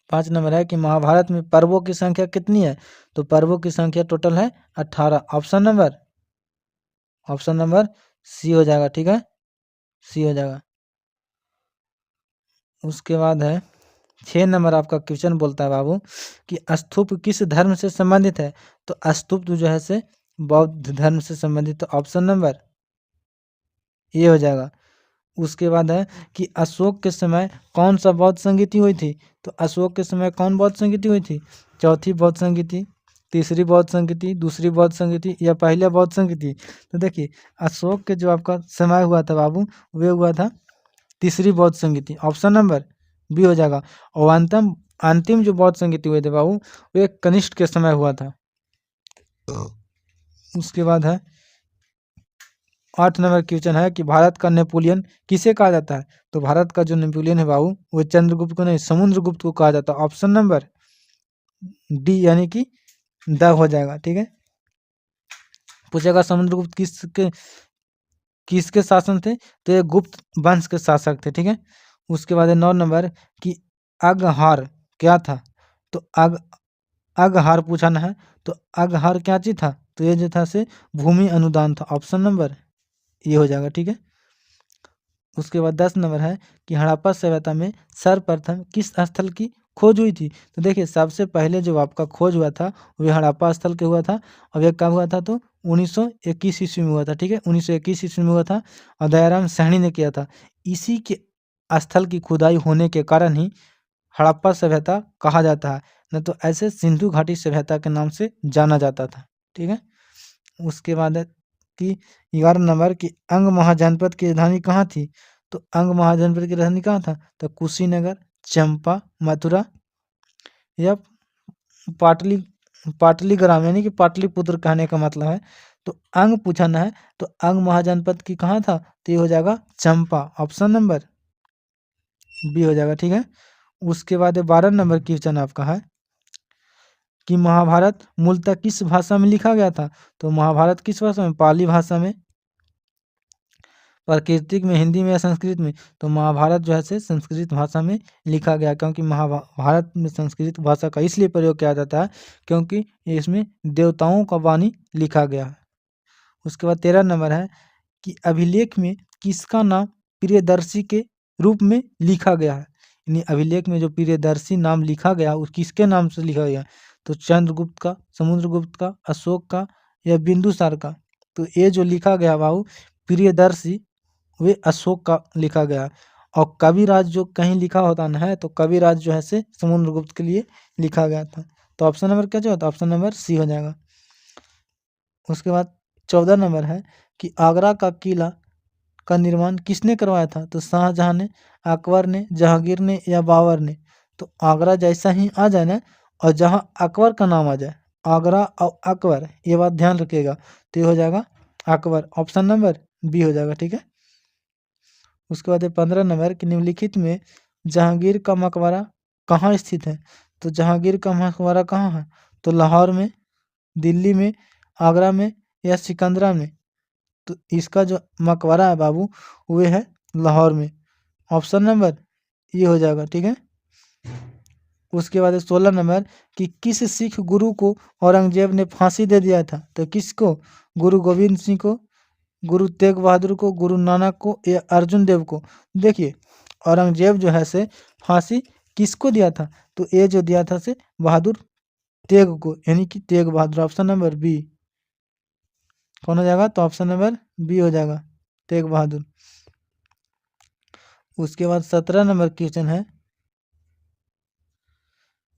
5 नंबर है कि महाभारत में पर्वों की संख्या कितनी है, तो पर्वों की संख्या टोटल है 18, ऑप्शन नंबर सी हो जाएगा, ठीक है, सी हो जाएगा। उसके बाद है 6 नंबर आपका क्वेश्चन बोलता है बाबू कि स्तूप किस धर्म से संबंधित है, तो स्तूप जो है से बौद्ध धर्म से संबंधित, तो ऑप्शन नंबर ये हो जाएगा। उसके बाद है कि अशोक के समय कौन सा बौद्ध संगीति हुई थी, तो अशोक के समय कौन बौद्ध संगीति हुई थी, चौथी बौद्ध संगीति, तीसरी बौद्ध संगीति, दूसरी बौद्ध संगीति या पहले बौद्ध संगीति। तो देखिए अशोक के जो आपका समय हुआ था बाबू वे हुआ था तीसरी बौद्ध संगीति, ऑप्शन नंबर बी हो जाएगा। और अंतिम जो बौद्ध संगीति हुए थे बाबू वे कनिष्ठ के समय हुआ था। उसके बाद है 8 नंबर क्वेश्चन है कि भारत का नेपोलियन किसे कहा जाता है, तो भारत का जो नेपोलियन है बाबू वो चंद्रगुप्त को नहीं समुद्रगुप्त को कहा जाता है, ऑप्शन नंबर डी यानी कि द हो जाएगा, ठीक है। पूछेगा समुद्रगुप्त किसके शासन थे, तो ये गुप्त वंश के शासक थे, ठीक है। उसके बाद 9 नंबर कि अग्रहार क्या था, तो अगहार पूछना है तो अगहार क्या चीज था, तो ये जो था से भूमि अनुदान था। ऑप्शन नंबर ये हो जाएगा, ठीक है। उसके बाद 10 नंबर है कि हड़प्पा सभ्यता में सर्वप्रथम किस स्थल की खोज हुई थी। तो देखिए सबसे पहले जो आपका खोज हुआ था वह हड़प्पा स्थल के हुआ था, और यह कब हुआ था, तो 1921 ईस्वी में हुआ था, ठीक है। 1921 ईस्वी में हुआ था और दयाराम साहनी ने किया था। इसी के स्थल की खुदाई होने के कारण ही हड़प्पा सभ्यता कहा जाता है, न तो ऐसे सिंधु घाटी सभ्यता के नाम से जाना जाता था, ठीक है। उसके बाद है कि 11 नंबर की अंग महाजनपद की राजधानी कहाँ थी। तो अंग महाजनपद की राजधानी कहाँ था, तो कुशीनगर, चंपा, मथुरा या पाटली पाटलीग्राम, यानी कि पाटलिपुत्र कहने का मतलब है। तो अंग पूछना है तो अंग महाजनपद की कहाँ था, तो ये हो जाएगा चंपा। ऑप्शन नंबर बी हो जाएगा, ठीक है। उसके बाद 12 नंबर क्वेश्चन आपका है कि महाभारत मूलतः किस भाषा में लिखा गया था। तो महाभारत किस भाषा में, पाली भाषा में, प्राकृतिक में, हिंदी में या संस्कृत में। तो महाभारत जो है से संस्कृत भाषा में लिखा गया, क्योंकि महाभारत में संस्कृत भाषा का इसलिए प्रयोग किया जाता है क्योंकि इसमें देवताओं का वाणी लिखा गया है। उसके बाद 13 नंबर है कि अभिलेख में किसका नाम प्रियदर्शी के रूप में लिखा गया है। यानी अभिलेख में जो प्रियदर्शी नाम लिखा गया वो किसके नाम से लिखा गया, तो चंद्रगुप्त का, समुद्रगुप्त का, अशोक का या बिंदुसार का। तो ये जो लिखा गया बाबू प्रियदर्शी, वे अशोक का लिखा गया। और कविराज जो कहीं लिखा होता ना है, तो कविराज जो है से समुद्रगुप्त के लिए लिखा गया था। तो ऑप्शन नंबर क्या जो होता है, ऑप्शन नंबर सी हो जाएगा। उसके बाद 14 नंबर है कि आगरा का किला का निर्माण किसने करवाया था। तो शाहजहां ने, अकबर ने, जहांगीर ने या बाबर ने। तो आगरा जैसा ही आ जाए ना, और जहां अकबर का नाम आ जाए, आगरा और अकबर, ये बात ध्यान रखिएगा, तो ये हो जाएगा अकबर। ऑप्शन नंबर बी हो जाएगा, ठीक है। उसके बाद 15 नंबर कि निम्नलिखित में जहांगीर का मकबरा कहाँ स्थित है। तो जहांगीर का मकबरा कहाँ है, तो लाहौर में, दिल्ली में, आगरा में या सिकंदरा में। तो इसका जो मकबरा है बाबू वो है लाहौर में। ऑप्शन नंबर ये हो जाएगा, ठीक है। उसके बाद 16 नंबर कि किस सिख गुरु को औरंगजेब ने फांसी दे दिया था। तो किसको, गुरु गोविंद सिंह को, गुरु तेग बहादुर को, गुरु नानक को या अर्जुन देव को। देखिए औरंगजेब जो है से फांसी किसको दिया था, तो ये जो दिया था से बहादुर तेग को, यानी कि Tegh Bahadur. Option number B कौन हो जाएगा, तो ऑप्शन नंबर बी हो जाएगा, तेग बहादुर। उसके बाद 17 नंबर क्वेश्चन है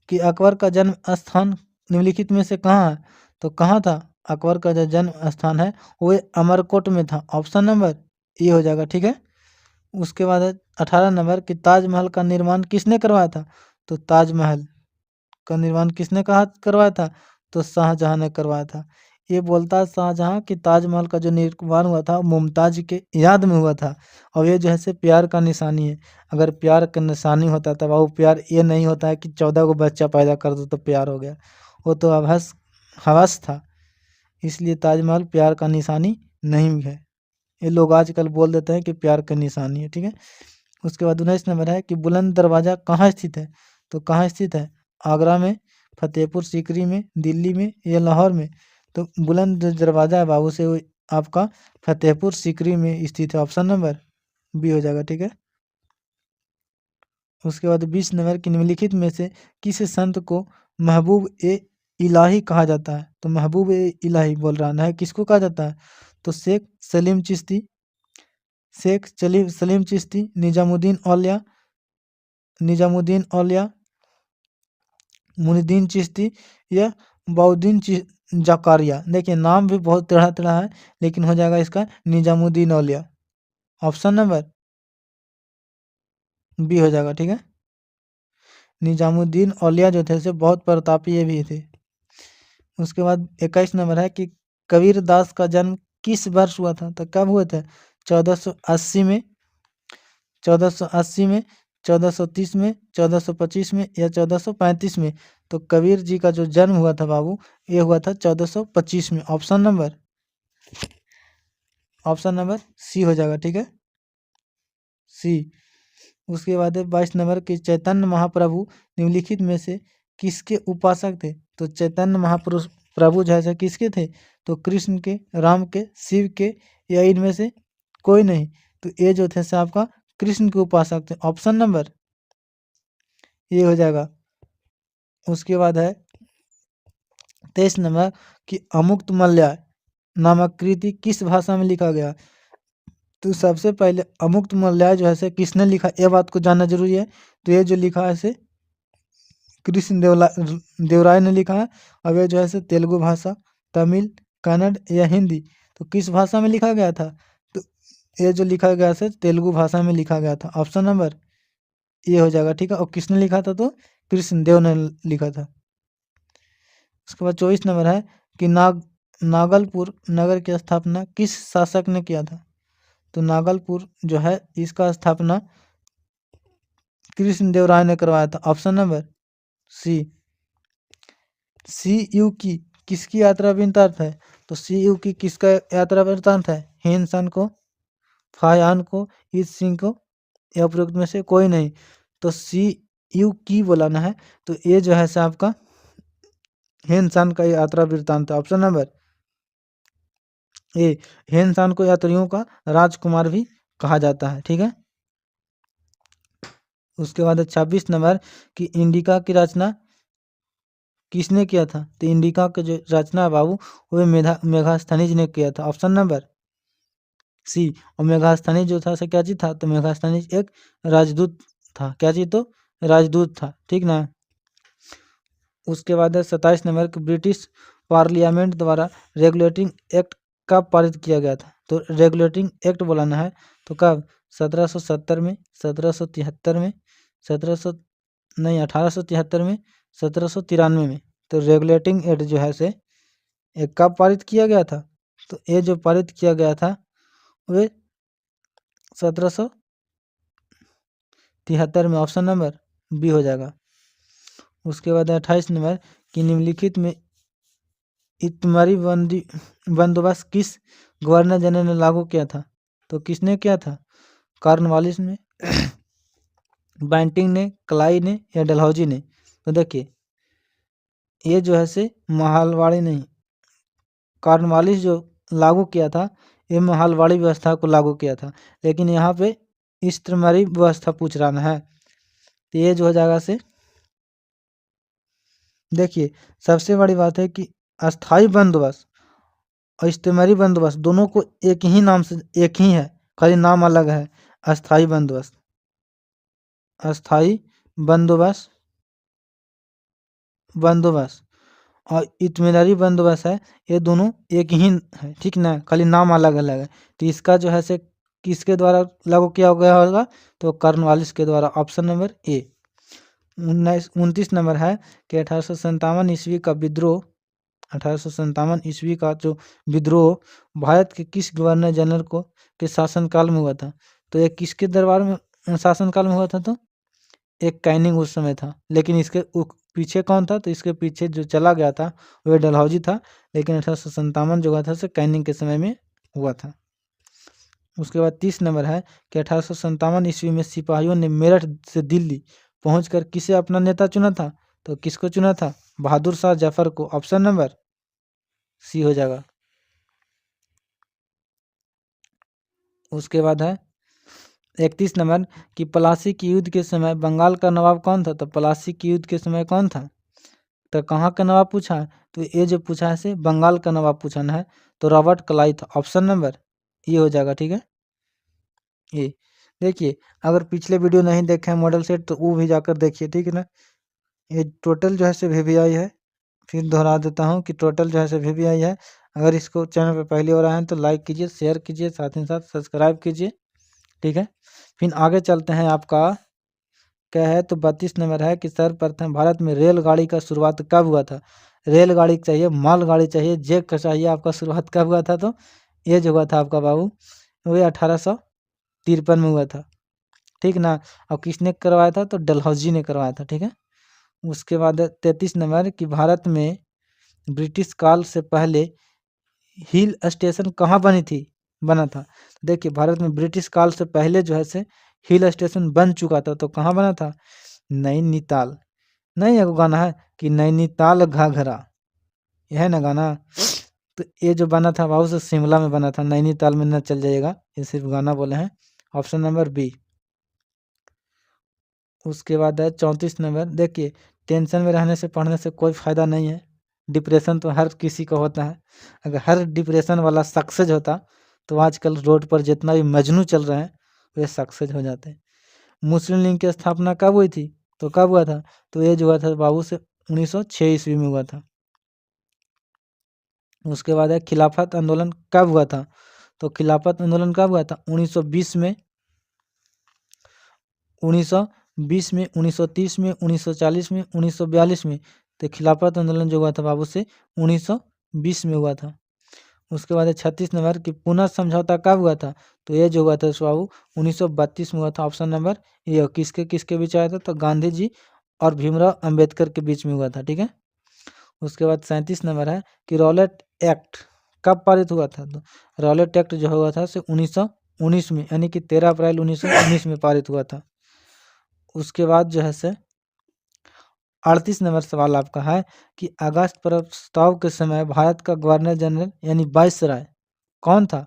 कि अकबर का जन्म स्थान निम्नलिखित में से कहाँ है। तो कहाँ था अकबर का जो जन्म स्थान है वो अमरकोट में था। ऑप्शन नंबर ये हो जाएगा, ठीक है। उसके बाद है 18 नंबर कि ताजमहल का निर्माण किसने करवाया था। तो ताजमहल का निर्माण किसने कहा करवाया था, तो शाहजहां ने करवाया था। ये बोलता है शाहजहां कि ताजमहल का जो निर्माण हुआ था मुमताज के याद में हुआ था, और ये जो है से प्यार का निशानी है। अगर प्यार का निशानी होता तो वो प्यार ये नहीं होता है कि 14 को बच्चा पैदा कर दो तो प्यार हो गया, वो तो हवस हवस था। इसलिए ताजमहल प्यार का निशानी नहीं है। ये लोग आजकल बोल देते हैं कि प्यार का निशानी है, ठीक है। उसके बाद 19 नंबर है कि बुलंद दरवाजा कहाँ स्थित है। तो कहाँ स्थित है, आगरा में, फतेहपुर सीकरी में, दिल्ली में या लाहौर में। तो बुलंद दरवाजा है बाबू से वो आपका फतेहपुर सीकरी में स्थित है। ऑप्शन नंबर बी हो जाएगा, ठीक है। उसके बाद 20 नंबर की निम्नलिखित में से किस संत को महबूब ए इलाही कहा जाता है। तो महबूब ए इलाही बोल रहा है किसको कहा जाता है, तो शेख सलीम चिश्ती, सलीम चिश्ती, निजामुद्दीन औलिया, मुनीद्दीन चिश्ती या बाउद्दीन जकारिया। देखिए नाम भी बहुत टेढ़ा टेढ़ा है, लेकिन हो जाएगा इसका निजामुद्दीन औलिया। ऑप्शन नंबर बी हो जाएगा, ठीक है। निजामुद्दीन औलिया जो थे से बहुत प्रतापी भी थे। उसके बाद 21 नंबर है कि कबीर दास का जन्म किस वर्ष हुआ था। तो कब हुए थे, 1480 में, 1480 में, 1430 में, 1425 में या 1435 में। तो कबीर जी का जो जन्म हुआ था बाबू ये हुआ था 1425 में। ऑप्शन नंबर सी हो जाएगा, ठीक है, सी। उसके बाद 22 नंबर की चैतन्य महाप्रभु निम्नलिखित में से किसके उपासक थे? तो चैतन्य महापुरुष प्रभु जो है से किसके थे? तो कृष्ण के, राम के, शिव के, या इनमें से कोई नहीं। तो ये जो थे से आपका कृष्ण के उपासक थे। ऑप्शन नंबर ये हो जाएगा। उसके बाद है 23 नंबर कि अमुक्तमाल्या नामक कृति किस भाषा में लिखा गया? तो सबसे पहले अमुक्तमाल्या जो है से किसने लिखा, ये बात को जानना जरूरी है। तो ये जो लिखा है से कृष्ण देवराय ने लिखा है। अब ये जो है से तेलुगु भाषा, तमिल, कन्नड़ या हिंदी, तो किस भाषा में लिखा गया था? तो ये जो लिखा गया से तेलुगु भाषा में लिखा गया था। ऑप्शन नंबर ये हो जाएगा, ठीक है। और किसने लिखा था? तो कृष्ण देव ने लिखा था। उसके बाद 24 नंबर है कि नागलपुर नगर की स्थापना किस शासक ने किया था? तो नागलपुर जो है इसका स्थापना कृष्ण देव राय ने करवाया था। ऑप्शन नंबर सी यू की किसकी यात्रा वृत्तांत है? तो सी यू की किसका यात्रा वृत्तांत है? हेनसन को, फायान को, ईद सिंह को, या उपरोक्त में से कोई नहीं। तो सी यू की बोलाना है। तो ये जो है से आपका हेनसन का यात्रा वृत्तांत है। Option number A. हेनसन को यात्रियों का राजकुमार भी कहा जाता है, ठीक है। उसके बाद 26 नंबर कि इंडिका की रचना किसने किया था? तो इंडिका की जो रचना है बाबू वो मेगास्थनीज ने किया था। Option number C. और मेगास्थनीज जो था से क्या चीज था? तो मेगास्थनीज एक राजदूत था। क्या चीज? तो राजदूत था, ठीक ना। उसके बाद 27 नंबर कि ब्रिटिश पार्लियामेंट द्वारा रेगुलेटिंग एक्ट कब पारित किया गया था? तो रेगुलेटिंग एक्ट बोलाना है। तो कब? 1770 में, 1773 में, 1873 में, 1793 में। तो रेगुलेटिंग एक्ट जो है से एक कब पारित किया गया था? तो ये जो पारित किया गया था वे 1773 में। ऑप्शन नंबर बी हो जाएगा। उसके बाद 28 नंबर कि निम्नलिखित में इतमारी बंदोबस्त किस गवर्नर जनरल ने लागू किया था? तो किसने किया था? कॉर्नवालिस ने, बैंटिंग ने, क्लाई ने, या डलहौजी ने? तो देखिए ये जो है से महालवाड़ी नहीं, कॉर्नवालिस जो लागू किया था ये महालवाड़ी व्यवस्था को लागू किया था। लेकिन यहाँ पे इस्त्रमारी व्यवस्था पूछ रहा है। तो ये जो हो जाएगा से देखिए सबसे बड़ी बात है कि अस्थाई बंदोबस्त और इस्तेमारी बंदोबस्त दोनों को एक ही नाम से, एक ही है, खाली नाम अलग है। अस्थाई बंदोबस्त, अस्थाई बंदोबस्त, और इत्मीनारी बंदोबस्त है, ये दोनों एक ही है, ठीक ना, खाली नाम अलग अलग है। तो इसका जो है से किसके द्वारा लागू किया गया होगा? तो कॉर्नवालिस के द्वारा। Option number A. 29 नंबर है कि 1857 ईस्वी का विद्रोह, 1857 ईस्वी का जो विद्रोह भारत के किस गवर्नर जनरल को के शासनकाल में हुआ था? तो ये किसके दरबार में शासनकाल में हुआ था? तो एक कैनिंग उस समय था। लेकिन इसके पीछे कौन था? तो इसके पीछे जो चला गया था वह डलहौजी था। लेकिन 1857 जो हुआ था कैनिंग के समय में हुआ था। उसके बाद 30 नंबर है कि 1857 ईस्वी में सिपाहियों ने मेरठ से दिल्ली पहुंचकर किसे अपना नेता चुना था? तो किसको चुना था? बहादुर शाह जफर को। ऑप्शन नंबर सी हो जाएगा। उसके बाद है 31 नंबर कि प्लासी के युद्ध के समय बंगाल का नवाब कौन था? तो प्लासी के युद्ध के समय कौन था? तो कहाँ का नवाब पूछा है? तो ये जो पूछा है से बंगाल का नवाब पूछना है। तो रॉबर्ट क्लाई था। ऑप्शन नंबर ये हो जाएगा, ठीक है। ये देखिए अगर पिछले वीडियो नहीं देखे हैं मॉडल सेट तो वो भी जाकर देखिए, ठीक है ना। ये टोटल जो है से VVI है। फिर दोहरा देता हूँ कि टोटल जो है से VVI है। अगर इसको चैनल पर पहली बार आए हैं तो लाइक कीजिए, शेयर कीजिए, साथ ही साथ सब्सक्राइब कीजिए, ठीक है। फिर आगे चलते हैं। आपका क्या है? तो 32 नंबर है कि सर्वप्रथम भारत में रेलगाड़ी का शुरुआत कब हुआ था? रेलगाड़ी चाहिए, मालगाड़ी चाहिए, जेक का चाहिए, आपका शुरुआत कब हुआ था? तो ये जो हुआ था आपका बाबू वो 1853 में हुआ था, ठीक ना। और किसने करवाया था? तो डलहौजी ने करवाया था, ठीक है। उसके बाद 33 नंबर कि भारत में ब्रिटिश काल से पहले हिल स्टेशन कहाँ बना था? देखिए भारत में ब्रिटिश काल से पहले जो है से हिल स्टेशन बन चुका था। तो कहाँ बना था? नैनीताल। नहीं है, वो गाना है कि नैनीताल घाघरा, यह है ना गाना। तो ये जो बना था बाबू से शिमला में बना था, नैनीताल में न चल जाइएगा, ये सिर्फ गाना बोले हैं। Option number B. उसके बाद है 34 नंबर। देखिए, टेंशन में रहने से पढ़ने से कोई फायदा नहीं है। डिप्रेशन तो हर किसी को होता है। अगर हर डिप्रेशन वाला सक्सेस होता तो आजकल रोड पर जितना भी मजनू चल रहे हैं वे सक्सेस हो जाते हैं। मुस्लिम लीग की स्थापना कब हुई थी? तो कब हुआ था? तो ये जो हुआ था बाबू से 1906 ईस्वी में हुआ था। उसके बाद है खिलाफत आंदोलन कब हुआ था? तो खिलाफत आंदोलन कब हुआ था? 1920 में, 1920 में, 1930 में, 1940 में, 1942 में। तो खिलाफत आंदोलन जो हुआ था बाबू से 1920 में हुआ था। उसके बाद है 36 नंबर कि पुनः समझौता कब हुआ था? तो ये जो हुआ था बाबू 1932 में हुआ था। ऑप्शन नंबर ये। किसके किसके बीच आया था? तो गांधी जी और भीमराव अंबेडकर के बीच में हुआ था। ठीक है। उसके बाद 37 नंबर है कि रॉलेट एक्ट कब पारित हुआ था? तो रॉलेट एक्ट जो हुआ था से 1919 में, यानी कि 13 अप्रैल 1919 में पारित हुआ था। उसके बाद जो है से 38 नंबर सवाल आपका है कि अगस्त प्रस्ताव के समय भारत का गवर्नर जनरल यानी वायसराय कौन था?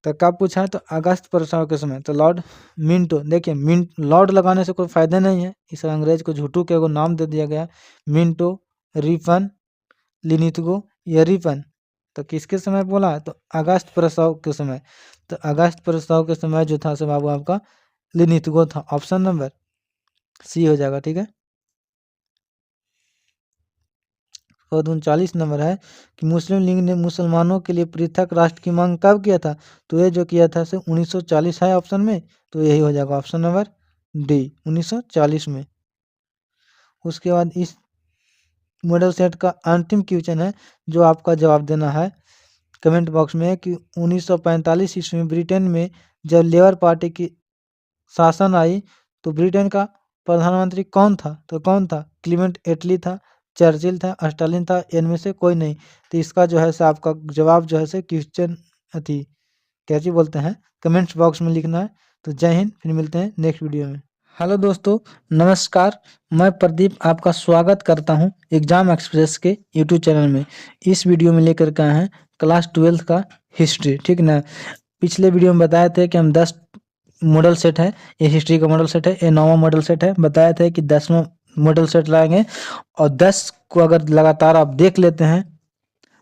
तो कब पूछा है? तो अगस्त प्रस्ताव के समय तो लॉर्ड मिंटो। देखिए, लॉर्ड लगाने से कोई फायदा नहीं है, इस अंग्रेज को झूठू के एगो नाम दे दिया गया, मिंटो, रिपन, लिनिथगो या रिपन। तो किसके समय बोला है? तो अगस्त प्रस्ताव के समय। तो अगस्त प्रस्ताव के समय जो था से बाबू आपका लिनिथगो था। ऑप्शन नंबर सी हो जाएगा। ठीक है। और 39 नंबर है कि मुस्लिम लीग ने मुसलमानों के लिए पृथक राष्ट्र की मांग कब किया था? तो ये जो किया था से 1940 है ऑप्शन में, तो यही हो जाएगा ऑप्शन नंबर डी, 1940 में। उसके बाद इस मॉडल सेट का अंतिम क्वेश्चन है जो आपका जवाब देना है कमेंट बॉक्स में कि 1945 ईस्वी में ब्रिटेन में जब लेबर पार्टी की शासन आई तो ब्रिटेन का प्रधानमंत्री कौन था? तो कौन था? क्लीमेंट एटली था, चर्चिल था, स्टालिन था, इनमें से कोई नहीं। तो इसका जो है से आपका जवाब जो है से क्वेश्चन अथी कैसे बोलते हैं कमेंट्स बॉक्स में लिखना है। तो जय हिंद, फिर मिलते हैं नेक्स्ट वीडियो में। हेलो दोस्तों, नमस्कार। मैं प्रदीप आपका स्वागत करता हूं एग्जाम एक्सप्रेस के यूट्यूब चैनल में। इस वीडियो में लेकर के आए हैं क्लास 12 का हिस्ट्री। ठीक ना। पिछले वीडियो में बताए थे कि हम 10 मॉडल सेट है, ये हिस्ट्री का मॉडल सेट है, ये 9वां मॉडल सेट है। बताया था कि 10वां मॉडल सेट लाएंगे और 10 को अगर लगातार आप देख लेते हैं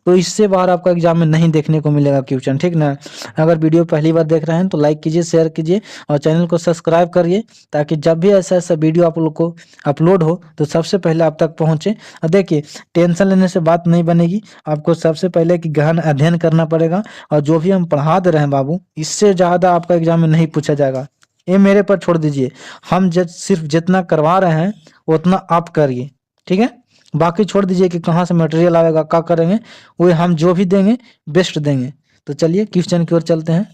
तो इससे बाहर आपका एग्जाम में नहीं देखने को मिलेगा क्वेश्चन। ठीक ना। अगर वीडियो पहली बार देख रहे हैं तो लाइक कीजिए, शेयर कीजिए और चैनल को सब्सक्राइब करिए ताकि जब भी ऐसा ऐसा वीडियो आप लोग को अपलोड हो तो सबसे पहले आप तक पहुंचे। और देखिए, टेंशन लेने से बात नहीं बनेगी, आपको सबसे पहले कि गहन अध्ययन करना पड़ेगा और जो भी हम पढ़ा दे रहे हैं बाबू, इससे ज़्यादा आपका एग्जाम में नहीं पूछा जाएगा। ये मेरे पर छोड़ दीजिए, हम सिर्फ जितना करवा रहे हैं उतना आप करिए। ठीक है। बाकी छोड़ दीजिए कि कहाँ से मटेरियल आएगा, क्या करेंगे, वो हम जो भी देंगे बेस्ट देंगे। तो चलिए क्वेश्चन की ओर चलते हैं।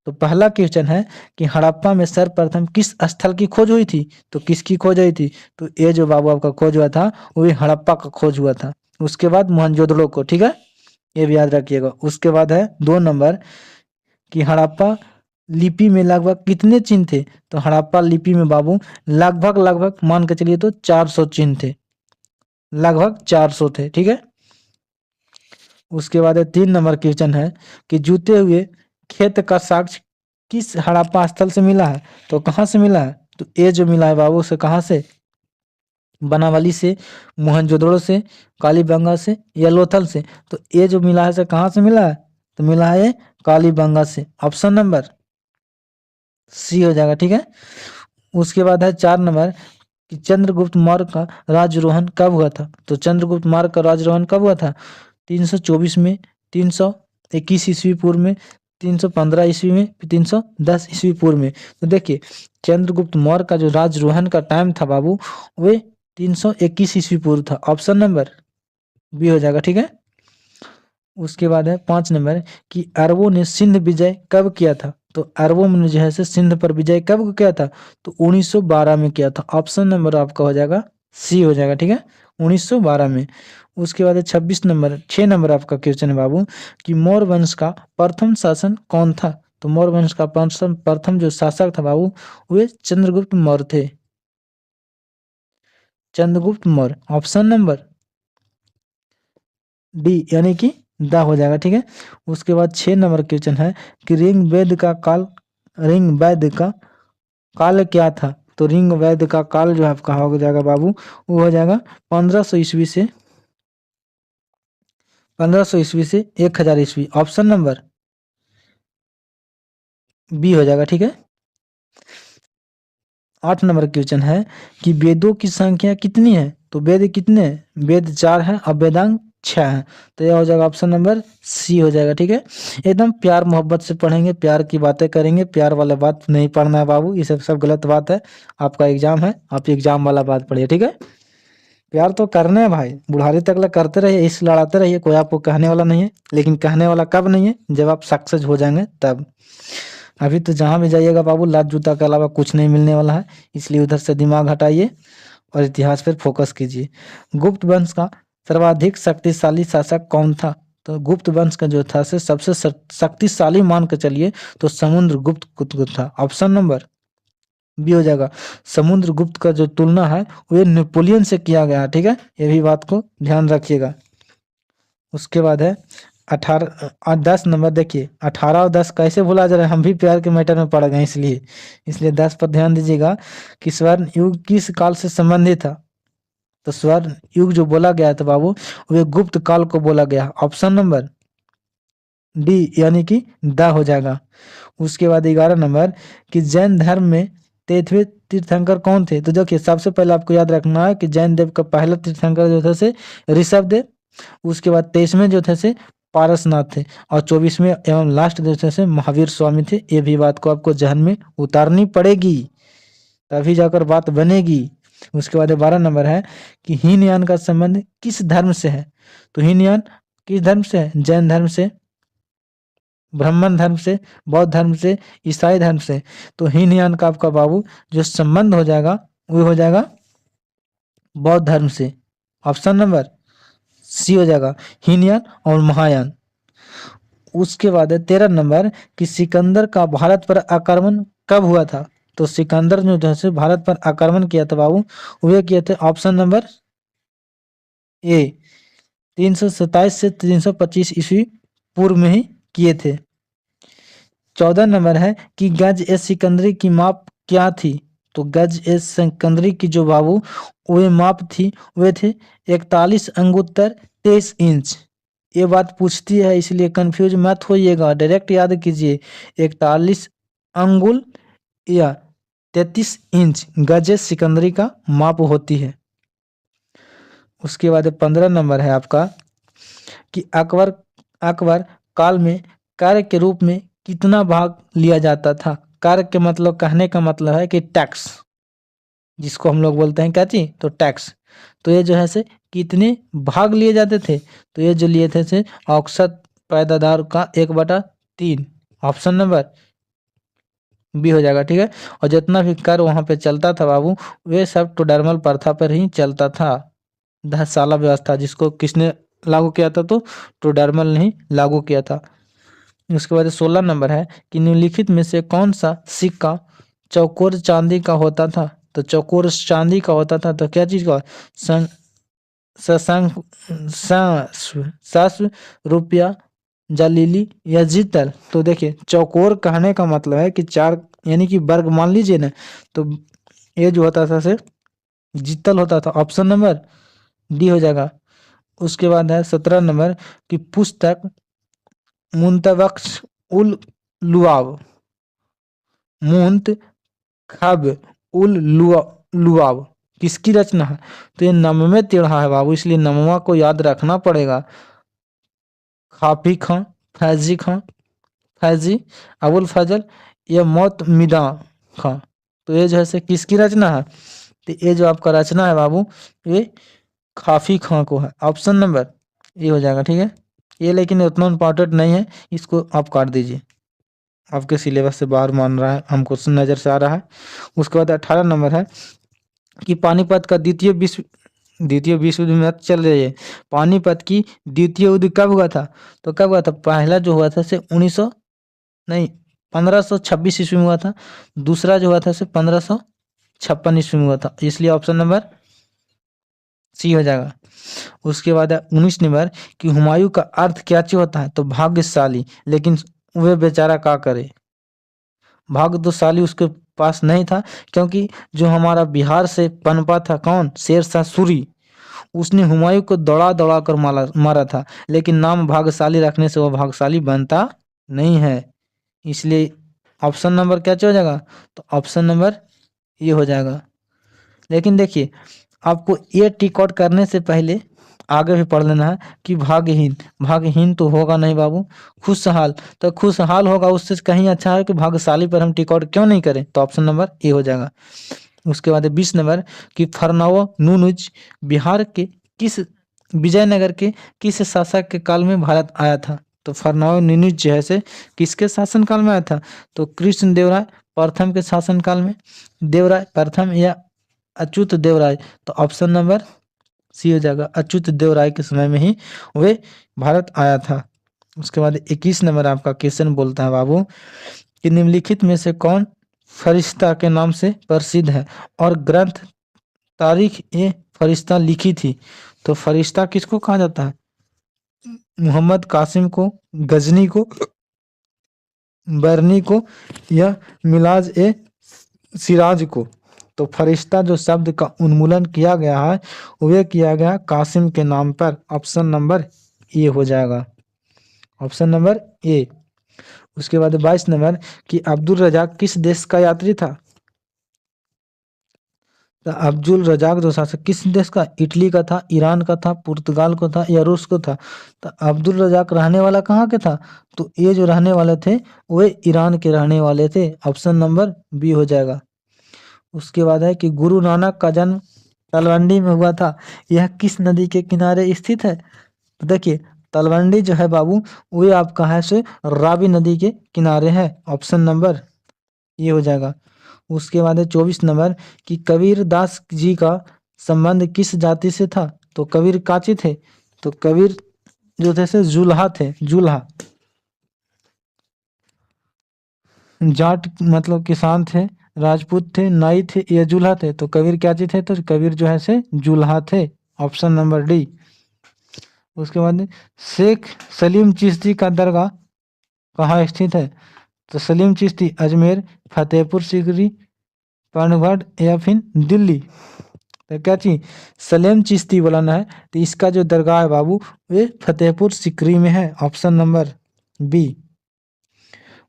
तो पहला क्वेश्चन है कि हड़प्पा में सर्वप्रथम किस स्थल की खोज हुई थी? तो किसकी खोज हुई थी? तो ये जो बाबू आपका खोज हुआ था वही हड़प्पा का खोज हुआ था। उसके बाद मोहनजोदड़ो को। ठीक है, ये भी याद रखिएगा। उसके बाद है 2 नंबर कि हड़प्पा लिपि में लगभग कितने चिन्ह थे? तो हड़प्पा लिपि में बाबू लगभग मान के चलिए तो 400 चिन्ह थे, लगभग 400 थे। ठीक है। उसके बाद 3 नंबर क्वेश्चन है कि जूते हुए खेत का साक्ष्य किस हड़प्पा स्थल से मिला है? तो कहाँ से मिला है? तो ये जो मिला है बाबू से कहाँ से? बनावली से, मोहनजोदड़ो से, कालीबंगा से या लोथल से। तो ये जो मिला है से कहाँ से मिला है? तो मिला है कालीबंगा से। ऑप्शन नंबर सी हो जाएगा। ठीक है। उसके बाद है 4 नंबर कि चंद्रगुप्त मौर्य का राजरोहन कब हुआ था? तो चंद्रगुप्त मौर्य का राजरोहन कब हुआ था? 324 में, 321 ईस्वी पूर्व में, 315 ईस्वी में, 310 ईस्वी पूर्व में। तो देखिए, चंद्रगुप्त मौर्य का जो राजरोहन का टाइम था बाबू वे 321 ईस्वी पूर्व था। ऑप्शन नंबर बी हो जाएगा। ठीक है। उसके बाद है 5 नंबर कि अरबों ने सिंध विजय कब किया था? तो अरबों ने जो है से सिंध पर विजय कब किया था? तो 1912 में किया था। ऑप्शन नंबर आपका हो जाएगा सी हो जाएगा। ठीक है, 1912 में। उसके बाद है 26 नंबर, 6 नंबर आपका क्वेश्चन है बाबू कि मौर्य वंश का प्रथम शासन कौन था? तो मौर्य वंश का प्रथम जो शासक था बाबू वे चंद्रगुप्त मौर्य थे। Chandragupta Maurya. Option number D यानी कि दा हो जाएगा। ठीक है, उसके बाद 6 नंबर क्वेश्चन है कि ऋग वेद का काल क्या था। तो ऋग वेद का काल जो आपका हो जाएगा बाबू, वो हो जाएगा 1500 ईस्वी से 1000 ईस्वी। ऑप्शन नंबर बी हो जाएगा। ठीक है, 8 नंबर क्वेश्चन है कि वेदों की संख्या कितनी है। तो वेद कितने हैं? वेद 4 है और वेदांग 6 है। तो यह हो जाएगा ऑप्शन नंबर सी हो जाएगा। ठीक है, एकदम प्यार मोहब्बत से पढ़ेंगे, प्यार की बातें करेंगे, प्यार वाला बात नहीं पढ़ना है बाबू, ये सब गलत बात है। आपका एग्जाम है, आप एग्जाम वाला बात पढ़िए। ठीक है, प्यार तो करने है भाई, बुढ़ारी तक ला करते रहिए, इस लड़ाते रहिए, कोई आपको कहने वाला नहीं है। लेकिन कहने वाला कब नहीं है? जब आप सक्सेस हो जाएंगे तब। अभी तो जहां भी जाइएगा बाबू, लात जूता के अलावा कुछ नहीं मिलने वाला है, इसलिए उधर से दिमाग हटाइए और इतिहास पर फोकस कीजिए। गुप्त वंश का सर्वाधिक शक्तिशाली शासक कौन था। तो गुप्त वंश का जो था से सबसे शक्तिशाली मान के चलिए तो समुद्रगुप्त था। ऑप्शन नंबर बी हो जाएगा। समुद्रगुप्त का जो तुलना है वो नेपोलियन से किया गया है। ठीक है, ये भी बात को ध्यान रखिएगा। उसके बाद है 10 नंबर। देखिए 18 और 10 कैसे भुला जा रहा है, हम भी प्यार के मैटर में पड़ गए, इसलिए 10 पर ध्यान दीजिएगा कि स्वर्ण युग किस काल से संबंधित था। तो स्वर्ण युग जो बोला गया था बाबू, वो गुप्त काल को बोला गया। ऑप्शन नंबर डी यानी कि दा हो जाएगा। उसके बाद 11 नंबर कि जैन धर्म में 13वें तीर्थंकर कौन थे। तो देखिए सबसे पहले आपको याद रखना है कि जैन देव का पहला तीर्थंकर जो था से ऋषभ देव, उसके बाद 23वें जो थे से पारसनाथ थे, और 24वें एवं लास्ट जो थे से महावीर स्वामी थे। ये भी बात को आपको जहन में उतारनी पड़ेगी, तभी जाकर बात बनेगी। उसके बाद 12 नंबर है कि हीनयान का संबंध किस धर्म से है। तो हीनयान किस धर्म से है? जैन धर्म से, ब्राह्मण धर्म से, बौद्ध धर्म से, ईसाई धर्म से। तो हीनयान का आपका बाबू जो संबंध हो जाएगा वो हो जाएगा बौद्ध धर्म से। ऑप्शन नंबर सी हो जाएगा, हीनयान और महायान। उसके बाद है 13 नंबर कि सिकंदर का भारत पर आक्रमण कब हुआ था। तो सिकंदर जो है भारत पर आक्रमण किया था बाबू, वे किए थे ऑप्शन नंबर ए 327 से 325 ईस्वी पूर्व में ही किए थे। 14 नंबर है कि गज ए सिकंदरी की माप क्या थी। तो गज ए सिकंदरी की जो बाबू वे माप थी, वे थे 41 अंगुत्तर 23 इंच। ये बात पूछती है, इसलिए कंफ्यूज मत होइएगा, डायरेक्ट याद कीजिए 41 अंगुल या 33 इंच गज सिकंदरी का माप होती है। उसके बाद 15 नंबर है आपका कि अकबर काल में कार्य के रूप में कितना भाग लिया जाता था। कार्य के मतलब, कहने का मतलब है कि टैक्स, जिसको हम लोग बोलते हैं क्या चीज, तो टैक्स। तो ये जो है से कितने भाग लिए जाते थे। तो ये जो लिए थे से औसत पैदावार का 1/3। ऑप्शन नंबर बी हो जाएगा। ठीक है, और जितना भी कर वहां पे चलता था बाबू, वे सब टोडरमल प्रथा पर ही चलता था। 10 साला व्यवस्था जिसको किसने लागू किया था, तो टोडरमल ने ही लागू किया था। उसके बाद 16 नंबर है कि निम्नलिखित में से कौन सा सिक्का चौकोर चांदी का होता था। तो चौकोर चांदी का होता था, तो क्या चीज का, शस्व, रुपया, जलीली या जीतल। तो देखिए चौकोर कहने का मतलब है कि 4 यानी कि वर्ग मान लीजिए ना, तो ये जो होता था से जीतल होता था। ऑप्शन नंबर डी हो जाएगा। उसके बाद है 17 नंबर की पुस्तक मुंतवक्स उल लुआब, मुंत खब उल लुआब किसकी रचना है। तो ये नवमें टेढ़ा है बाबू, इसलिए नवमा को याद रखना पड़ेगा। खाफी खां, फैजी, अबुल फजल या मोतमिदा खां। तो ये जो है से किसकी रचना है। तो ये जो आपका रचना है बाबू, ये खाफी खां को है। ऑप्शन नंबर ये हो जाएगा। ठीक है, ये लेकिन उतना इम्पोर्टेंट नहीं है, इसको आप काट दीजिए, आपके सिलेबस से बाहर मान रहा है, हमको नज़र से आ रहा है। उसके बाद 18 नंबर है कि पानीपत का द्वितीय विश्व युद्ध में चल रही है। पानीपत की द्वितीय युद्ध कब हुआ था। तो कब हुआ था, पहला जो हुआ था से 1526 ईस्वी में हुआ था। दूसरा जो हुआ था से 1556 ईस्वी में हुआ था। इसलिए ऑप्शन नंबर सी हो जाएगा। उसके बाद है 19 नंबर कि हुमायूं का अर्थ क्या चाहिए होता है, तो भाग्यशाली, लेकिन वह बेचारा क्या करे, भाग्यशाली उसके पास नहीं था, क्योंकि जो हमारा बिहार से पनपा था कौन, शेरशाह सूरी, उसने हुमायूं को दौड़ा दौड़ा कर मारा था, लेकिन नाम भाग्यशाली रखने से वो भाग्यशाली बनता नहीं है। इसलिए ऑप्शन नंबर क्या हो जाएगा, तो ऑप्शन नंबर ये हो जाएगा। लेकिन देखिए आपको ये टिक आउट करने से पहले आगे भी पढ़ लेना है कि भाग्यहीन, भाग्यहीन तो होगा नहीं बाबू, खुशहाल, तो खुशहाल होगा उससे कहीं अच्छा है कि भाग्यशाली पर हम टिक आउट क्यों नहीं करें, तो ऑप्शन नंबर ए हो जाएगा। उसके बाद 20 नंबर कि फरनवा नूनुज बिहार के किस, विजयनगर के किस शासक के काल में भारत आया था, तो फरनवा नूनुज जो है से किसके शासन काल में आया था, तो कृष्ण देवराय प्रथम के शासन काल में, देवराय प्रथम या अच्युत देवराय, तो ऑप्शन नंबर सी हो जाएगा, अच्युत देवराय के समय में ही वे भारत आया था। उसके बाद 21 नंबर आपका क्वेश्चन बोलता है बाबू कि निम्नलिखित में से कौन फरिश्ता के नाम से प्रसिद्ध है और ग्रंथ तारीख ए फरिश्ता लिखी थी, तो फरिश्ता किसको कहा जाता है, मोहम्मद कासिम को, गजनी को, बरनी को, या मिलाज ए सिराज को, तो फरिश्ता जो शब्द का उन्मूलन किया गया है वह किया गया कासिम के नाम पर, ऑप्शन नंबर ए हो जाएगा, ऑप्शन नंबर ए। उसके बाद 22 नंबर कि अब्दुल रजाक किस देश का यात्री था, तो अब्दुल रजाक जो शासक किस देश का, इटली का था, ईरान का था, पुर्तगाल को था, या रूस को था, तो अब्दुल रजाक रहने वाला कहाँ के था, तो ये जो रहने वाले थे वे ईरान के रहने वाले थे, ऑप्शन नंबर बी हो जाएगा। उसके बाद है कि गुरु नानक का जन्म तलवंडी में हुआ था, यह किस नदी के किनारे स्थित है, तो देखिए तलवंडी जो है बाबू वो आपका है से रावी नदी के किनारे है, ऑप्शन नंबर ये हो जाएगा। उसके बाद है 24 नंबर कि कबीर दास जी का संबंध किस जाति से था, तो कबीर काची थे, तो कबीर जो थे से जुल्हा थे, जुल्हा, जाट मतलब किसान थे, राजपूत थे, नाई थे या जुल्हा थे, तो कबीर क्या थे, तो कबीर जो है से जुल्हा थे, ऑप्शन नंबर डी। उसके बाद शेख सलीम चिश्ती का दरगाह कहाँ स्थित है, तो सलीम चिश्ती अजमेर, फतेहपुर सीकरी, पानगढ़ या फिर दिल्ली, तो क्या चीज सलीम चिश्ती बोलाना है, तो इसका जो दरगाह है बाबू वे फतेहपुर सीकरी में है, ऑप्शन नंबर बी।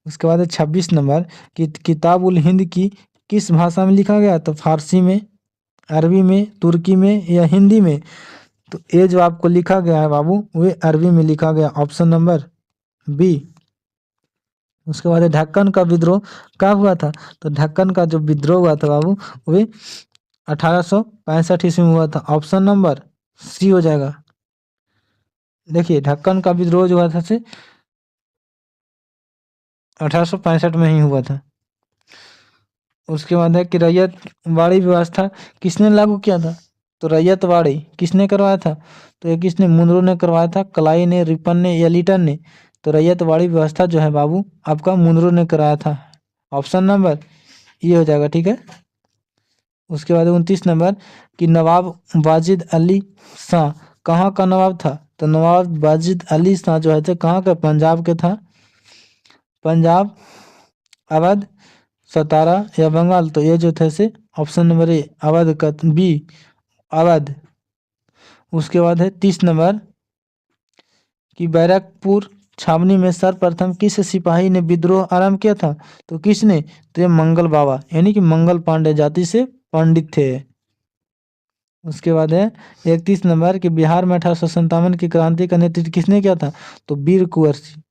उसके बाद 26 नंबर कि किताब उल हिंद की किस भाषा में लिखा गया, तो फारसी में, अरबी में, तुर्की में या हिंदी में, तो ये जो आपको लिखा गया है बाबू वे अरबी में लिखा गया, ऑप्शन नंबर बी। उसके बाद ढक्कन का विद्रोह कब हुआ था, तो ढक्कन का जो विद्रोह हुआ था बाबू वे 1865 ईस्वी में हुआ था, ऑप्शन नंबर सी हो जाएगा। देखिए ढक्कन का विद्रोह जो हुआ था से 1865 में ही हुआ था। उसके बाद है कि रैयत वाड़ी व्यवस्था किसने लागू किया था, तो रैयत वाड़ी किसने करवाया था, तो ये किसने, मुनरो ने करवाया था, कलाई ने, रिपन ने या लीटन ने, तो रैयत वाड़ी व्यवस्था जो है बाबू आपका मुनरो ने कराया था, ऑप्शन नंबर ये हो जाएगा, ठीक है। उसके बाद 29 नंबर कि नवाब वाजिद अली शाह कहाँ का नवाब था, तो नवाब वाजिद अली शाह जो है थे कहाँ का, पंजाब के था, पंजाब, अवध, सतारा या बंगाल, तो ये जो थे से ऑप्शन नंबर ए अवध का, बी अवध। उसके बाद है 30 नंबर कि बैरकपुर छावनी में सर्वप्रथम किस सिपाही ने विद्रोह आरंभ किया था, तो किसने, तो ये मंगल बाबा यानी कि मंगल पांडे जाति से पंडित थे। उसके बाद है 31 नंबर कि बिहार में 1857 की क्रांति का नेतृत्व किसने किया था, तो वीर कुंवर सिंह,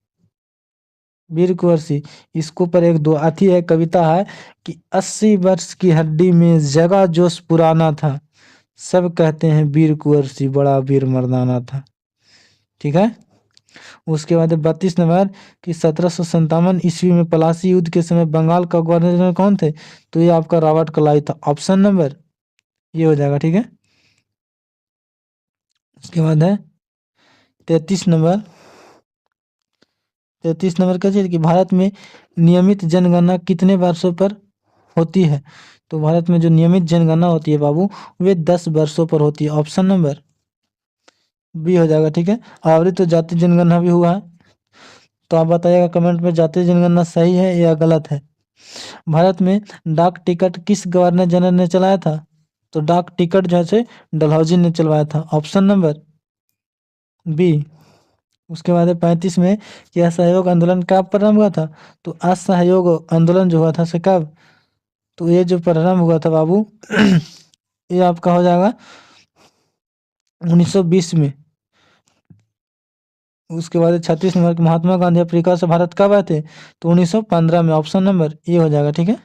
वीर कुंवर सिंह। इसको ऊपर एक दो आती है कविता है कि 80 वर्ष की हड्डी में जगा जोश पुराना था, सब कहते हैं वीर कुंवर सिंह बड़ा वीर मर्दाना था, ठीक है। उसके बाद 32 नंबर कि 1757 ईस्वी में पलासी युद्ध के समय बंगाल का गवर्नर कौन थे, तो ये आपका रॉबर्ट क्लाइव था, ऑप्शन नंबर ये हो जाएगा, ठीक है। उसके बाद है 33 नंबर, 33 नंबर का चीज कि भारत में नियमित जनगणना कितने वर्षों पर होती है, तो भारत में जो नियमित जनगणना होती है बाबू, वे 10 वर्षों पर होती है। ऑप्शन नंबर बी हो जाएगा, ठीक है। आवृत्त जाति जनगणना भी हुआ है, तो आप बताइएगा कमेंट में जाति जनगणना सही है या गलत है। भारत में डाक टिकट किस गवर्नर जनरल ने चलाया था? तो डाक टिकट जैसे डलहौजी ने चलवाया था। Option number B. उसके बाद 35 में यह सहयोग आंदोलन कब प्रारंभ हुआ था? तो असहयोग आंदोलन जो हुआ था से कब? तो ये जो प्रारंभ हुआ था बाबू ये आपका हो जाएगा 1920 में। उसके बाद 36 नंबर महात्मा गांधी अफ्रीका से भारत कब आए थे? तो 1915 में। ऑप्शन नंबर ए हो जाएगा, ठीक है।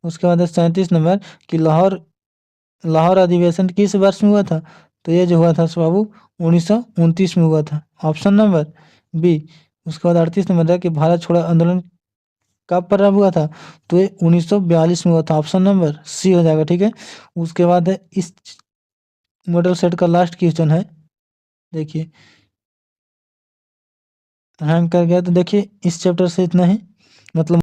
उसके बाद 37 नंबर कि लाहौर अधिवेशन किस वर्ष में हुआ था? तो ये जो हुआ था बाबू 1929 में हुआ था। Option number B. उसके बाद 38 नंबर है कि भारत छोड़ो आंदोलन कब प्रारंभ हुआ था? तो ये 1942 में हुआ था। ऑप्शन नंबर सी हो जाएगा, ठीक है। उसके बाद है इस मॉडल सेट का लास्ट क्वेश्चन है, देखिए हैंग कर गया, तो देखिए इस चैप्टर से इतना ही, मतलब